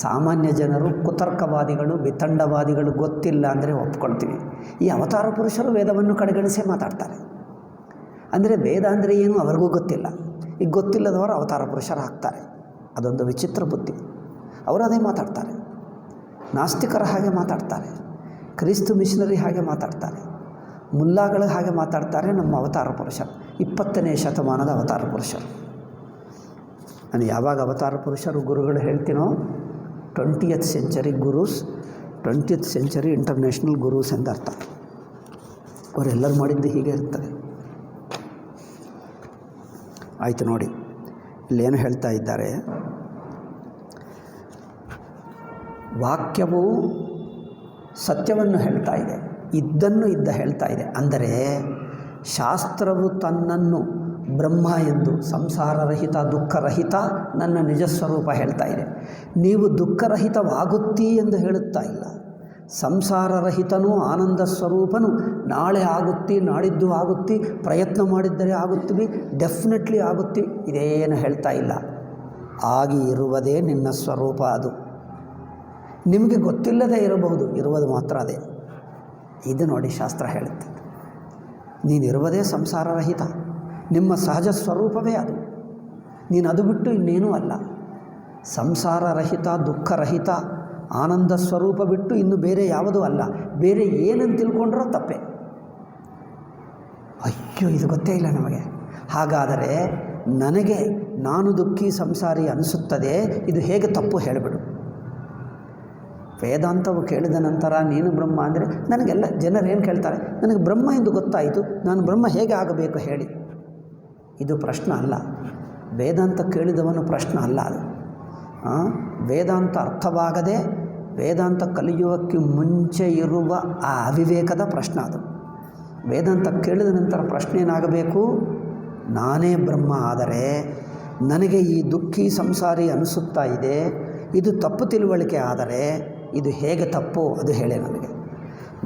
ಸಾಮಾನ್ಯ ಜನರು, ಕುತರ್ಕವಾದಿಗಳು, ವಿತಂಡವಾದಿಗಳು ಗೊತ್ತಿಲ್ಲ ಅಂದರೆ ಒಪ್ಕೊಳ್ತೀವಿ. ಈ ಅವತಾರ ಪುರುಷರು ವೇದವನ್ನು ಕಡೆಗಣಿಸೇ ಮಾತಾಡ್ತಾರೆ. ಅಂದರೆ ವೇದ ಅಂದರೆ ಏನು ಅವ್ರಿಗೂ ಗೊತ್ತಿಲ್ಲ. ಈಗ ಗೊತ್ತಿಲ್ಲದವರು ಅವತಾರ ಪುರುಷರು ಆಗ್ತಾರೆ. ಅದೊಂದು ವಿಚಿತ್ರ ಬುದ್ಧಿ. ಅವರು ಅದೇ ಮಾತಾಡ್ತಾರೆ. ನಾಸ್ತಿಕರ ಹಾಗೆ ಮಾತಾಡ್ತಾರೆ, ಕ್ರಿಸ್ತು ಮಿಷನರಿ ಹಾಗೆ ಮಾತಾಡ್ತಾರೆ, ಮುಲ್ಲಾಗಳು ಹಾಗೆ ಮಾತಾಡ್ತಾರೆ. ನಮ್ಮ ಅವತಾರ ಪುರುಷರು 20ನೇ ಶತಮಾನದ ಅವತಾರ ಪುರುಷರು. ನಾನು ಯಾವಾಗ ಅವತಾರ ಪುರುಷರು ಗುರುಗಳು ಹೇಳ್ತೀನೋ, 20th century ಗುರೂಸ್, 20th century international ಗುರೂಸ್ ಎಂದು ಅರ್ಥ. ಅವರೆಲ್ಲರೂ ಮಾಡಿದ್ದು ಹೀಗೆ ಇರ್ತದೆ. ಆಯಿತು ನೋಡಿ, ಇಲ್ಲೇನು ಹೇಳ್ತಾ ಇದ್ದಾರೆ, ವಾಕ್ಯವು ಸತ್ಯವನ್ನು ಹೇಳ್ತಾ ಇದೆ, ಇದ್ದನ್ನು ಇದ್ದ ಹೇಳ್ತಾ ಇದೆ. ಅಂದರೆ ಶಾಸ್ತ್ರವು ತನ್ನನ್ನು ಬ್ರಹ್ಮ ಎಂದು, ಸಂಸಾರರಹಿತ, ದುಃಖರಹಿತ, ನನ್ನ ನಿಜ ಸ್ವರೂಪ ಹೇಳ್ತಾ ಇದೆ. ನೀವು ದುಃಖರಹಿತವಾಗುತ್ತೀ ಎಂದು ಹೇಳುತ್ತಾ ಇಲ್ಲ. ಸಂಸಾರರಹಿತನೂ ಆನಂದ ಸ್ವರೂಪನು ನಾಳೆ ಆಗುತ್ತಿ, ನಾಡಿದ್ದು ಆಗುತ್ತಿ, ಪ್ರಯತ್ನ ಮಾಡಿದ್ದರೆ ಆಗುತ್ತೀವಿ, ಡೆಫಿನೆಟ್ಲಿ ಆಗುತ್ತಿ, ಇದೇನು ಹೇಳ್ತಾ ಇಲ್ಲ. ಆಗಿ ಇರುವುದೇ ನಿನ್ನ ಸ್ವರೂಪ. ಅದು ನಿಮಗೆ ಗೊತ್ತಿಲ್ಲದೇ ಇರಬಹುದು, ಇರುವುದು ಮಾತ್ರ ಅದೇ. ಇದು ನೋಡಿ ಶಾಸ್ತ್ರ ಹೇಳುತ್ತೆ. ನೀನಿರುವುದೇ ಸಂಸಾರರಹಿತ, ನಿಮ್ಮ ಸಹಜ ಸ್ವರೂಪವೇ ಅದು. ನೀನು ಅದು ಬಿಟ್ಟು ಇನ್ನೇನೂ ಅಲ್ಲ. ಸಂಸಾರರಹಿತ, ದುಃಖರಹಿತ, ಆನಂದ ಸ್ವರೂಪ ಬಿಟ್ಟು ಇನ್ನು ಬೇರೆ ಯಾವುದೂ ಅಲ್ಲ. ಬೇರೆ ಏನಂತ ತಿಳ್ಕೊಂಡ್ರೂ ತಪ್ಪೆ. ಅಯ್ಯೋ, ಇದು ಗೊತ್ತೇ ಇಲ್ಲ ನಮಗೆ. ಹಾಗಾದರೆ ನನಗೆ ನಾನು ದುಃಖಿ ಸಂಸಾರಿ ಅನಿಸುತ್ತದೆ, ಇದು ಹೇಗೆ ತಪ್ಪು ಹೇಳಿಬಿಡು. ವೇದಾಂತವು ಕೇಳಿದ ನಂತರ ನೀನು ಬ್ರಹ್ಮ ಅಂದರೆ, ನನಗೆಲ್ಲ ಜನರು ಏನು ಕೇಳ್ತಾರೆ, ನನಗೆ ಬ್ರಹ್ಮ ಎಂದು ಗೊತ್ತಾಯಿತು, ನಾನು ಬ್ರಹ್ಮ ಹೇಗೆ ಆಗಬೇಕು ಹೇಳಿ. ಇದು ಪ್ರಶ್ನೆ ಅಲ್ಲ. ವೇದಾಂತ ಕೇಳಿದವನು ಪ್ರಶ್ನೆ ಅಲ್ಲ ಅದು. ವೇದಾಂತ ಅರ್ಥವಾಗದೆ, ವೇದಾಂತ ಕಲಿಯುವಕ್ಕೆ ಮುಂಚೆ ಇರುವ ಆ ಅವಿವೇಕದ ಪ್ರಶ್ನೆ ಅದು. ವೇದಾಂತ ಕೇಳಿದ ನಂತರ ಪ್ರಶ್ನೆ ಏನಾಗಬೇಕು, ನಾನೇ ಬ್ರಹ್ಮ ಆದರೆ ನನಗೆ ಈ ದುಃಖಿ ಸಂಸಾರಿ ಅನಿಸುತ್ತಾ ಇದೆ, ಇದು ತಪ್ಪು ತಿಳುವಳಿಕೆ ಆದರೆ ಇದು ಹೇಗೆ ತಪ್ಪು ಅದು ಹೇಳಿ ನನಗೆ.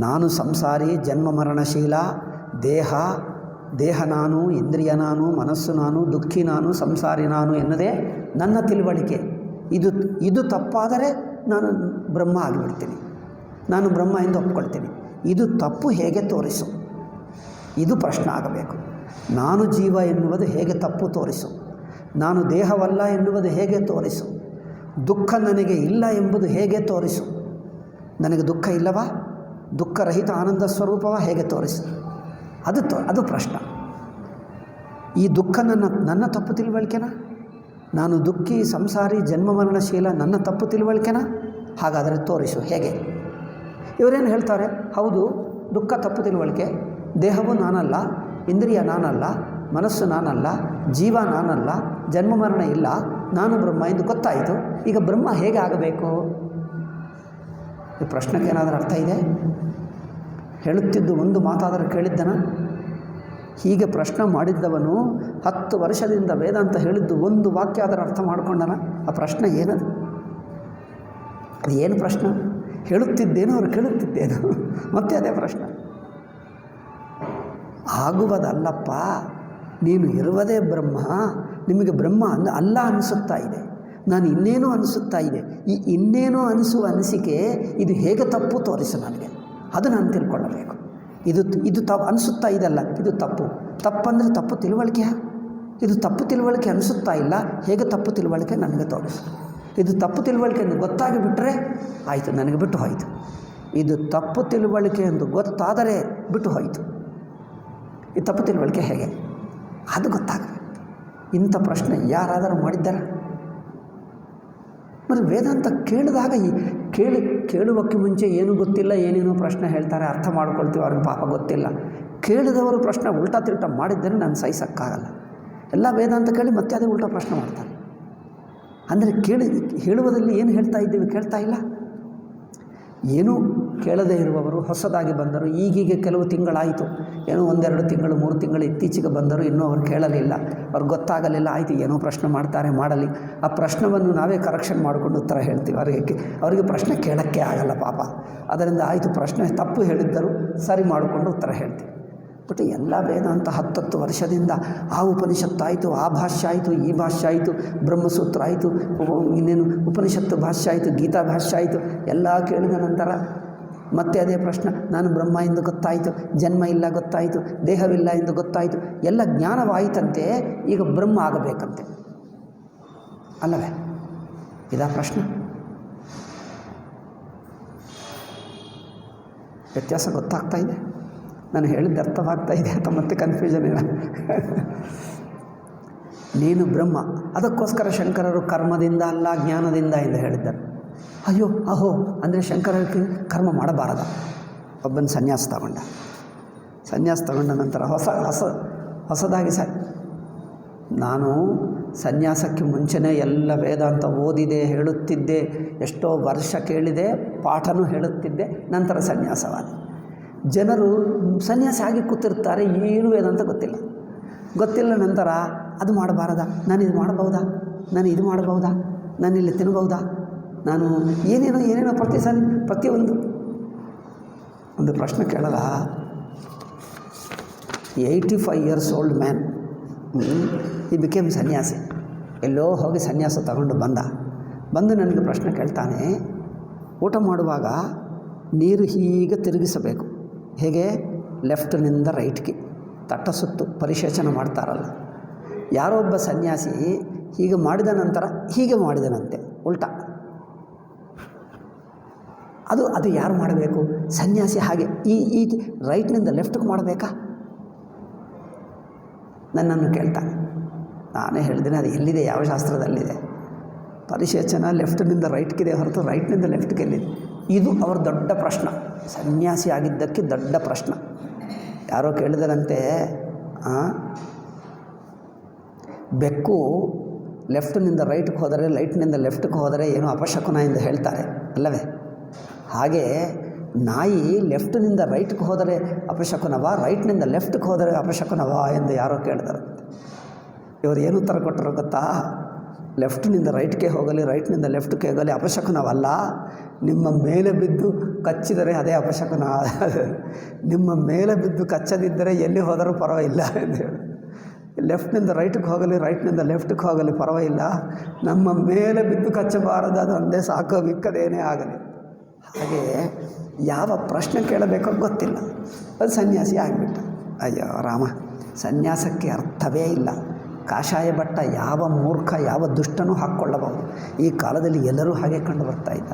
ನಾನು ಸಂಸಾರಿ, ಜನ್ಮ ಮರಣಶೀಲ, ದೇಹ ನಾನು, ಇಂದ್ರಿಯ ನಾನು, ಮನಸ್ಸು ನಾನು, ದುಃಖಿ ನಾನು, ಸಂಸಾರಿ ನಾನು ಎನ್ನದೇ ನನ್ನ ತಿಳುವಳಿಕೆ. ಇದು ತಪ್ಪಾದರೆ ನಾನು ಬ್ರಹ್ಮ ಆಗಿಬಿಡ್ತೀನಿ, ನಾನು ಬ್ರಹ್ಮ ಎಂದು ಒಪ್ಕೊಳ್ತೀನಿ. ಇದು ತಪ್ಪು ಹೇಗೆ ತೋರಿಸು, ಇದು ಪ್ರಶ್ನೆ ಆಗಬೇಕು. ನಾನು ಜೀವ ಎನ್ನುವುದು ಹೇಗೆ ತಪ್ಪು ತೋರಿಸು, ನಾನು ದೇಹವಲ್ಲ ಎನ್ನುವುದು ಹೇಗೆ ತೋರಿಸು, ದುಃಖ ನನಗೆ ಇಲ್ಲ ಎಂಬುದು ಹೇಗೆ ತೋರಿಸು. ನನಗೆ ದುಃಖ ಇಲ್ಲವಾ, ದುಃಖರಹಿತ ಆನಂದ ಸ್ವರೂಪವ ಹೇಗೆ ತೋರಿಸು. ಅದು ಪ್ರಶ್ನೆ. ಈ ದುಃಖ ನನ್ನ ತಪ್ಪು ತಿಳುವಳಿಕೆನಾ, ನಾನು ದುಃಖಿ ಸಂಸಾರಿ ಜನ್ಮ ಮರಣಶೀಲ ನನ್ನ ತಪ್ಪು ತಿಳುವಳಿಕೆನಾ? ಹಾಗಾದರೆ ತೋರಿಸು ಹೇಗೆ. ಇವರೇನು ಹೇಳ್ತಾರೆ, ಹೌದು ದುಃಖ ತಪ್ಪು ತಿಳುವಳಿಕೆ, ದೇಹವು ನಾನಲ್ಲ, ಇಂದ್ರಿಯ ನಾನಲ್ಲ, ಮನಸ್ಸು ನಾನಲ್ಲ, ಜೀವ ನಾನಲ್ಲ, ಜನ್ಮ ಮರಣ ಇಲ್ಲ, ನಾನು ಬ್ರಹ್ಮ ಎಂದು ಗೊತ್ತಾಯಿತು. ಈಗ ಬ್ರಹ್ಮ ಹೇಗೆ ಆಗಬೇಕು? ಈ ಪ್ರಶ್ನೆಗೆ ಏನಾದರೂ ಅರ್ಥ ಇದೆ? ಹೇಳುತ್ತಿದ್ದು ಒಂದು ಮಾತಾದರೂ ಕೇಳಿದ್ದನ? ಹೀಗೆ ಪ್ರಶ್ನೆ ಮಾಡಿದ್ದವನು 10 ವರ್ಷದಿಂದ ವೇದಾಂತ ಹೇಳಿದ್ದು ಒಂದು ವಾಕ್ಯ ಅದರ ಅರ್ಥ ಮಾಡಿಕೊಂಡನ? ಆ ಪ್ರಶ್ನೆ ಏನದು? ಅದು ಏನು ಪ್ರಶ್ನೆ? ಹೇಳುತ್ತಿದ್ದೇನೋ ಅವ್ರು ಕೇಳುತ್ತಿದ್ದೇನೋ, ಮತ್ತೆ ಅದೇ ಪ್ರಶ್ನೆ. ಆಗುವುದಲ್ಲಪ್ಪ, ನೀನು ಇರುವುದೇ ಬ್ರಹ್ಮ, ನಿಮಗೆ ಬ್ರಹ್ಮ ಅಲ್ಲ ಅನಿಸುತ್ತಾ ಇದೆ, ನಾನು ಇನ್ನೇನೋ ಅನಿಸುತ್ತಾ ಇದೆ. ಈ ಇನ್ನೇನೋ ಅನಿಸುವ ಅನಿಸಿಕೆ ಇದು ಹೇಗೆ ತಪ್ಪು ತೋರಿಸು ನನಗೆ, ಅದು ನಾನು ತಿಳ್ಕೊಳ್ಳಬೇಕು. ಇದು ಅನಿಸುತ್ತಾ ಇದಲ್ಲ, ಇದು ತಪ್ಪಂದರೆ ತಪ್ಪು ತಿಳುವಳಿಕೆಯ? ಇದು ತಪ್ಪು ತಿಳುವಳಿಕೆ ಅನಿಸುತ್ತಾ ಇಲ್ಲ, ಹೇಗೆ ತಪ್ಪು ತಿಳುವಳಿಕೆ ನನಗೆ ತೋರಿಸು. ಇದು ತಪ್ಪು ತಿಳುವಳಿಕೆ ಎಂದು ಗೊತ್ತಾಗಿ ಬಿಟ್ಟರೆ ಆಯಿತು, ನನಗೆ ಬಿಟ್ಟು ಹೋಯಿತು. ಇದು ತಪ್ಪು ತಿಳುವಳಿಕೆ ಎಂದು ಗೊತ್ತಾದರೆ ಬಿಟ್ಟು ಹೋಯಿತು. ಈ ತಪ್ಪು ತಿಳುವಳಿಕೆ ಹೇಗೆ ಅದು ಗೊತ್ತಾಗಬೇಕು. ಇಂಥ ಪ್ರಶ್ನೆ ಯಾರಾದರೂ ಮಾಡಿದ್ದಾರೆ? మరి ವೇದಾಂತ ಕೇಳಿದಾಗ ಕೇಳುವಕ್ಕೆ ಮುಂಚೆ ಏನೂ ಗೊತ್ತಿಲ್ಲ, ಏನೇನೋ ಪ್ರಶ್ನೆ ಹೇಳ್ತಾರೆ, ಅರ್ಥ ಮಾಡ್ಕೊಳ್ತೀವಿ, ಅವ್ರಿಗೆ ಪಾಪ ಗೊತ್ತಿಲ್ಲ. ಕೇಳಿದವರು ಪ್ರಶ್ನೆ ಉಲ್ಟಾ ತಿಲ್ಟಾ ಮಾಡಿದ್ದರೆ ನಾನು ಸಹಿಸೋಕ್ಕಾಗಲ್ಲ. ಎಲ್ಲ ವೇದಾಂತ ಕೇಳಿ ಮತ್ತೆ ಅದೇ ಉಲ್ಟಾ ಪ್ರಶ್ನೆ ಮಾಡ್ತಾರೆ. ಅಂದರೆ ಹೇಳುವುದಲ್ಲಿ ಏನು ಹೇಳ್ತಾ ಇದ್ದೀವಿ ಕೇಳ್ತಾ ಇಲ್ಲ. ಏನೂ ಕೇಳದೇ ಇರುವವರು ಹೊಸದಾಗಿ ಬಂದರು, ಈಗೀಗ ಕೆಲವು ತಿಂಗಳಾಯಿತು, ಏನೋ 1-2 ತಿಂಗಳು 3 ತಿಂಗಳು ಇತ್ತೀಚೆಗೆ ಬಂದರು, ಇನ್ನೂ ಅವ್ರು ಕೇಳಲಿಲ್ಲ, ಅವ್ರಿಗೆ ಗೊತ್ತಾಗಲಿಲ್ಲ. ಆಯಿತು, ಏನೋ ಪ್ರಶ್ನೆ ಮಾಡ್ತಾರೆ, ಮಾಡಲಿ. ಆ ಪ್ರಶ್ನೆಯನ್ನು ನಾವೇ ಕರೆಕ್ಷನ್ ಮಾಡಿಕೊಂಡು ಉತ್ತರ ಹೇಳ್ತೀವಿ. ಅವರಿಗೆ ಪ್ರಶ್ನೆ ಕೇಳೋಕ್ಕೆ ಆಗಲ್ಲ ಪಾಪ. ಅದರಿಂದ ಆಯಿತು, ಪ್ರಶ್ನೆ ತಪ್ಪು ಹೇಳಿದ್ದರು, ಸರಿ ಮಾಡಿಕೊಂಡು ಉತ್ತರ ಹೇಳ್ತೀವಿ. ಬಟ್ ಎಲ್ಲ ವೇದಾಂತ 10 ವರ್ಷದಿಂದ ಆ ಉಪನಿಷತ್ತಾಯಿತು, ಆ ಭಾಷ್ಯ ಆಯಿತು, ಈ ಭಾಷ್ಯ ಆಯಿತು, ಬ್ರಹ್ಮಸೂತ್ರ ಆಯಿತು, ಇನ್ನೇನು ಉಪನಿಷತ್ತು ಭಾಷ್ಯ ಆಯಿತು, ಗೀತಾ ಭಾಷ್ಯ ಆಯಿತು, ಎಲ್ಲ ಕೇಳಿದ ನಂತರ ಮತ್ತೆ ಅದೇ ಪ್ರಶ್ನೆ. ನಾನು ಬ್ರಹ್ಮ ಎಂದು ಗೊತ್ತಾಯಿತು, ಜನ್ಮ ಇಲ್ಲ ಗೊತ್ತಾಯಿತು, ದೇಹವಿಲ್ಲ ಎಂದು ಗೊತ್ತಾಯಿತು, ಎಲ್ಲ ಜ್ಞಾನವಾಯಿತಂತೆ, ಈಗ ಬ್ರಹ್ಮ ಆಗಬೇಕಂತೆ ಅಲ್ಲವೇ? ಇದಾ ಪ್ರಶ್ನೆ? ವ್ಯತ್ಯಾಸ ಗೊತ್ತಾಗ್ತಾ ಇದೆ? ನಾನು ಹೇಳಿದ್ದು ಅರ್ಥವಾಗ್ತಾ ಇದೆ ಅಥವಾ ಮತ್ತೆ ಕನ್ಫ್ಯೂಷನ್ ಇಲ್ಲ? ನೀನು ಬ್ರಹ್ಮ, ಅದಕ್ಕೋಸ್ಕರ ಶಂಕರರು ಕರ್ಮದಿಂದ ಅಲ್ಲ ಜ್ಞಾನದಿಂದ ಎಂದು ಹೇಳಿದ್ದಾರೆ. ಅಯ್ಯೋ ಅಹೋ ಅಂದರೆ ಶಂಕರಕ್ಕೆ ಕರ್ಮ ಮಾಡಬಾರದ. ಒಬ್ಬನ ಸನ್ಯಾಸ ತಗೊಂಡ ನಂತರ ಹೊಸದಾಗಿ ನಾನು ಸನ್ಯಾಸಕ್ಕೆ ಮುಂಚೆನೇ ಎಲ್ಲ ವೇದಾಂತ ಓದಿದೆ, ಹೇಳುತ್ತಿದ್ದೆ, ಎಷ್ಟೋ ವರ್ಷ ಕೇಳಿದೆ, ಪಾಠನೂ ಹೇಳುತ್ತಿದ್ದೆ, ನಂತರ ಸನ್ಯಾಸವಾದ. ಜನರು ಸನ್ಯಾಸಿ ಆಗಿ ಕೂತಿರ್ತಾರೆ, ಏನು ವೇದಾಂತ ಗೊತ್ತಿಲ್ಲ. ನಂತರ ಅದು ಮಾಡಬಾರದಾ, ನಾನು ಇದು ಮಾಡಬಹುದಾ, ನಾನು ಇದು ಮಾಡಬಹುದಾ, ನಾನು ಇಲ್ಲಿ ತಿನ್ನಬಹುದಾ, ನಾನು ಏನೇನೋ ಪ್ರತಿಯೊಂದು ಪ್ರಶ್ನೆ ಕೇಳಲ್ಲ. 85 years old ಮ್ಯಾನ್, ಈ ಬಿಕೇಮ್ ಸನ್ಯಾಸಿ. ಎಲ್ಲೋ ಹೋಗಿ ಸನ್ಯಾಸ ತಗೊಂಡು ಬಂದು ನನಗೆ ಪ್ರಶ್ನೆ ಕೇಳ್ತಾನೆ. ಊಟ ಮಾಡುವಾಗ ನೀರು ಹೀಗೆ ತಿರುಗಿಸಬೇಕು, ಹೇಗೆ? ಲೆಫ್ಟ್ನಿಂದ ರೈಟ್ಗೆ ತಟ್ಟ ಸುತ್ತು ಪರಿಶೇಚನ ಮಾಡ್ತಾರಲ್ಲ. ಯಾರೊಬ್ಬ ಸನ್ಯಾಸಿ ಹೀಗೆ ಮಾಡಿದ ನಂತರ ಹೀಗೆ ಮಾಡಿದನಂತೆ, ಉಲ್ಟಾ. ಅದು ಯಾರು ಮಾಡಬೇಕು? ಸನ್ಯಾಸಿ ಹಾಗೆ ಈ ರೈಟ್ನಿಂದ ಲೆಫ್ಟ್ಗೆ ಮಾಡಬೇಕಾ? ನನ್ನನ್ನು ಕೇಳ್ತಾನೆ. ನಾನೇ ಹೇಳಿದ್ದೀನಿ, ಅದು ಎಲ್ಲಿದೆ, ಯಾವ ಶಾಸ್ತ್ರದಲ್ಲಿದೆ? ಪರಿಶೇಚನ ಲೆಫ್ಟ್ನಿಂದ ರೈಟ್ಗಿದೆ ಹೊರತು ರೈಟ್ನಿಂದ ಲೆಫ್ಟ್ಗೆ ಎಲ್ಲಿದೆ? ಇದು ಅವ್ರ ದೊಡ್ಡ ಪ್ರಶ್ನೆ, ಸನ್ಯಾಸಿ ಆಗಿದ್ದಕ್ಕೆ ದೊಡ್ಡ ಪ್ರಶ್ನೆ. ಯಾರೋ ಕೇಳಿದರಂತೆ, ಬೆಕ್ಕು ಲೆಫ್ಟ್ನಿಂದ ರೈಟ್ಗೆ ಹೋದರೆ, ರೈಟ್ನಿಂದ ಲೆಫ್ಟ್ಗೆ ಹೋದರೆ ಏನೋ ಅಪಶಕುನ ಎಂದು ಹೇಳ್ತಾರೆ ಅಲ್ಲವೇ? ಹಾಗೆ ನಾಯಿ ಲೆಫ್ಟ್ನಿಂದ ರೈಟ್ಗೆ ಹೋದರೆ ಅಪಶಕುನವಾ, ರೈಟ್ನಿಂದ ಲೆಫ್ಟ್ಗೆ ಹೋದರೆ ಅಪಶಕುನವಾ ಎಂದು ಯಾರೋ ಕೇಳಿದರು. ಇವರು ಏನು ಉತ್ತರ ಕೊಟ್ಟರು ಗೊತ್ತಾ? ಲೆಫ್ಟ್ನಿಂದ ರೈಟ್ಗೆ ಹೋಗಲಿ, ರೈಟ್ನಿಂದ ಲೆಫ್ಟ್ಗೆ ಹೋಗಲಿ ಅಪಶಕುನವಲ್ಲ, ನಿಮ್ಮ ಮೇಲೆ ಬಿದ್ದು ಕಚ್ಚಿದರೆ ಅದೇ ಅಪಶಕುನ. ನಿಮ್ಮ ಮೇಲೆ ಬಿದ್ದು ಕಚ್ಚದಿದ್ದರೆ ಎಲ್ಲಿ ಹೋದರೂ ಪರವಾಗಿಲ್ಲ ಎಂದು ಹೇಳಿ. ಲೆಫ್ಟ್ನಿಂದ ರೈಟ್ಗೆ ಹೋಗಲಿ, ರೈಟ್ನಿಂದ ಲೆಫ್ಟ್ಗೆ ಹೋಗಲಿ ಪರವಾಗಿಲ್ಲ, ನಮ್ಮ ಮೇಲೆ ಬಿದ್ದು ಕಚ್ಚಬಾರದು, ಅದು ಒಂದೇ ಸಾಕು, ಮಿಕ್ಕದೇನೇ ಆಗಲಿ. ಹಾಗೆ ಯಾವ ಪ್ರಶ್ನೆ ಕೇಳಬೇಕೋ ಗೊತ್ತಿಲ್ಲ, ಅದು ಸನ್ಯಾಸಿ ಆಗಿಬಿಟ್ಟ. ಅಯ್ಯೋ ರಾಮ, ಸನ್ಯಾಸಕ್ಕೆ ಅರ್ಥವೇ ಇಲ್ಲ. ಕಾಷಾಯ ಬಟ್ಟ ಯಾವ ಮೂರ್ಖ, ಯಾವ ದುಷ್ಟನೂ ಹಾಕ್ಕೊಳ್ಳಬಹುದು. ಈ ಕಾಲದಲ್ಲಿ ಎಲ್ಲರೂ ಹಾಗೆ ಕಂಡು ಬರ್ತಾ ಇದ್ದ.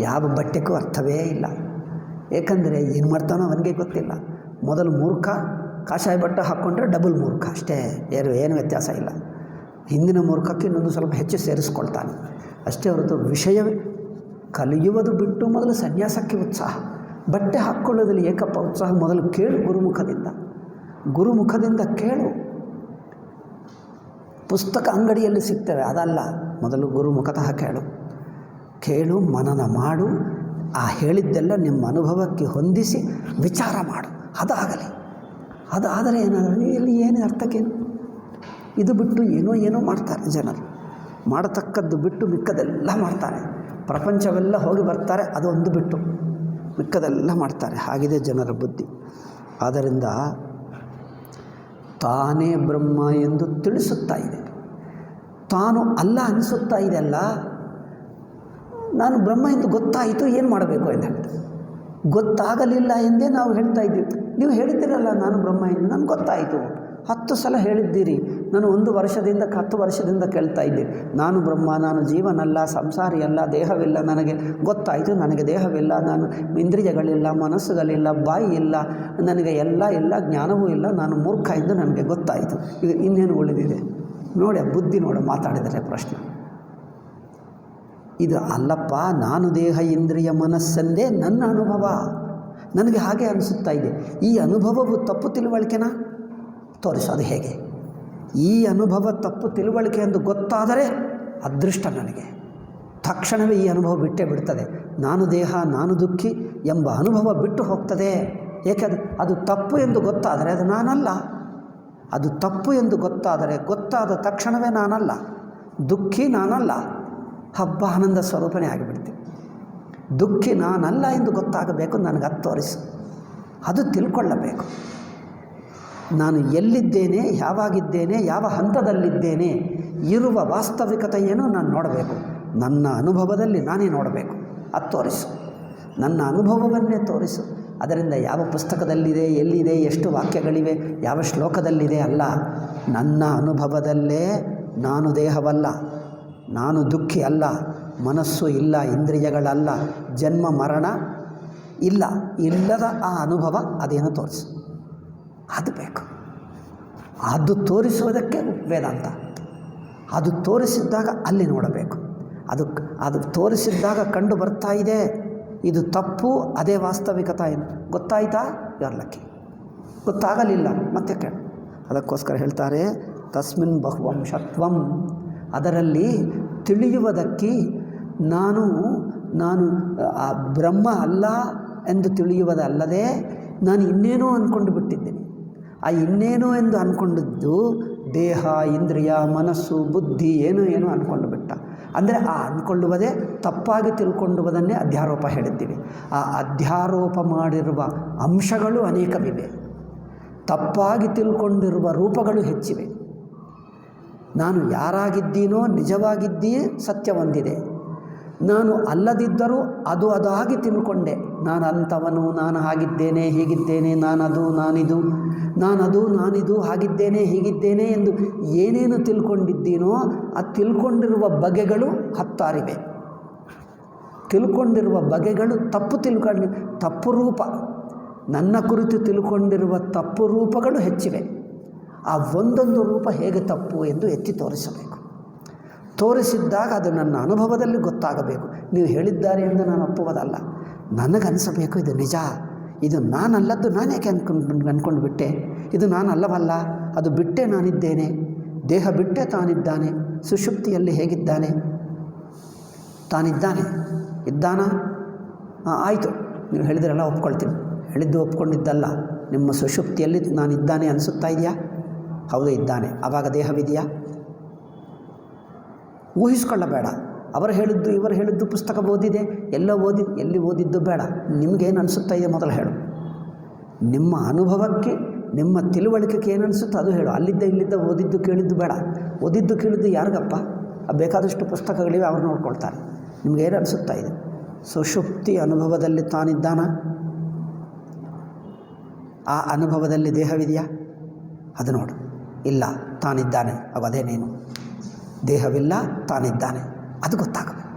ಯಾವ ಬಟ್ಟೆಗೂ ಅರ್ಥವೇ ಇಲ್ಲ. ಏಕೆಂದರೆ ಏನು ಮಾಡ್ತಾನೋ ಅವನಿಗೆ ಗೊತ್ತಿಲ್ಲ. ಮೊದಲು ಮೂರ್ಖ, ಕಾಷಾಯ ಬಟ್ಟ ಹಾಕ್ಕೊಂಡ್ರೆ ಡಬಲ್ ಮೂರ್ಖ, ಅಷ್ಟೇ, ಏನು ವ್ಯತ್ಯಾಸ ಇಲ್ಲ. ಹಿಂದಿನ ಮೂರ್ಖಕ್ಕೆ ಇನ್ನೊಂದು ಸ್ವಲ್ಪ ಹೆಚ್ಚು ಸೇರಿಸ್ಕೊಳ್ತಾನೆ ಅಷ್ಟೇ ಹೊರತು ವಿಷಯವೇ. ಕಲಿಯುವುದು ಬಿಟ್ಟು ಮೊದಲು ಸನ್ಯಾಸಕ್ಕೆ ಉತ್ಸಾಹ, ಬಟ್ಟೆ ಹಾಕ್ಕೊಳ್ಳೋದ್ರಲ್ಲಿ ಏಕಪ್ಪ ಉತ್ಸಾಹ. ಮೊದಲು ಕೇಳು ಗುರುಮುಖದಿಂದ ಕೇಳು. ಪುಸ್ತಕ ಅಂಗಡಿಯಲ್ಲಿ ಸಿಗ್ತವೆ, ಅದಲ್ಲ. ಮೊದಲು ಗುರುಮುಖತಃ ಕೇಳು, ಮನನ ಮಾಡು. ಆ ಹೇಳಿದ್ದೆಲ್ಲ ನಿಮ್ಮ ಅನುಭವಕ್ಕೆ ಹೊಂದಿಸಿ ವಿಚಾರ ಮಾಡು. ಅದಾದರೆ ಏನಾದರೂ ಇಲ್ಲಿ ಏನು ಅರ್ಥಕ್ಕೇನು? ಇದು ಬಿಟ್ಟು ಏನೋ ಮಾಡ್ತಾರೆ ಜನರು. ಮಾಡತಕ್ಕದ್ದು ಬಿಟ್ಟು ಮಿಕ್ಕದೆಲ್ಲ ಮಾಡ್ತಾರೆ. ಪ್ರಪಂಚವೆಲ್ಲ ಹೋಗಿ ಬರ್ತಾರೆ, ಅದೊಂದು ಬಿಟ್ಟು ಮಿಕ್ಕದೆಲ್ಲ ಮಾಡ್ತಾರೆ. ಹಾಗಿದೆ ಜನರ ಬುದ್ಧಿ. ಆದ್ದರಿಂದ ತಾನೇ ಬ್ರಹ್ಮ ಎಂದು ತಿಳಿಸುತ್ತಾ ಇದೆ, ತಾನು ಅಲ್ಲ ಅನಿಸುತ್ತಾ ಇದೆ. ಅಲ್ಲ, ನಾನು ಬ್ರಹ್ಮ ಎಂದು ಗೊತ್ತಾಯಿತು, ಏನು ಮಾಡಬೇಕು ಎಂದು ಹೇಳ್ತಾರೆ. ಗೊತ್ತಾಗಲಿಲ್ಲ ಎಂದೇ ನಾವು ಹೇಳ್ತಾ ಇದ್ದೀವಿ. ನೀವು ಹೇಳಿದ್ದೀರಲ್ಲ ನಾನು ಬ್ರಹ್ಮ ಎಂದು, ನನಗೆ ಗೊತ್ತಾಯಿತು. 10 ಸಲ ಹೇಳಿದ್ದೀರಿ. ನಾನು 1 ವರ್ಷದಿಂದ 10 ವರ್ಷದಿಂದ ಕೇಳ್ತಾ ಇದ್ದೀನಿ, ನಾನು ಬ್ರಹ್ಮ, ನಾನು ಜೀವನಲ್ಲ, ಸಂಸಾರಿಯಲ್ಲ, ದೇಹವಿಲ್ಲ, ನನಗೆ ಗೊತ್ತಾಯಿತು. ನನಗೆ ದೇಹವಿಲ್ಲ, ನಾನು ಇಂದ್ರಿಯಗಳಿಲ್ಲ, ಮನಸ್ಸುಗಳಿಲ್ಲ, ಬಾಯಿ ಇಲ್ಲ, ನನಗೆ ಎಲ್ಲ ಜ್ಞಾನವೂ ಇಲ್ಲ, ನಾನು ಮೂರ್ಖ ಎಂದು ನನಗೆ ಗೊತ್ತಾಯಿತು. ಈಗ ಇನ್ನೇನು ಉಳಿದಿದೆ? ನೋಡಿ ಬುದ್ಧಿ ನೋಡು ಮಾತಾಡಿದರೆ ಪ್ರಶ್ನೆ. ಇದು ಅಲ್ಲಪ್ಪ, ನಾನು ದೇಹ ಇಂದ್ರಿಯ ಮನಸ್ಸಂದೇ ನನ್ನ ಅನುಭವ, ನನಗೆ ಹಾಗೆ ಅನಿಸುತ್ತಾ ಇದೆ. ಈ ಅನುಭವವು ತಪ್ಪು ತಿಳುವಳಿಕೆನಾ? ತೋರಿಸೋದು ಹೇಗೆ? ಈ ಅನುಭವ ತಪ್ಪು ತಿಳುವಳಿಕೆ ಎಂದು ಗೊತ್ತಾದರೆ ಅದೃಷ್ಟ ನನಗೆ. ತಕ್ಷಣವೇ ಈ ಅನುಭವ ಬಿಟ್ಟೇ ಬಿಡ್ತದೆ. ನಾನು ದೇಹ, ನಾನು ದುಃಖಿ ಎಂಬ ಅನುಭವ ಬಿಟ್ಟು ಹೋಗ್ತದೆ. ಏಕೆ? ಅದು ತಪ್ಪು ಎಂದು ಗೊತ್ತಾದರೆ ಅದು ನಾನಲ್ಲ. ಅದು ತಪ್ಪು ಎಂದು ಗೊತ್ತಾದ ತಕ್ಷಣವೇ ನಾನಲ್ಲ, ದುಃಖಿ ನಾನಲ್ಲ. ಹಬ್ಬ ಆನಂದ ಸ್ವರೂಪನೇ ಆಗಿಬಿಡ್ತೀನಿ. ದುಃಖಿ ನಾನಲ್ಲ ಎಂದು ಗೊತ್ತಾಗಬೇಕು, ನನಗೆ ಅದು ತೋರಿಸು, ಅದು ತಿಳ್ಕೊಳ್ಳಬೇಕು. ನಾನು ಎಲ್ಲಿದ್ದೇನೆ, ಯಾವಾಗಿದ್ದೇನೆ, ಯಾವ ಹಂತದಲ್ಲಿದ್ದೇನೆ, ಇರುವ ವಾಸ್ತವಿಕತೆಯನ್ನು ನಾನು ನೋಡಬೇಕು. ನನ್ನ ಅನುಭವದಲ್ಲಿ ನಾನೇ ನೋಡಬೇಕು. ಅದು ತೋರಿಸು, ನನ್ನ ಅನುಭವವನ್ನೇ ತೋರಿಸು. ಅದರಿಂದ ಯಾವ ಪುಸ್ತಕದಲ್ಲಿದೆ, ಎಲ್ಲಿದೆ, ಎಷ್ಟು ವಾಕ್ಯಗಳಿವೆ, ಯಾವ ಶ್ಲೋಕದಲ್ಲಿದೆ ಅಲ್ಲ, ನನ್ನ ಅನುಭವದಲ್ಲೇ ನಾನು ದೇಹವಲ್ಲ, ನಾನು ದುಃಖಿ ಅಲ್ಲ, ಮನಸ್ಸು ಇಲ್ಲ, ಇಂದ್ರಿಯಗಳಲ್ಲ, ಜನ್ಮ ಮರಣ ಇಲ್ಲ, ಇಲ್ಲದ ಆ ಅನುಭವ ಅದೇನೋ ತೋರಿಸು. ಅದು ಬೇಕು. ಅದು ತೋರಿಸುವುದಕ್ಕೆ ವೇದಾಂತ. ಅದು ತೋರಿಸಿದ್ದಾಗ ಅಲ್ಲಿ ನೋಡಬೇಕು. ಅದು ತೋರಿಸಿದ್ದಾಗ ಕಂಡು ಬರ್ತಾ ಇದೆ ಇದು ತಪ್ಪು, ಅದೇ ವಾಸ್ತವಿಕತೆ ಏನು ಗೊತ್ತಾಯ್ತಾ? ಯಾರ್ಲಕ್ಕಿ ಗೊತ್ತಾಗಲಿಲ್ಲ ಮತ್ತೆ ಕೇಳ. ಅದಕ್ಕೋಸ್ಕರ ಹೇಳ್ತಾರೆ ತಸ್ಮಿನ್ ಬಹುವಂಶತ್ವಂ, ಅದರಲ್ಲಿ ತಿಳಿಯುವುದಕ್ಕೆ ನಾನು ಆ ಬ್ರಹ್ಮ ಅಲ್ಲ ಎಂದು ತಿಳಿಯುವುದಲ್ಲದೆ ನಾನು ಇನ್ನೇನೋ ಅಂದ್ಕೊಂಡು ಬಿಟ್ಟಿದ್ದೇನೆ. ಆ ಇನ್ನೇನೋ ಎಂದು ಅಂದ್ಕೊಂಡಿದ್ದು ದೇಹ, ಇಂದ್ರಿಯ, ಮನಸ್ಸು, ಬುದ್ಧಿ ಏನೋ ಅಂದ್ಕೊಂಡು ಬಿಟ್ಟ. ಅಂದರೆ ಆ ಅಂದ್ಕೊಳ್ಳುವುದೇ ತಪ್ಪಾಗಿ ತಿಳ್ಕೊಳ್ಳುವುದನ್ನೇ ಅಧ್ಯಾರೋಪ ಹೇಳಿದ್ದೀವಿ. ಆ ಅಧ್ಯಾರೋಪ ಮಾಡಿರುವ ಅಂಶಗಳು ಅನೇಕವಿವೆ, ತಪ್ಪಾಗಿ ತಿಳ್ಕೊಂಡಿರುವ ರೂಪಗಳು ಹೆಚ್ಚಿವೆ. ನಾನು ಯಾರಾಗಿದ್ದೀನೋ ನಿಜವಾಗಿದ್ದೀಯೇ ಸತ್ಯ ಒಂದಿದೆ, ನಾನು ಅಲ್ಲದಿದ್ದರೂ ಅದಾಗಿ ತಿಳ್ಕೊಂಡೆ. ನಾನು ಅಂಥವನು, ನಾನು ಹಾಗಿದ್ದೇನೆ, ಹೀಗಿದ್ದೇನೆ, ನಾನದು ನಾನಿದು, ಹಾಗಿದ್ದೇನೆ, ಹೀಗಿದ್ದೇನೆ ಎಂದು ಏನೇನು ತಿಳ್ಕೊಂಡಿದ್ದೀನೋ ಆ ತಿಳ್ಕೊಂಡಿರುವ ಬಗೆಗಳು 10 ತಿಳ್ಕೊಂಡಿರುವ ಬಗೆಗಳು ತಪ್ಪು ರೂಪ, ನನ್ನ ಕುರಿತು ತಿಳ್ಕೊಂಡಿರುವ ತಪ್ಪು ರೂಪಗಳು ಹೆಚ್ಚಿವೆ. ಆ ಒಂದೊಂದು ರೂಪ ಹೇಗೆ ತಪ್ಪು ಎಂದು ಎತ್ತಿ ತೋರಿಸಬೇಕು. ತೋರಿಸಿದ್ದಾಗ ಅದು ನನ್ನ ಅನುಭವದಲ್ಲಿ ಗೊತ್ತಾಗಬೇಕು. ನೀವು ಹೇಳಿದ್ದಾರೆ ಎಂದು ನಾನು ಒಪ್ಪುವುದಲ್ಲ, ನನಗನ್ನಿಸಬೇಕು ಇದು ನಿಜ, ಇದು ನಾನಲ್ಲದ್ದು ನಾನೇಕೆ ಅಂದ್ಕೊಂಡು ಬಿಟ್ಟೆ, ಇದು ನಾನಲ್ಲವಲ್ಲ, ಅದು ಬಿಟ್ಟೆ ನಾನಿದ್ದೇನೆ, ದೇಹ ಬಿಟ್ಟೆ ತಾನಿದ್ದಾನೆ. ಸುಷುಪ್ತಿಯಲ್ಲಿ ಹೇಗಿದ್ದಾನೆ? ತಾನಿದ್ದಾನೆ, ಇದ್ದಾನ? ಆಯಿತು, ನೀವು ಹೇಳಿದ್ರೆಲ್ಲ ಒಪ್ಕೊಳ್ತೀನಿ. ಹೇಳಿದ್ದು ಒಪ್ಕೊಂಡಿದ್ದಲ್ಲ. ನಿಮ್ಮ ಸುಷುಪ್ತಿಯಲ್ಲಿ ನಾನಿದ್ದಾನೆ ಅನಿಸುತ್ತಾ ಇದೆಯಾ? ಹೌದು, ಇದ್ದಾನೆ. ಆವಾಗ ದೇಹವಿದೆಯಾ? ಊಹಿಸ್ಕೊಳ್ಳಬೇಡ. ಅವರು ಹೇಳಿದ್ದು ಇವರು ಹೇಳಿದ್ದು ಪುಸ್ತಕ ಓದಿದೆ, ಎಲ್ಲಿ ಓದಿದ್ದು ಬೇಡ. ನಿಮಗೇನು ಅನಿಸುತ್ತಾ ಇದೆ ಮೊದಲು ಹೇಳು. ನಿಮ್ಮ ಅನುಭವಕ್ಕೆ, ನಿಮ್ಮ ತಿಳುವಳಿಕೆಗೆ ಏನು ಅನಿಸುತ್ತೋ ಅದು ಹೇಳು. ಇಲ್ಲಿದ್ದ ಓದಿದ್ದು ಕೇಳಿದ್ದು ಬೇಡ. ಓದಿದ್ದು ಕೇಳಿದ್ದು ಯಾರಿಗಪ್ಪ? ಬೇಕಾದಷ್ಟು ಪುಸ್ತಕಗಳಿವೆ, ಅವ್ರು ನೋಡ್ಕೊಳ್ತಾರೆ. ನಿಮಗೇನು ಅನಿಸುತ್ತಾ ಇದೆ? ಸುಷುಪ್ತಿ ಅನುಭವದಲ್ಲಿ ತಾನಿದ್ದಾನ? ಆ ಅನುಭವದಲ್ಲಿ ದೇಹವಿದೆಯಾ? ಅದು ನೋಡು. ಇಲ್ಲ, ತಾನಿದ್ದಾನೆ. ಅದೇ ನೀನು. ದೇಹವಿಲ್ಲ, ತಾನಿದ್ದಾನೆ, ಅದು ಗೊತ್ತಾಗಬೇಕು.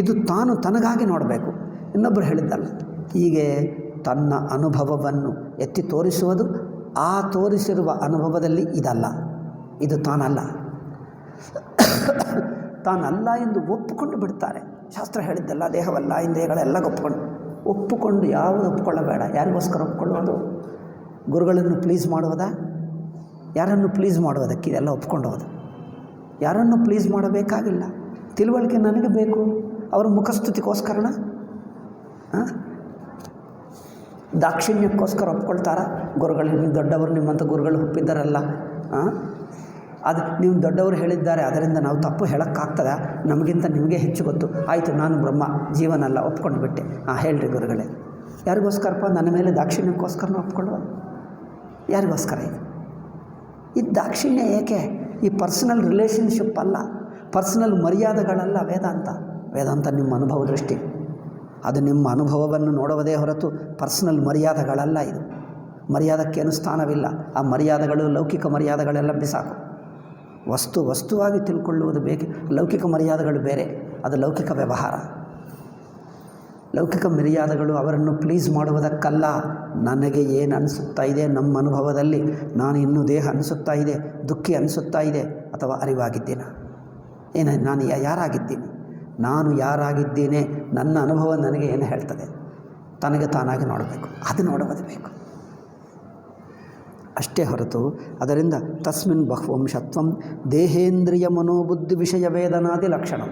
ಇದು ತಾನು ತನಗಾಗಿ ನೋಡಬೇಕು, ಇನ್ನೊಬ್ಬರು ಹೇಳಿದ್ದಲ್ಲ. ಹೀಗೆ ತನ್ನ ಅನುಭವವನ್ನು ಎತ್ತಿ ತೋರಿಸುವುದು, ಆ ತೋರಿಸಿರುವ ಅನುಭವದಲ್ಲಿ ಇದಲ್ಲ, ಇದು ತಾನಲ್ಲ ಎಂದು ಒಪ್ಪಿಕೊಂಡು ಬಿಡ್ತಾರೆ. ಶಾಸ್ತ್ರ ಹೇಳಿದ್ದಲ್ಲ, ದೇಹವಲ್ಲ, ಇಂದ್ರಿಯಗಳೆಲ್ಲ ಒಪ್ಪಿಕೊಂಡು ಯಾವುದು ಒಪ್ಪಿಕೊಳ್ಳಬೇಡ. ಯಾರಿಗೋಸ್ಕರ ಒಪ್ಪಿಕೊಳ್ಳೋದು? ಗುರುಗಳನ್ನು ಪ್ಲೀಸ್ ಮಾಡುವುದಾ? ಯಾರನ್ನು ಪ್ಲೀಸ್ ಮಾಡುವುದಕ್ಕೆ ಇದೆಲ್ಲ ಒಪ್ಕೊಂಡೋದು? ಯಾರನ್ನು ಪ್ಲೀಸ್ ಮಾಡಬೇಕಾಗಿಲ್ಲ. ತಿಳುವಳಿಕೆ ನನಗೆ ಬೇಕು. ಅವರ ಮುಖಸ್ತುತಿಗೋಸ್ಕರನ, ದಾಕ್ಷಿಣ್ಯಕ್ಕೋಸ್ಕರ ಒಪ್ಕೊಳ್ತಾರ? ಗುರುಗಳು, ನೀವು ದೊಡ್ಡವರು, ನಿಮ್ಮಂಥ ಗುರುಗಳು ಒಪ್ಪಿದ್ದಾರಲ್ಲ, ಅದು ನೀವು ದೊಡ್ಡವರು ಹೇಳಿದ್ದಾರೆ, ಅದರಿಂದ ನಾವು ತಪ್ಪು ಹೇಳೋಕ್ಕಾಗ್ತದ? ನಮಗಿಂತ ನಿಮಗೆ ಹೆಚ್ಚು ಗೊತ್ತು. ಆಯಿತು, ನಾನು ಬ್ರಹ್ಮ, ಜೀವನಲ್ಲ, ಒಪ್ಕೊಂಡು ಬಿಟ್ಟೆ. ಹೇಳ್ರಿ ಗುರುಗಳೇ, ಯಾರಿಗೋಸ್ಕರಪ್ಪ? ನನ್ನ ಮೇಲೆ ದಾಕ್ಷಿಣ್ಯಕ್ಕೋಸ್ಕರನ ಒಪ್ಕೊಳ್ಳುವ? ಯಾರಿಗೋಸ್ಕರ ಇದು ದಾಕ್ಷಿಣ್ಯ ಏಕೆ? ಈ ಪರ್ಸನಲ್ ರಿಲೇಷನ್ಶಿಪ್ ಅಲ್ಲ, ಪರ್ಸನಲ್ ಮರ್ಯಾದೆಗಳಲ್ಲ ವೇದಾಂತ ನಿಮ್ಮ ಅನುಭವ ದೃಷ್ಟಿ. ಅದು ನಿಮ್ಮ ಅನುಭವವನ್ನು ನೋಡುವುದೇ ಹೊರತು ಪರ್ಸನಲ್ ಮರ್ಯಾದೆಗಳಲ್ಲ. ಇದು ಮರ್ಯಾದಕ್ಕೇನು ಸ್ಥಾನವಿಲ್ಲ. ಆ ಮರ್ಯಾದೆಗಳು, ಲೌಕಿಕ ಮರ್ಯಾದೆಗಳೆಲ್ಲ ಬಿಸಾಕು. ವಸ್ತುವಾಗಿ ತಿಳ್ಕೊಳ್ಳುವುದು ಬೇಕೆ. ಲೌಕಿಕ ಮರ್ಯಾದೆಗಳು ಬೇರೆ, ಅದು ಲೌಕಿಕ ವ್ಯವಹಾರ. ಲೌಕಿಕ ಮರ್ಯಾದೆಗಳು ಅವರನ್ನು ಪ್ಲೀಸ್ ಮಾಡುವುದಕ್ಕಲ್ಲ. ನನಗೆ ಏನು ಅನಿಸುತ್ತಾ ಇದೆ, ನಮ್ಮ ಅನುಭವದಲ್ಲಿ ನಾನು ಇನ್ನೂ ದೇಹ ಅನಿಸುತ್ತಾ ಇದೆ, ದುಃಖಿ ಅನಿಸುತ್ತಾ ಇದೆ, ಅಥವಾ ಅರಿವಾಗಿದ್ದೇನೆ, ನಾನು ಯಾರಾಗಿದ್ದೀನಿ, ನಾನು ಯಾರಾಗಿದ್ದೇನೆ, ನನ್ನ ಅನುಭವ ನನಗೆ ಏನು ಹೇಳ್ತದೆ, ತನಗೆ ತಾನಾಗಿ ನೋಡಬೇಕು, ಅದು ನೋಡುವುದು ಬೇಕು ಅಷ್ಟೇ ಹೊರತು. ಅದರಿಂದ ತಸ್ಮಿನ್ ಬಹ್ವಂಶತ್ವಂ ದೇಹೇಂದ್ರಿಯ ಮನೋಬುದ್ಧಿ ವಿಷಯ ವೇದನಾದಿ ಲಕ್ಷಣ.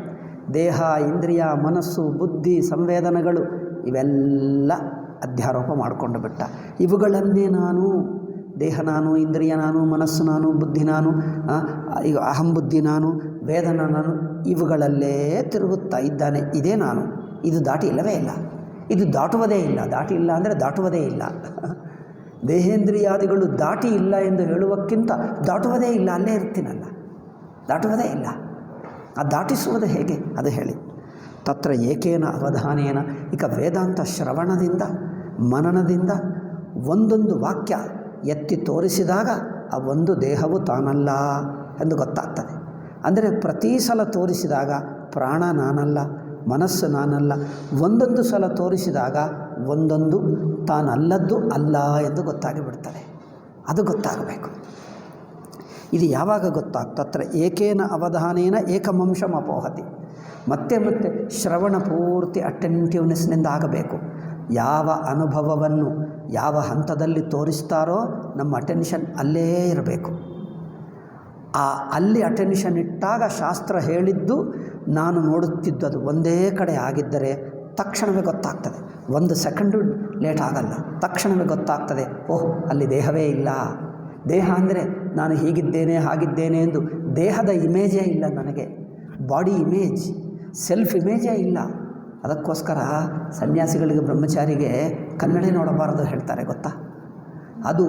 ದೇಹ, ಇಂದ್ರಿಯ, ಮನಸ್ಸು, ಬುದ್ಧಿ, ಸಂವೇದನೆಗಳು ಇವೆಲ್ಲ ಅಧ್ಯಾರೋಪ ಮಾಡಿಕೊಂಡು ಬಿಟ್ಟ. ಇವುಗಳನ್ನೇ ನಾನು, ದೇಹ ನಾನು, ಇಂದ್ರಿಯ ನಾನು, ಮನಸ್ಸು ನಾನು, ಬುದ್ಧಿ ನಾನು, ಈಗ ಅಹಂಬುದ್ಧಿ ನಾನು, ವೇದನ ನಾನು, ಇವುಗಳಲ್ಲೇ ತಿರುಗುತ್ತಾ ಇದ್ದಾನೆ. ಇದೇ ನಾನು. ಇದು ದಾಟಿ ಇಲ್ಲವೇ ಇಲ್ಲ, ಇದು ದಾಟುವುದೇ ಇಲ್ಲ. ದಾಟಿ ಇಲ್ಲ ಅಂದರೆ ದಾಟುವುದೇ ಇಲ್ಲ. ದೇಹೇಂದ್ರಿಯಾದಿಗಳು ದಾಟಿ ಇಲ್ಲ ಎಂದು ಹೇಳುವಕ್ಕಿಂತ ದಾಟುವುದೇ ಇಲ್ಲ, ಅಲ್ಲೇ ಇರ್ತೀನಲ್ಲ, ದಾಟುವುದೇ ಇಲ್ಲ. ಆ ದಾಟಿಸುವುದು ಹೇಗೆ ಅದು ಹೇಳಿ. ತತ್ರ ಏಕೇನ ಅವಧಾನೇನ, ಈಗ ವೇದಾಂತ ಶ್ರವಣದಿಂದ ಮನನದಿಂದ ಒಂದೊಂದು ವಾಕ್ಯ ಎತ್ತಿ ತೋರಿಸಿದಾಗ ಆ ಒಂದು ದೇಹವು ತಾನಲ್ಲ ಎಂದು ಗೊತ್ತಾಗ್ತದೆ. ಅಂದರೆ ಪ್ರತಿ ಸಲ ತೋರಿಸಿದಾಗ ಪ್ರಾಣ ನಾನಲ್ಲ, ಮನಸ್ಸು ನಾನಲ್ಲ, ಒಂದೊಂದು ಸಲ ತೋರಿಸಿದಾಗ ಒಂದೊಂದು ತಾನಲ್ಲದ್ದು ಅಲ್ಲ ಎಂದು ಗೊತ್ತಾಗಿಬಿಡ್ತದೆ. ಅದು ಗೊತ್ತಾಗಬೇಕು. ಇದು ಯಾವಾಗ ತತ್ರ ಏಕೇನ ಅವಧಾನೇನ ಏಕಮಂಶಂ ಅಪೋಹತಿ. ಮತ್ತೆ ಮತ್ತೆ ಶ್ರವಣ ಪೂರ್ತಿ ಅಟೆಂಟಿವ್ನೆಸ್ನಿಂದ ಆಗಬೇಕು. ಯಾವ ಅನುಭವವನ್ನು ಯಾವ ಹಂತದಲ್ಲಿ ತೋರಿಸ್ತಾರೋ ನಮ್ಮ ಅಟೆನ್ಷನ್ ಅಲ್ಲೇ ಇರಬೇಕು. ಅಲ್ಲಿ ಅಟೆನ್ಷನ್ ಇಟ್ಟಾಗ ಶಾಸ್ತ್ರ ಹೇಳಿದ್ದು ನಾನು ನೋಡುತ್ತಿದ್ದದು ಒಂದೇ ಕಡೆ ಆಗಿದ್ದರೆ ತಕ್ಷಣವೇ ಗೊತ್ತಾಗ್ತದೆ. 1 ಸೆಕೆಂಡು ಲೇಟ್ ಆಗಲ್ಲ, ತಕ್ಷಣವೇ ಗೊತ್ತಾಗ್ತದೆ. ಓಹ್, ಅಲ್ಲಿ ದೇಹವೇ ಇಲ್ಲ. ದೇಹ ಅಂದರೆ ನಾನು ಹೀಗಿದ್ದೇನೆ ಹಾಗಿದ್ದೇನೆ ಎಂದು ದೇಹದ ಇಮೇಜೇ ಇಲ್ಲ ನನಗೆ, ಬಾಡಿ ಇಮೇಜ್, ಸೆಲ್ಫ್ ಇಮೇಜೇ ಇಲ್ಲ. ಅದಕ್ಕೋಸ್ಕರ ಸನ್ಯಾಸಿಗಳಿಗೆ, ಬ್ರಹ್ಮಚಾರಿಗೆ ಕನ್ನಡಿ ನೋಡಬಾರದು ಹೇಳ್ತಾರೆ, ಗೊತ್ತಾ? ಅದು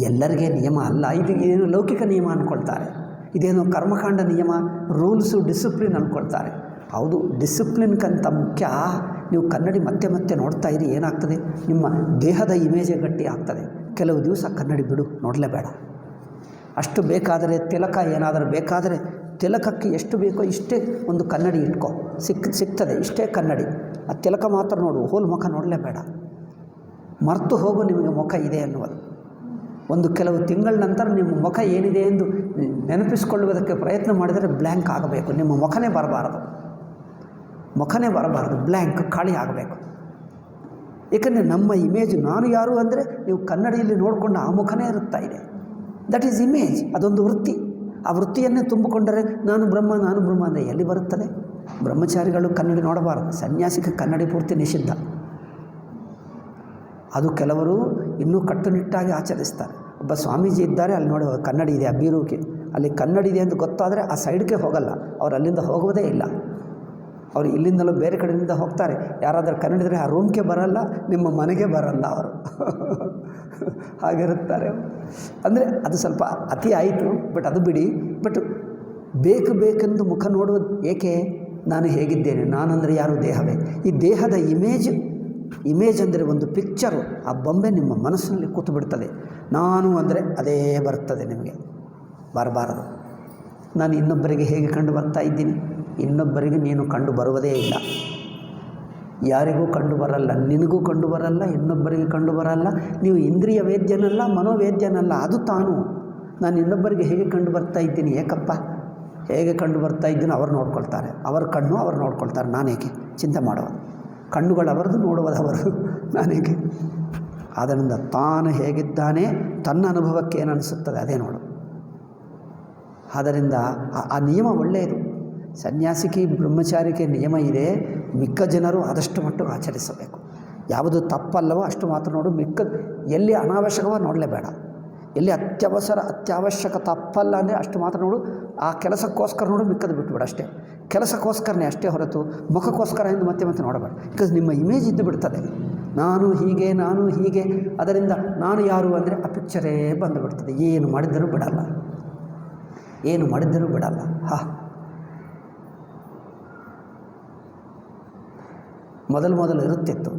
ಎಲ್ಲರಿಗೆ ನಿಯಮ ಅಲ್ಲ. ಇದು ಏನು ಲೌಕಿಕ ನಿಯಮ ಅಂದ್ಕೊಳ್ತಾರೆ, ಇದೇನು ಕರ್ಮಕಾಂಡ ನಿಯಮ, ರೂಲ್ಸು, ಡಿಸಿಪ್ಲಿನ್ ಅಂದ್ಕೊಳ್ತಾರೆ. ಹೌದು, ಡಿಸಿಪ್ಲಿನ್ಗಿಂತ ಮುಖ್ಯ ನೀವು ಕನ್ನಡಿ ಮತ್ತೆ ಮತ್ತೆ ನೋಡ್ತಾ ಇರಿ. ಏನಾಗ್ತದೆ, ನಿಮ್ಮ ದೇಹದ ಇಮೇಜೇ ಗಟ್ಟಿ ಆಗ್ತದೆ. ಕೆಲವು ದಿವಸ ಕನ್ನಡಿ ಬಿಡು, ನೋಡಲೇಬೇಡ. ಅಷ್ಟು ಬೇಕಾದರೆ ತಿಲಕ ಏನಾದರೂ ಬೇಕಾದರೆ ತಿಲಕಕ್ಕೆ ಎಷ್ಟು ಬೇಕೋ ಇಷ್ಟೇ ಒಂದು ಕನ್ನಡಿ ಇಟ್ಕೋ, ಸಿಗ್ತದೆ ಇಷ್ಟೇ ಕನ್ನಡಿ. ಆ ತಿಲಕ ಮಾತ್ರ ನೋಡು, ಹೋಲ್ ಮುಖ ನೋಡಲೇಬೇಡ. ಮರೆತು ಹೋಗು ನಿಮಗೆ ಮುಖ ಇದೆ ಅನ್ನುವುದು. ಒಂದು ಕೆಲವು ತಿಂಗಳ ನಂತರ ನಿಮ್ಮ ಮುಖ ಏನಿದೆ ಎಂದು ನೆನಪಿಸಿಕೊಳ್ಳುವುದಕ್ಕೆ ಪ್ರಯತ್ನ ಮಾಡಿದರೆ ಬ್ಲ್ಯಾಂಕ್ ಆಗಬೇಕು. ನಿಮ್ಮ ಮುಖನೇ ಬರಬಾರದು, ಬ್ಲ್ಯಾಂಕ್, ಖಾಲಿ ಆಗಬೇಕು. ಏಕೆಂದರೆ ನಮ್ಮ ಇಮೇಜ್ ನಾನು ಯಾರು ಅಂದರೆ ನೀವು ಕನ್ನಡಿಯಲ್ಲಿ ನೋಡಿಕೊಂಡು ಆ ಮುಖನೇ ಇರುತ್ತಾ ಇದೆ. That is image. ಅದೊಂದು ವೃತ್ತಿ. ಆ ವೃತ್ತಿಯನ್ನೇ ತುಂಬಿಕೊಂಡರೆ ನಾನು ಬ್ರಹ್ಮ ಅಂದರೆ ಎಲ್ಲಿ ಬರುತ್ತದೆ? ಬ್ರಹ್ಮಚಾರಿಗಳು ಕನ್ನಡಿ ನೋಡಬಾರದು. ಸನ್ಯಾಸಿಗೆ ಕನ್ನಡಿ ಪೂರ್ತಿ ನಿಷಿದ್ಧ. ಅದು ಕೆಲವರು ಇನ್ನೂ ಕಟ್ಟುನಿಟ್ಟಾಗಿ ಆಚರಿಸ್ತಾರೆ. ಒಬ್ಬ ಸ್ವಾಮೀಜಿ ಇದ್ದಾರೆ, ಅಲ್ಲಿ ನೋಡಿ ಕನ್ನಡಿ ಇದೆ, ಆ ಬೀರುಗೆ ಅಲ್ಲಿ ಕನ್ನಡಿ ಇದೆ ಅಂತ ಗೊತ್ತಾದರೆ ಆ ಸೈಡ್ಗೆ ಹೋಗಲ್ಲ, ಅವ್ರು ಅಲ್ಲಿಂದ ಹೋಗುವುದೇ ಇಲ್ಲ. ಅವರು ಇಲ್ಲಿಂದಲೂ ಬೇರೆ ಕಡೆಯಿಂದ ಹೋಗ್ತಾರೆ. ಯಾರಾದರೂ ಕನ್ನಡಿದರೆ ಆ ರೂಮ್ಗೆ ಬರಲ್ಲ, ನಿಮ್ಮ ಮನೆಗೆ ಬರಲ್ಲ ಅವರು. ಹಾಗಿರುತ್ತಾರೆ. ಅಂದರೆ ಅದು ಸ್ವಲ್ಪ ಅತಿ ಆಯಿತು, ಬಟ್ ಅದು ಬಿಡಿ. ಬಟ್ ಬೇಕೆಂದು ಮುಖ ನೋಡುವುದು ಏಕೆ? ನಾನು ಹೇಗಿದ್ದೇನೆ, ನಾನಂದರೆ ಯಾರು? ದೇಹವೇ. ಈ ದೇಹದ ಇಮೇಜ್ ಅಂದರೆ ಒಂದು ಪಿಕ್ಚರು, ಆ ಬೊಂಬೆ ನಿಮ್ಮ ಮನಸ್ಸಿನಲ್ಲಿ ಕೂತು ಬಿಡ್ತದೆ. ನಾನು ಅಂದರೆ ಅದೇ ಬರ್ತದೆ, ನಿಮಗೆ ಬರಬಾರದು. ನಾನು ಇನ್ನೊಬ್ಬರಿಗೆ ಹೇಗೆ ಕಂಡು ಬರ್ತಾ ಇದ್ದೀನಿ, ಇನ್ನೊಬ್ಬರಿಗೆ ನೀನು ಕಂಡು ಬರುವುದೇ ಇಲ್ಲ. ಯಾರಿಗೂ ಕಂಡು ಬರಲ್ಲ, ನಿನಗೂ ಕಂಡು ಬರಲ್ಲ, ಇನ್ನೊಬ್ಬರಿಗೆ ಕಂಡು ಬರಲ್ಲ. ನೀವು ಇಂದ್ರಿಯ ವೇದ್ಯನಲ್ಲ, ಮನೋವೇದ್ಯನಲ್ಲ, ಅದು ತಾನು. ನಾನು ಇನ್ನೊಬ್ಬರಿಗೆ ಹೇಗೆ ಕಂಡು ಬರ್ತಾ ಇದ್ದೀನಿ? ಏಕಪ್ಪ, ಹೇಗೆ ಕಂಡು ಬರ್ತಾ ಇದ್ದೀನೋ ಅವರು ನೋಡ್ಕೊಳ್ತಾರೆ, ಅವರ ಕಣ್ಣು ಅವರು ನೋಡ್ಕೊಳ್ತಾರೆ. ನಾನೇಕೆ ಚಿಂತೆ ಮಾಡುವುದು? ಕಣ್ಣುಗಳು ಅವರದು, ನೋಡುವುದವರು, ನಾನೇಕೆ? ಆದ್ದರಿಂದ ತಾನು ಹೇಗಿದ್ದಾನೆ, ತನ್ನ ಅನುಭವಕ್ಕೆ ಏನು ಅನಿಸುತ್ತದೆ ಅದೇ ನೋಡು. ಆದ್ದರಿಂದ ಆ ನಿಯಮ ಒಳ್ಳೆಯದು. ಸನ್ಯಾಸಿಕೆ, ಬ್ರಹ್ಮಚಾರಿಕೆ ನಿಯಮ ಇದೆ. ಮಿಕ್ಕ ಜನರು ಆದಷ್ಟು ಮಟ್ಟಿಗೆ ಆಚರಿಸಬೇಕು. ಯಾವುದು ತಪ್ಪಲ್ಲವೋ ಅಷ್ಟು ಮಾತ್ರ ನೋಡು. ಎಲ್ಲಿ ಅನಾವಶ್ಯಕವೋ ನೋಡಲೇಬೇಡ. ಎಲ್ಲಿ ಅತ್ಯವಶ್ಯಕ ತಪ್ಪಲ್ಲ ಅಂದರೆ ಅಷ್ಟು ಮಾತ್ರ ನೋಡು. ಆ ಕೆಲಸಕ್ಕೋಸ್ಕರ ನೋಡು, ಮಿಕ್ಕದು ಬಿಟ್ಟುಬಿಡು ಅಷ್ಟೇ. ಕೆಲಸಕ್ಕೋಸ್ಕರನೇ ಅಷ್ಟೇ ಹೊರತು ಮುಖಕ್ಕೋಸ್ಕರ ಎಂದು ಮತ್ತೆ ಮತ್ತೆ ನೋಡಬೇಡ. ಬಿಕಾಸ್ ನಿಮ್ಮ ಇಮೇಜ್ ಇದ್ದು ಬಿಡ್ತದೆ, ನಾನು ಹೀಗೆ. ಅದರಿಂದ ನಾನು ಯಾರು ಅಂದರೆ ಆ ಪಿಕ್ಚರೇ ಬಂದುಬಿಡ್ತದೆ. ಏನು ಮಾಡಿದ್ದರೂ ಬಿಡಲ್ಲ. ಮೊದಲು ಇರುತ್ತಿತ್ತು.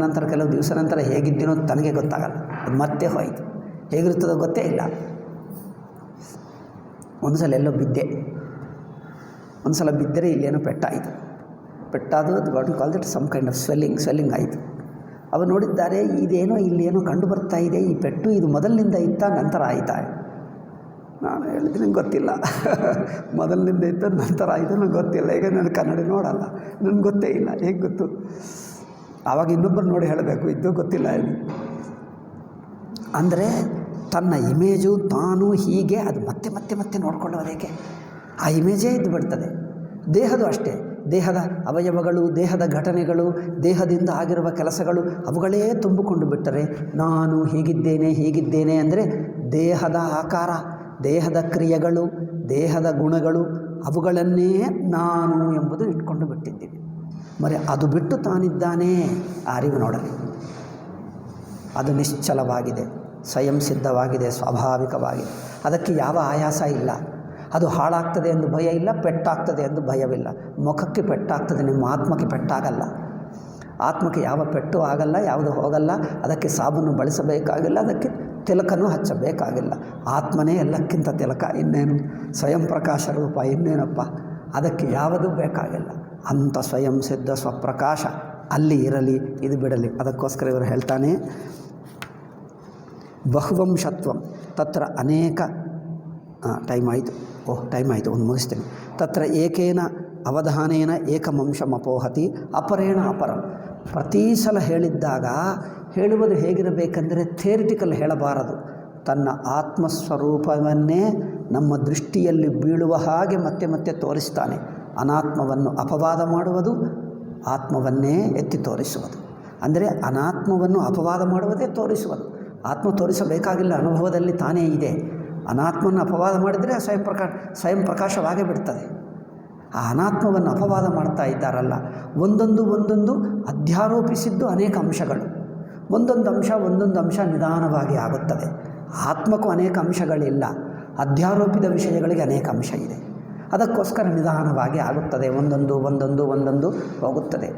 ನಂತರ ಕೆಲವು ದಿವಸ ನಂತರ ಹೇಗಿದ್ದೀನೋ ತನಗೆ ಗೊತ್ತಾಗಲ್ಲ. ಅದು ಮತ್ತೆ ಹೋಯಿತು. ಹೇಗಿರ್ತದೋ ಗೊತ್ತೇ ಇಲ್ಲ. ಒಂದು ಸಲ ಎಲ್ಲೋ ಬಿದ್ದೆ. ಒಂದು ಸಲ ಬಿದ್ದರೆ ಇಲ್ಲೇನೋ ಪೆಟ್ಟಾಯಿತು. ಪೆಟ್ಟಾದು what you call that some kind of swelling ಆಯಿತು. ಅವರು ನೋಡಿದ್ದಾರೆ, ಇದೇನೋ ಇಲ್ಲೇನೋ ಕಂಡು ಬರ್ತಾ ಇದೆ, ಈ ಪೆಟ್ಟು ಇದು ಮೊದಲಿನಿಂದ ಇತ್ತಾ ನಂತರ ಆಯಿತಾ? ನಾನು ಹೇಳಿದ್ರೆ ನನಗೆ ಗೊತ್ತಿಲ್ಲ. ಮೊದಲಿನಿಂದ ಇತ್ತು ನಂತರ ಆಯಿತು ನನಗೆ ಗೊತ್ತಿಲ್ಲ. ಈಗ ನಾನು ಕನ್ನಡ ನೋಡಲ್ಲ, ನನಗೆ ಗೊತ್ತೇ ಇಲ್ಲ, ಹೇಗೆ ಗೊತ್ತು? ಆವಾಗ ಇನ್ನೊಬ್ಬರು ನೋಡಿ ಹೇಳಬೇಕು, ಇದ್ದು ಗೊತ್ತಿಲ್ಲ ಇದು. ಅಂದರೆ ತನ್ನ ಇಮೇಜು ತಾನು ಹೀಗೆ ಅದು ಮತ್ತೆ ಮತ್ತೆ ಮತ್ತೆ ನೋಡಿಕೊಳ್ಳೋದೇಕೆ? ಆ ಇಮೇಜೇ ಇದ್ದು ಬಿಡ್ತದೆ. ದೇಹದು ಅಷ್ಟೇ, ದೇಹದ ಅವಯವಗಳು, ದೇಹದ ಘಟನೆಗಳು, ದೇಹದಿಂದ ಆಗಿರುವ ಕೆಲಸಗಳು ಅವುಗಳೇ ತುಂಬಿಕೊಂಡು ಬಿಟ್ಟರೆ ನಾನು ಹೀಗಿದ್ದೇನೆ ಅಂದರೆ ದೇಹದ ಆಕಾರ, ದೇಹದ ಕ್ರಿಯೆಗಳು, ದೇಹದ ಗುಣಗಳು ಅವುಗಳನ್ನೇ ನಾನು ಎಂಬುದು ಇಟ್ಕೊಂಡು ಬಿಟ್ಟಿದ್ದೀವಿ. ಮರೆ ಅದು ಬಿಟ್ಟು ತಾನಿದ್ದಾನೆ ಆ ಅರಿವು ನೋಡಲಿ. ಅದು ನಿಶ್ಚಲವಾಗಿದೆ, ಸ್ವಯಂ ಸಿದ್ಧವಾಗಿದೆ, ಸ್ವಾಭಾವಿಕವಾಗಿದೆ. ಅದಕ್ಕೆ ಯಾವ ಆಯಾಸ ಇಲ್ಲ. ಅದು ಹಾಳಾಗ್ತದೆ ಎಂದು ಭಯ ಇಲ್ಲ, ಪೆಟ್ಟಾಗ್ತದೆ ಎಂದು ಭಯವಿಲ್ಲ. ಮುಖಕ್ಕೆ ಪೆಟ್ಟಾಗ್ತದೆ, ನಿಮ್ಮ ಆತ್ಮಕ್ಕೆ ಪೆಟ್ಟಾಗಲ್ಲ. ಆತ್ಮಕ್ಕೆ ಯಾವ ಪೆಟ್ಟು ಆಗಲ್ಲ, ಯಾವುದು ಹೋಗಲ್ಲ. ಅದಕ್ಕೆ ಸಾಬನ್ನು ಬಳಸಬೇಕಾಗಿಲ್ಲ, ಅದಕ್ಕೆ ತಿಲಕನೂ ಹಚ್ಚಬೇಕಾಗಿಲ್ಲ. ಆತ್ಮನೇ ಎಲ್ಲಕ್ಕಿಂತ ತಿಲಕ, ಇನ್ನೇನು ಸ್ವಯಂ ಪ್ರಕಾಶ ರೂಪ, ಇನ್ನೇನಪ್ಪ. ಅದಕ್ಕೆ ಯಾವುದೂ ಬೇಕಾಗಿಲ್ಲ. ಅಂಥ ಸ್ವಯಂ ಸಿದ್ಧ ಸ್ವಪ್ರಕಾಶ ಅಲ್ಲಿ ಇರಲಿ, ಇದು ಬಿಡಲಿ. ಅದಕ್ಕೋಸ್ಕರ ಇವರು ಹೇಳ್ತಾನೆ, ಬಹುವಂಶತ್ವಂ ತತ್ರ ಅನೇಕ ಟೈಮ್ ಆಯಿತು ಒಂದು ಮುಗಿಸ್ತೀನಿ. ತತ್ರ ಏಕೇನ ಅವಧಾನೇನ ಏಕಮಂಶಮಪೋಹತಿ ಅಪರೇಣ ಅಪರಂ. ಪ್ರತಿ ಸಲ ಹೇಳಿದ್ದಾಗ ಹೇಳುವುದು ಹೇಗಿರಬೇಕೆಂದರೆ ಥಿಯರಿಟಿಕಲ್ ಹೇಳಬಾರದು. ತನ್ನ ಆತ್ಮಸ್ವರೂಪವನ್ನೇ ನಮ್ಮ ದೃಷ್ಟಿಯಲ್ಲಿ ಬೀಳುವ ಹಾಗೆ ಮತ್ತೆ ಮತ್ತೆ ತೋರಿಸ್ತಾನೆ. ಅನಾತ್ಮವನ್ನು ಅಪವಾದ ಮಾಡುವುದು, ಆತ್ಮವನ್ನೇ ಎತ್ತಿ ತೋರಿಸುವುದು. ಅಂದರೆ ಅನಾತ್ಮವನ್ನು ಅಪವಾದ ಮಾಡುವುದೇ ತೋರಿಸುವುದು. ಆತ್ಮ ತೋರಿಸಬೇಕಾಗಿಲ್ಲ, ಅನುಭವದಲ್ಲಿ ತಾನೇ ಇದೆ. ಅನಾತ್ಮವನ್ನು ಅಪವಾದ ಮಾಡಿದರೆ ಸ್ವಯಂ ಪ್ರಕಾಶವಾಗೇ ಬಿಡ್ತದೆ. ಆ ಅನಾತ್ಮವನ್ನು ಅಪವಾದ ಮಾಡ್ತಾ ಇದ್ದಾರಲ್ಲ, ಒಂದೊಂದು ಅಧ್ಯಾರೋಪಿಸಿದ್ದು ಅನೇಕ ಅಂಶಗಳು. ಒಂದೊಂದು ಅಂಶ ನಿಧಾನವಾಗಿ ಆಗುತ್ತದೆ. ಆತ್ಮಕ್ಕೂ ಅನೇಕ ಅಂಶಗಳಿಲ್ಲ, ಅಧ್ಯಾರೋಪಿತ ವಿಷಯಗಳಿಗೆ ಅನೇಕ ಅಂಶ ಇದೆ. ಅದಕ್ಕೋಸ್ಕರ ನಿಧಾನವಾಗಿ ಆಗುತ್ತದೆ, ಒಂದೊಂದು ಹೋಗುತ್ತದೆ.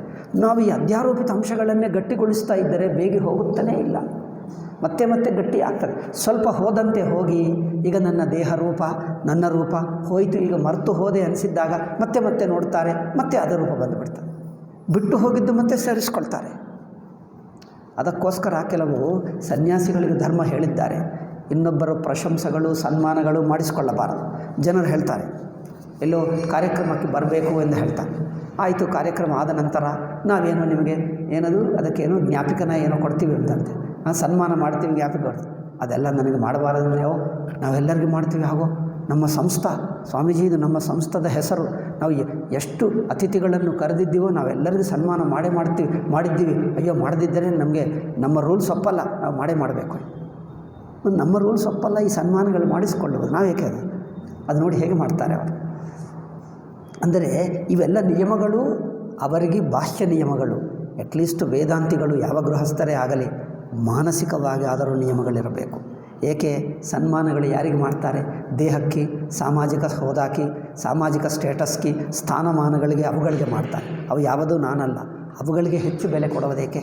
ನಾವು ಈ ಅಧ್ಯಾರೋಪಿತ ಅಂಶಗಳನ್ನೇ ಗಟ್ಟಿಗೊಳಿಸ್ತಾ ಇದ್ದರೆ ಬೇಗ ಹೋಗುತ್ತಾನೇ ಇಲ್ಲ, ಮತ್ತೆ ಮತ್ತೆ ಗಟ್ಟಿ ಆಗ್ತದೆ. ಸ್ವಲ್ಪ ಹೋದಂತೆ ಹೋಗಿ ಈಗ ನನ್ನ ದೇಹ ರೂಪ, ನನ್ನ ರೂಪ ಹೋಯಿತು, ಈಗ ಮರೆತು ಹೋದೆ ಅನಿಸಿದ್ದಾಗ ಮತ್ತೆ ಮತ್ತೆ ನೋಡ್ತಾರೆ, ಮತ್ತೆ ಅದರ ರೂಪ ಬಂದುಬಿಡ್ತದೆ. ಬಿಟ್ಟು ಹೋಗಿದ್ದು ಮತ್ತೆ ಸೇರಿಸ್ಕೊಳ್ತಾರೆ. ಅದಕ್ಕೋಸ್ಕರ ಕೆಲವು ಸನ್ಯಾಸಿಗಳಿಗೆ ಧರ್ಮ ಹೇಳಿದ್ದಾರೆ, ಇನ್ನೊಬ್ಬರ ಪ್ರಶಂಸೆಗಳು ಸನ್ಮಾನಗಳು ಮಾಡಿಸಿಕೊಳ್ಳಬಾರದು. ಜನರು ಹೇಳ್ತಾರೆ, ಎಲ್ಲೋ ಕಾರ್ಯಕ್ರಮಕ್ಕೆ ಬರಬೇಕು ಎಂದು ಹೇಳ್ತಾರೆ. ಆಯಿತು, ಕಾರ್ಯಕ್ರಮ ಆದ ನಂತರ ನಾವೇನೋ ನಿಮಗೆ ಏನದು ಅದಕ್ಕೇನೋ ಜ್ಞಾಪಿಕನ ಏನೋ ಕೊಡ್ತೀವಿ ಅಂತಂತೆ, ಸನ್ಮಾನ ಮಾಡ್ತೀವಿ, ಜ್ಞಾಪಿಕ ಕೊಡ್ತೀವಿ. ಅದೆಲ್ಲ ನನಗೆ ಮಾಡಬಾರದು. ನಾವೆಲ್ಲರಿಗೂ ಮಾಡ್ತೀವಿ. ಹಾಗೂ ನಮ್ಮ ಸಂಸ್ಥಾ ಸ್ವಾಮೀಜಿದು ನಮ್ಮ ಸಂಸ್ಥದ ಹೆಸರು, ನಾವು ಎಷ್ಟು ಅತಿಥಿಗಳನ್ನು ಕರೆದಿದ್ದೀವೋ ನಾವೆಲ್ಲರಿಗೂ ಸನ್ಮಾನ ಮಾಡಿದ್ದೀವಿ. ಅಯ್ಯೋ ಮಾಡದಿದ್ದರೆ ನಮಗೆ ನಮ್ಮ ರೂಲ್ಸ್ ಒಪ್ಪಲ್ಲ, ನಾವು ಮಾಡಬೇಕು. ನಮ್ಮ ರೂಲ್ಸ್ ಒಪ್ಪಲ್ಲ ಈ ಸನ್ಮಾನಗಳು ಮಾಡಿಸಿಕೊಳ್ಳುವುದು, ನಾವು ಏಕೆ ಅದು ನೋಡಿ ಹೇಗೆ ಮಾಡ್ತಾರೆ ಅವರು. ಅಂದರೆ ಇವೆಲ್ಲ ನಿಯಮಗಳು ಅವರಿಗೆ ಬಾಹ್ಯ ನಿಯಮಗಳು. ಅಟ್ಲೀಸ್ಟ್ ವೇದಾಂತಿಗಳು ಯಾವ ಗೃಹಸ್ಥರೇ ಆಗಲಿ ಮಾನಸಿಕವಾಗಿ ಆದರೂ ನಿಯಮಗಳಿರಬೇಕು. ಏಕೆ ಸನ್ಮಾನಗಳು ಯಾರಿಗೆ ಮಾಡ್ತಾರೆ? ದೇಹಕ್ಕೆ, ಸಾಮಾಜಿಕ ಹೋದಾಕಿ, ಸಾಮಾಜಿಕ ಸ್ಟೇಟಸ್ಗೆ, ಸ್ಥಾನಮಾನಗಳಿಗೆ, ಅವುಗಳಿಗೆ ಮಾಡ್ತಾರೆ. ಅವು ಯಾವುದೂ ನಾನಲ್ಲ. ಅವುಗಳಿಗೆ ಹೆಚ್ಚು ಬೆಲೆ ಕೊಡುವುದೇಕೆ?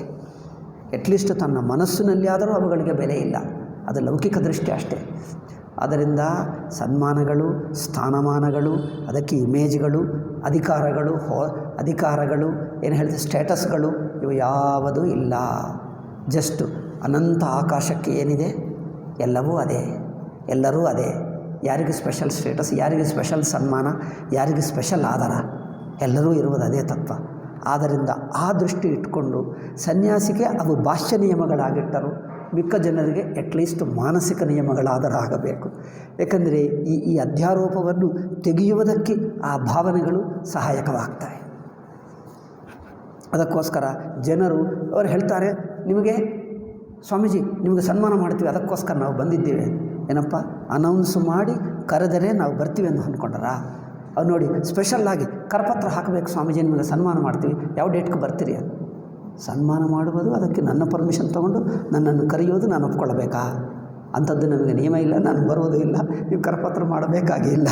ಅಟ್ಲೀಸ್ಟ್ ತನ್ನ ಮನಸ್ಸಿನಲ್ಲಿ ಆದರೂ ಅವುಗಳಿಗೆ ಬೆಲೆ ಇಲ್ಲ. ಅದು ಲೌಕಿಕ ದೃಷ್ಟಿ ಅಷ್ಟೇ. ಅದರಿಂದ ಸನ್ಮಾನಗಳು, ಸ್ಥಾನಮಾನಗಳು, ಅದಕ್ಕೆ ಇಮೇಜ್ಗಳು, ಅಧಿಕಾರಗಳು ಏನು ಹೇಳ್ತೀವಿ, ಸ್ಟೇಟಸ್ಗಳು, ಇವು ಯಾವುದೂ ಇಲ್ಲ. ಜಸ್ಟು ಅನಂತ ಆಕಾಶಕ್ಕೆ ಏನಿದೆ ಎಲ್ಲವೂ ಅದೇ, ಎಲ್ಲರೂ ಅದೇ. ಯಾರಿಗೆ ಸ್ಪೆಷಲ್ ಸ್ಟೇಟಸ್, ಯಾರಿಗೆ ಸ್ಪೆಷಲ್ ಸನ್ಮಾನ, ಯಾರಿಗೆ ಸ್ಪೆಷಲ್ ಆಧಾರ, ಎಲ್ಲರೂ ಇರುವುದು ಅದೇ ತತ್ವ. ಆದ್ದರಿಂದ ಆ ದೃಷ್ಟಿ ಇಟ್ಕೊಂಡು ಸನ್ಯಾಸಿಗೆ ಅವು ಬಾಹ್ಯ ನಿಯಮಗಳಾಗಿಟ್ಟರು, ಮಿಕ್ಕ ಜನರಿಗೆ ಅಟ್ಲೀಸ್ಟ್ ಮಾನಸಿಕ ನಿಯಮಗಳಾದರೂ ಆಗಬೇಕು. ಏಕೆಂದರೆ ಈ ಅಧ್ಯಾರೋಪವನ್ನು ತೆಗೆಯುವುದಕ್ಕೆ ಆ ಭಾವನೆಗಳು ಸಹಾಯಕವಾಗ್ತವೆ. ಅದಕ್ಕೋಸ್ಕರ ಜನರು ಅವರು ಹೇಳ್ತಾರೆ, ನಿಮಗೆ ಸ್ವಾಮೀಜಿ ನಿಮಗೆ ಸನ್ಮಾನ ಮಾಡ್ತೀವಿ, ಅದಕ್ಕೋಸ್ಕರ ನಾವು ಬಂದಿದ್ದೇವೆ. ಏನಪ್ಪ ಅನೌನ್ಸ್ ಮಾಡಿ ಕರೆದರೆ ನಾವು ಬರ್ತೀವಿ ಅಂತ ಅಂದ್ಕೊಂಡಾರ? ಅವ್ರು ನೋಡಿ ಸ್ಪೆಷಲ್ಲಾಗಿ ಕರಪತ್ರ ಹಾಕಬೇಕು, ಸ್ವಾಮೀಜಿ ನಿಮಗೆ ಸನ್ಮಾನ ಮಾಡ್ತೀವಿ, ಯಾವ ಡೇಟ್ಗೆ ಬರ್ತೀರಿ ಅಂತ. ಸನ್ಮಾನ ಮಾಡುವುದು ಅದಕ್ಕೆ ನನ್ನ ಪರ್ಮಿಷನ್ ತೊಗೊಂಡು ನನ್ನನ್ನು ಕರೆಯೋದು ನಾನು ಒಪ್ಕೊಳ್ಬೇಕಾ? ಅಂಥದ್ದು ನನಗೆ ನಿಯಮ ಇಲ್ಲ, ನಾನು ಬರೋದು ಇಲ್ಲ, ನೀವು ಕರಪತ್ರ ಮಾಡಬೇಕಾಗಿಲ್ಲ.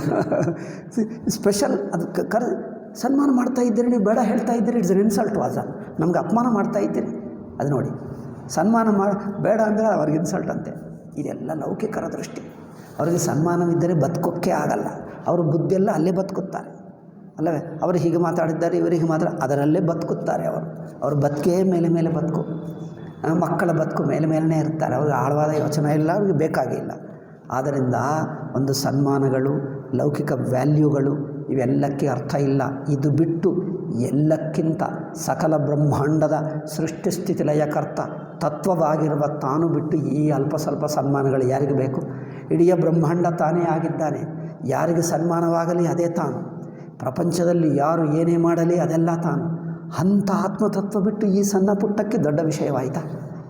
ಸ್ಪೆಷಲ್ ಅದು ಸನ್ಮಾನ ಮಾಡ್ತಾ ಇದ್ದೀರಿ, ನೀವು ಬೇಡ ಹೇಳ್ತಾ ಇದ್ದೀರಿ, ಇಟ್ಸ್ ಅನ್ ಇನ್ಸಲ್ಟ್ ವಾಸ, ನಮ್ಗೆ ಅಪಮಾನ ಮಾಡ್ತಾ ಇದ್ದೀರಿ. ಅದು ನೋಡಿ, ಸನ್ಮಾನ ಬೇಡ ಅಂದರೆ ಅವ್ರಿಗೆ ಇನ್ಸಲ್ಟ್ ಅಂತೆ. ಇದೆಲ್ಲ ಲೌಕಿಕರ ದೃಷ್ಟಿ. ಅವರಿಗೆ ಸನ್ಮಾನವಿದ್ದರೆ ಬದುಕೋಕ್ಕೆ ಆಗಲ್ಲ, ಅವರು ಬುದ್ಧಿಯೆಲ್ಲ ಅಲ್ಲೇ ಬದುಕುತ್ತಾರೆ. ಅಲ್ಲವೇ? ಅವರು ಹೀಗೆ ಮಾತಾಡಿದ್ದಾರೆ, ಇವರಿಗೆ ಮಾತ್ರ ಅದರಲ್ಲೇ ಬದುಕುತ್ತಾರೆ. ಅವರು ಬದುಕೇ ಮೇಲೆ ಮೇಲೆ ಬದುಕು, ಮಕ್ಕಳ ಬದುಕು ಮೇಲೆ ಮೇಲೇ ಇರ್ತಾರೆ. ಅವ್ರಿಗೆ ಆಳವಾದ ಯೋಚನೆ ಇಲ್ಲ, ಅವ್ರಿಗೆ ಬೇಕಾಗಿಲ್ಲ. ಆದ್ದರಿಂದ ಒಂದು ಸನ್ಮಾನಗಳು, ಲೌಕಿಕ ವ್ಯಾಲ್ಯೂಗಳು ಇವೆಲ್ಲಕ್ಕೆ ಅರ್ಥ ಇಲ್ಲ. ಇದು ಬಿಟ್ಟು ಎಲ್ಲಕ್ಕಿಂತ ಸಕಲ ಬ್ರಹ್ಮಾಂಡದ ಸೃಷ್ಟಿಸ್ಥಿತಿ ಲಯಕರ್ತ ತತ್ವವಾಗಿರುವ ತಾನು ಬಿಟ್ಟು ಈ ಅಲ್ಪ ಸ್ವಲ್ಪ ಸನ್ಮಾನಗಳು ಯಾರಿಗೆ ಬೇಕು? ಇಡೀ ಬ್ರಹ್ಮಾಂಡ ತಾನೇ ಆಗಿದ್ದಾನೆ. ಯಾರಿಗೆ ಸನ್ಮಾನವಾಗಲಿ ಅದೇ ತಾನು. ಪ್ರಪಂಚದಲ್ಲಿ ಯಾರು ಏನೇ ಮಾಡಲಿ ಅದೆಲ್ಲ ತಾನು. ಅಂಥ ಆತ್ಮತತ್ವ ಬಿಟ್ಟು ಈ ಸಣ್ಣ ಪುಟ್ಟಕ್ಕೆ ದೊಡ್ಡ ವಿಷಯವಾಯಿತಾ?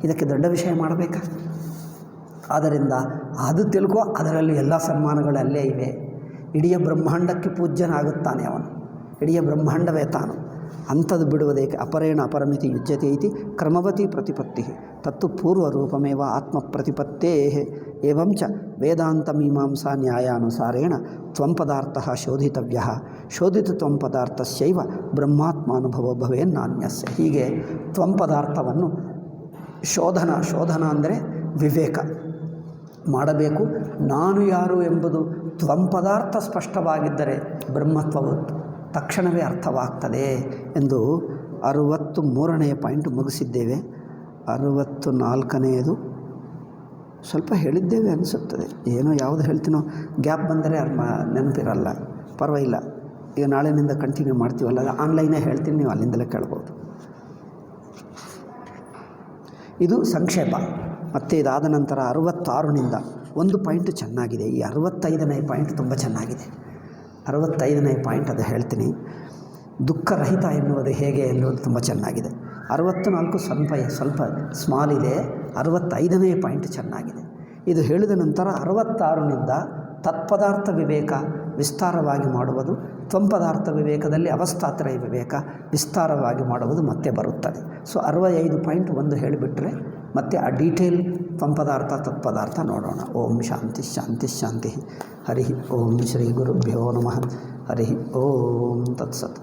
ಇದಕ್ಕೆ ದೊಡ್ಡ ವಿಷಯ ಮಾಡಬೇಕಾ? ಆದ್ದರಿಂದ ಅದು ತಿಳ್ಕೊ, ಅದರಲ್ಲಿ ಎಲ್ಲ ಸನ್ಮಾನಗಳು ಅಲ್ಲೇ ಇವೆ. ಇಡೀ ಬ್ರಹ್ಮಾಂಡಕ್ಕೆ ಪೂಜ್ಯನಾಗುತ್ತಾನೆ ಅವನು, ಇಡೀ ಬ್ರಹ್ಮಾಂಡವೇ ತಾನು. ಅಂಥದ್ದು ಬಿಡುವುದೇಕೆ? ಅಪರೇಣ ಅಪರಮಿತಿ ಯುಜ್ಯತೆ ಇತಿ ಕ್ರಮವತಿ ಪ್ರತಿಪತ್ತಿ ತತ್ತು ಪೂರ್ವರೂಪಮೇವ ಆತ್ಮ ಪ್ರತಿಪತ್ತೇ ಏವಂಚ ವೇದಾಂತ ಮೀಮಾಂಸಾ ನ್ಯಾಯಾನುಸಾರೇಣ ತ್ವಂ ಪದಾರ್ಥ ಶೋಧಿತವ್ಯ ಶೋಧಿತ ತ್ವಂ ಪದಾರ್ಥಸ್ಯೈವ ಬ್ರಹ್ಮಾತ್ಮಾನುಭವ ಭವೇನ್ನಾನ್ಯಸ್ಯ. ಹೀಗೆ ತ್ವಂ ಪದಾರ್ಥವನ್ನು ಶೋಧನ ಅಂದರೆ ವಿವೇಕ ಮಾಡಬೇಕು. ನಾನು ಯಾರು ಎಂಬುದು ತ್ವಂ ಪದಾರ್ಥ ಸ್ಪಷ್ಟವಾಗಿದ್ದರೆ ಬ್ರಹ್ಮತ್ವವು ತಕ್ಷಣವೇ ಅರ್ಥವಾಗ್ತದೆ ಎಂದು 63ನೇ ಪಾಯಿಂಟ್ ಮುಗಿಸಿದ್ದೇವೆ. 64ನೇದು ಸ್ವಲ್ಪ ಹೇಳಿದ್ದೇವೆ ಅನಿಸುತ್ತದೆ. ಏನೋ ಯಾವುದು ಹೇಳ್ತೀನೋ ಗ್ಯಾಪ್ ಬಂದರೆ ನೆನಪಿರಲ್ಲ, ಪರವಾಗಿಲ್ಲ. ಈಗ ನಾಳೆನಿಂದ ಕಂಟಿನ್ಯೂ ಮಾಡ್ತೀವಲ್ಲ, ಆನ್ಲೈನೇ ಹೇಳ್ತೀನಿ, ನೀವು ಅಲ್ಲಿಂದಲೇ ಕೇಳ್ಬೋದು. ಇದು ಸಂಕ್ಷೇಪ. ಮತ್ತು ಇದಾದ ನಂತರ 66ನಿಂದ ಒಂದು ಪಾಯಿಂಟ್ ಚೆನ್ನಾಗಿದೆ. ಈ 65ನೇ ಪಾಯಿಂಟ್ ತುಂಬ ಚೆನ್ನಾಗಿದೆ. 65ನೇ ಪಾಯಿಂಟ್ ಅದು ಹೇಳ್ತೀನಿ. ದುಃಖರಹಿತ ಎನ್ನುವುದು ಹೇಗೆ ಎನ್ನುವುದು ತುಂಬ ಚೆನ್ನಾಗಿದೆ. 64 ಸ್ವಲ್ಪ ಸ್ಮಾಲ್ ಇದೆ. 65ನೇ ಪಾಯಿಂಟ್ ಚೆನ್ನಾಗಿದೆ. ಇದು ಹೇಳಿದ ನಂತರ 66ನಿಂದ ತತ್ಪದಾರ್ಥ ವಿವೇಕ ವಿಸ್ತಾರವಾಗಿ ಮಾಡುವುದು, ತ್ವಂ ಪದಾರ್ಥ ವಿವೇಕದಲ್ಲಿ ಅವಸ್ಥಾತ್ರಯ ವಿವೇಕ ವಿಸ್ತಾರವಾಗಿ ಮಾಡುವುದು ಮತ್ತೆ ಬರುತ್ತದೆ. ಸೊ 65 ಪಾಯಿಂಟ್ ಒಂದು ಹೇಳಿಬಿಟ್ರೆ ಮತ್ತು ಆ ಡೀಟೇಲ್ ತ್ವಂ ಪದಾರ್ಥ ತತ್ಪದಾರ್ಥ ನೋಡೋಣ. ಓಂ ಶಾಂತಿ ಶಾಂತಿ ಶಾಂತಿ. ಹರಿ ಓಂ ಶ್ರೀ ಗುರುಭ್ಯೋ ನಮಃ. ಹರಿ ಓಂ ತತ್ಸತ್.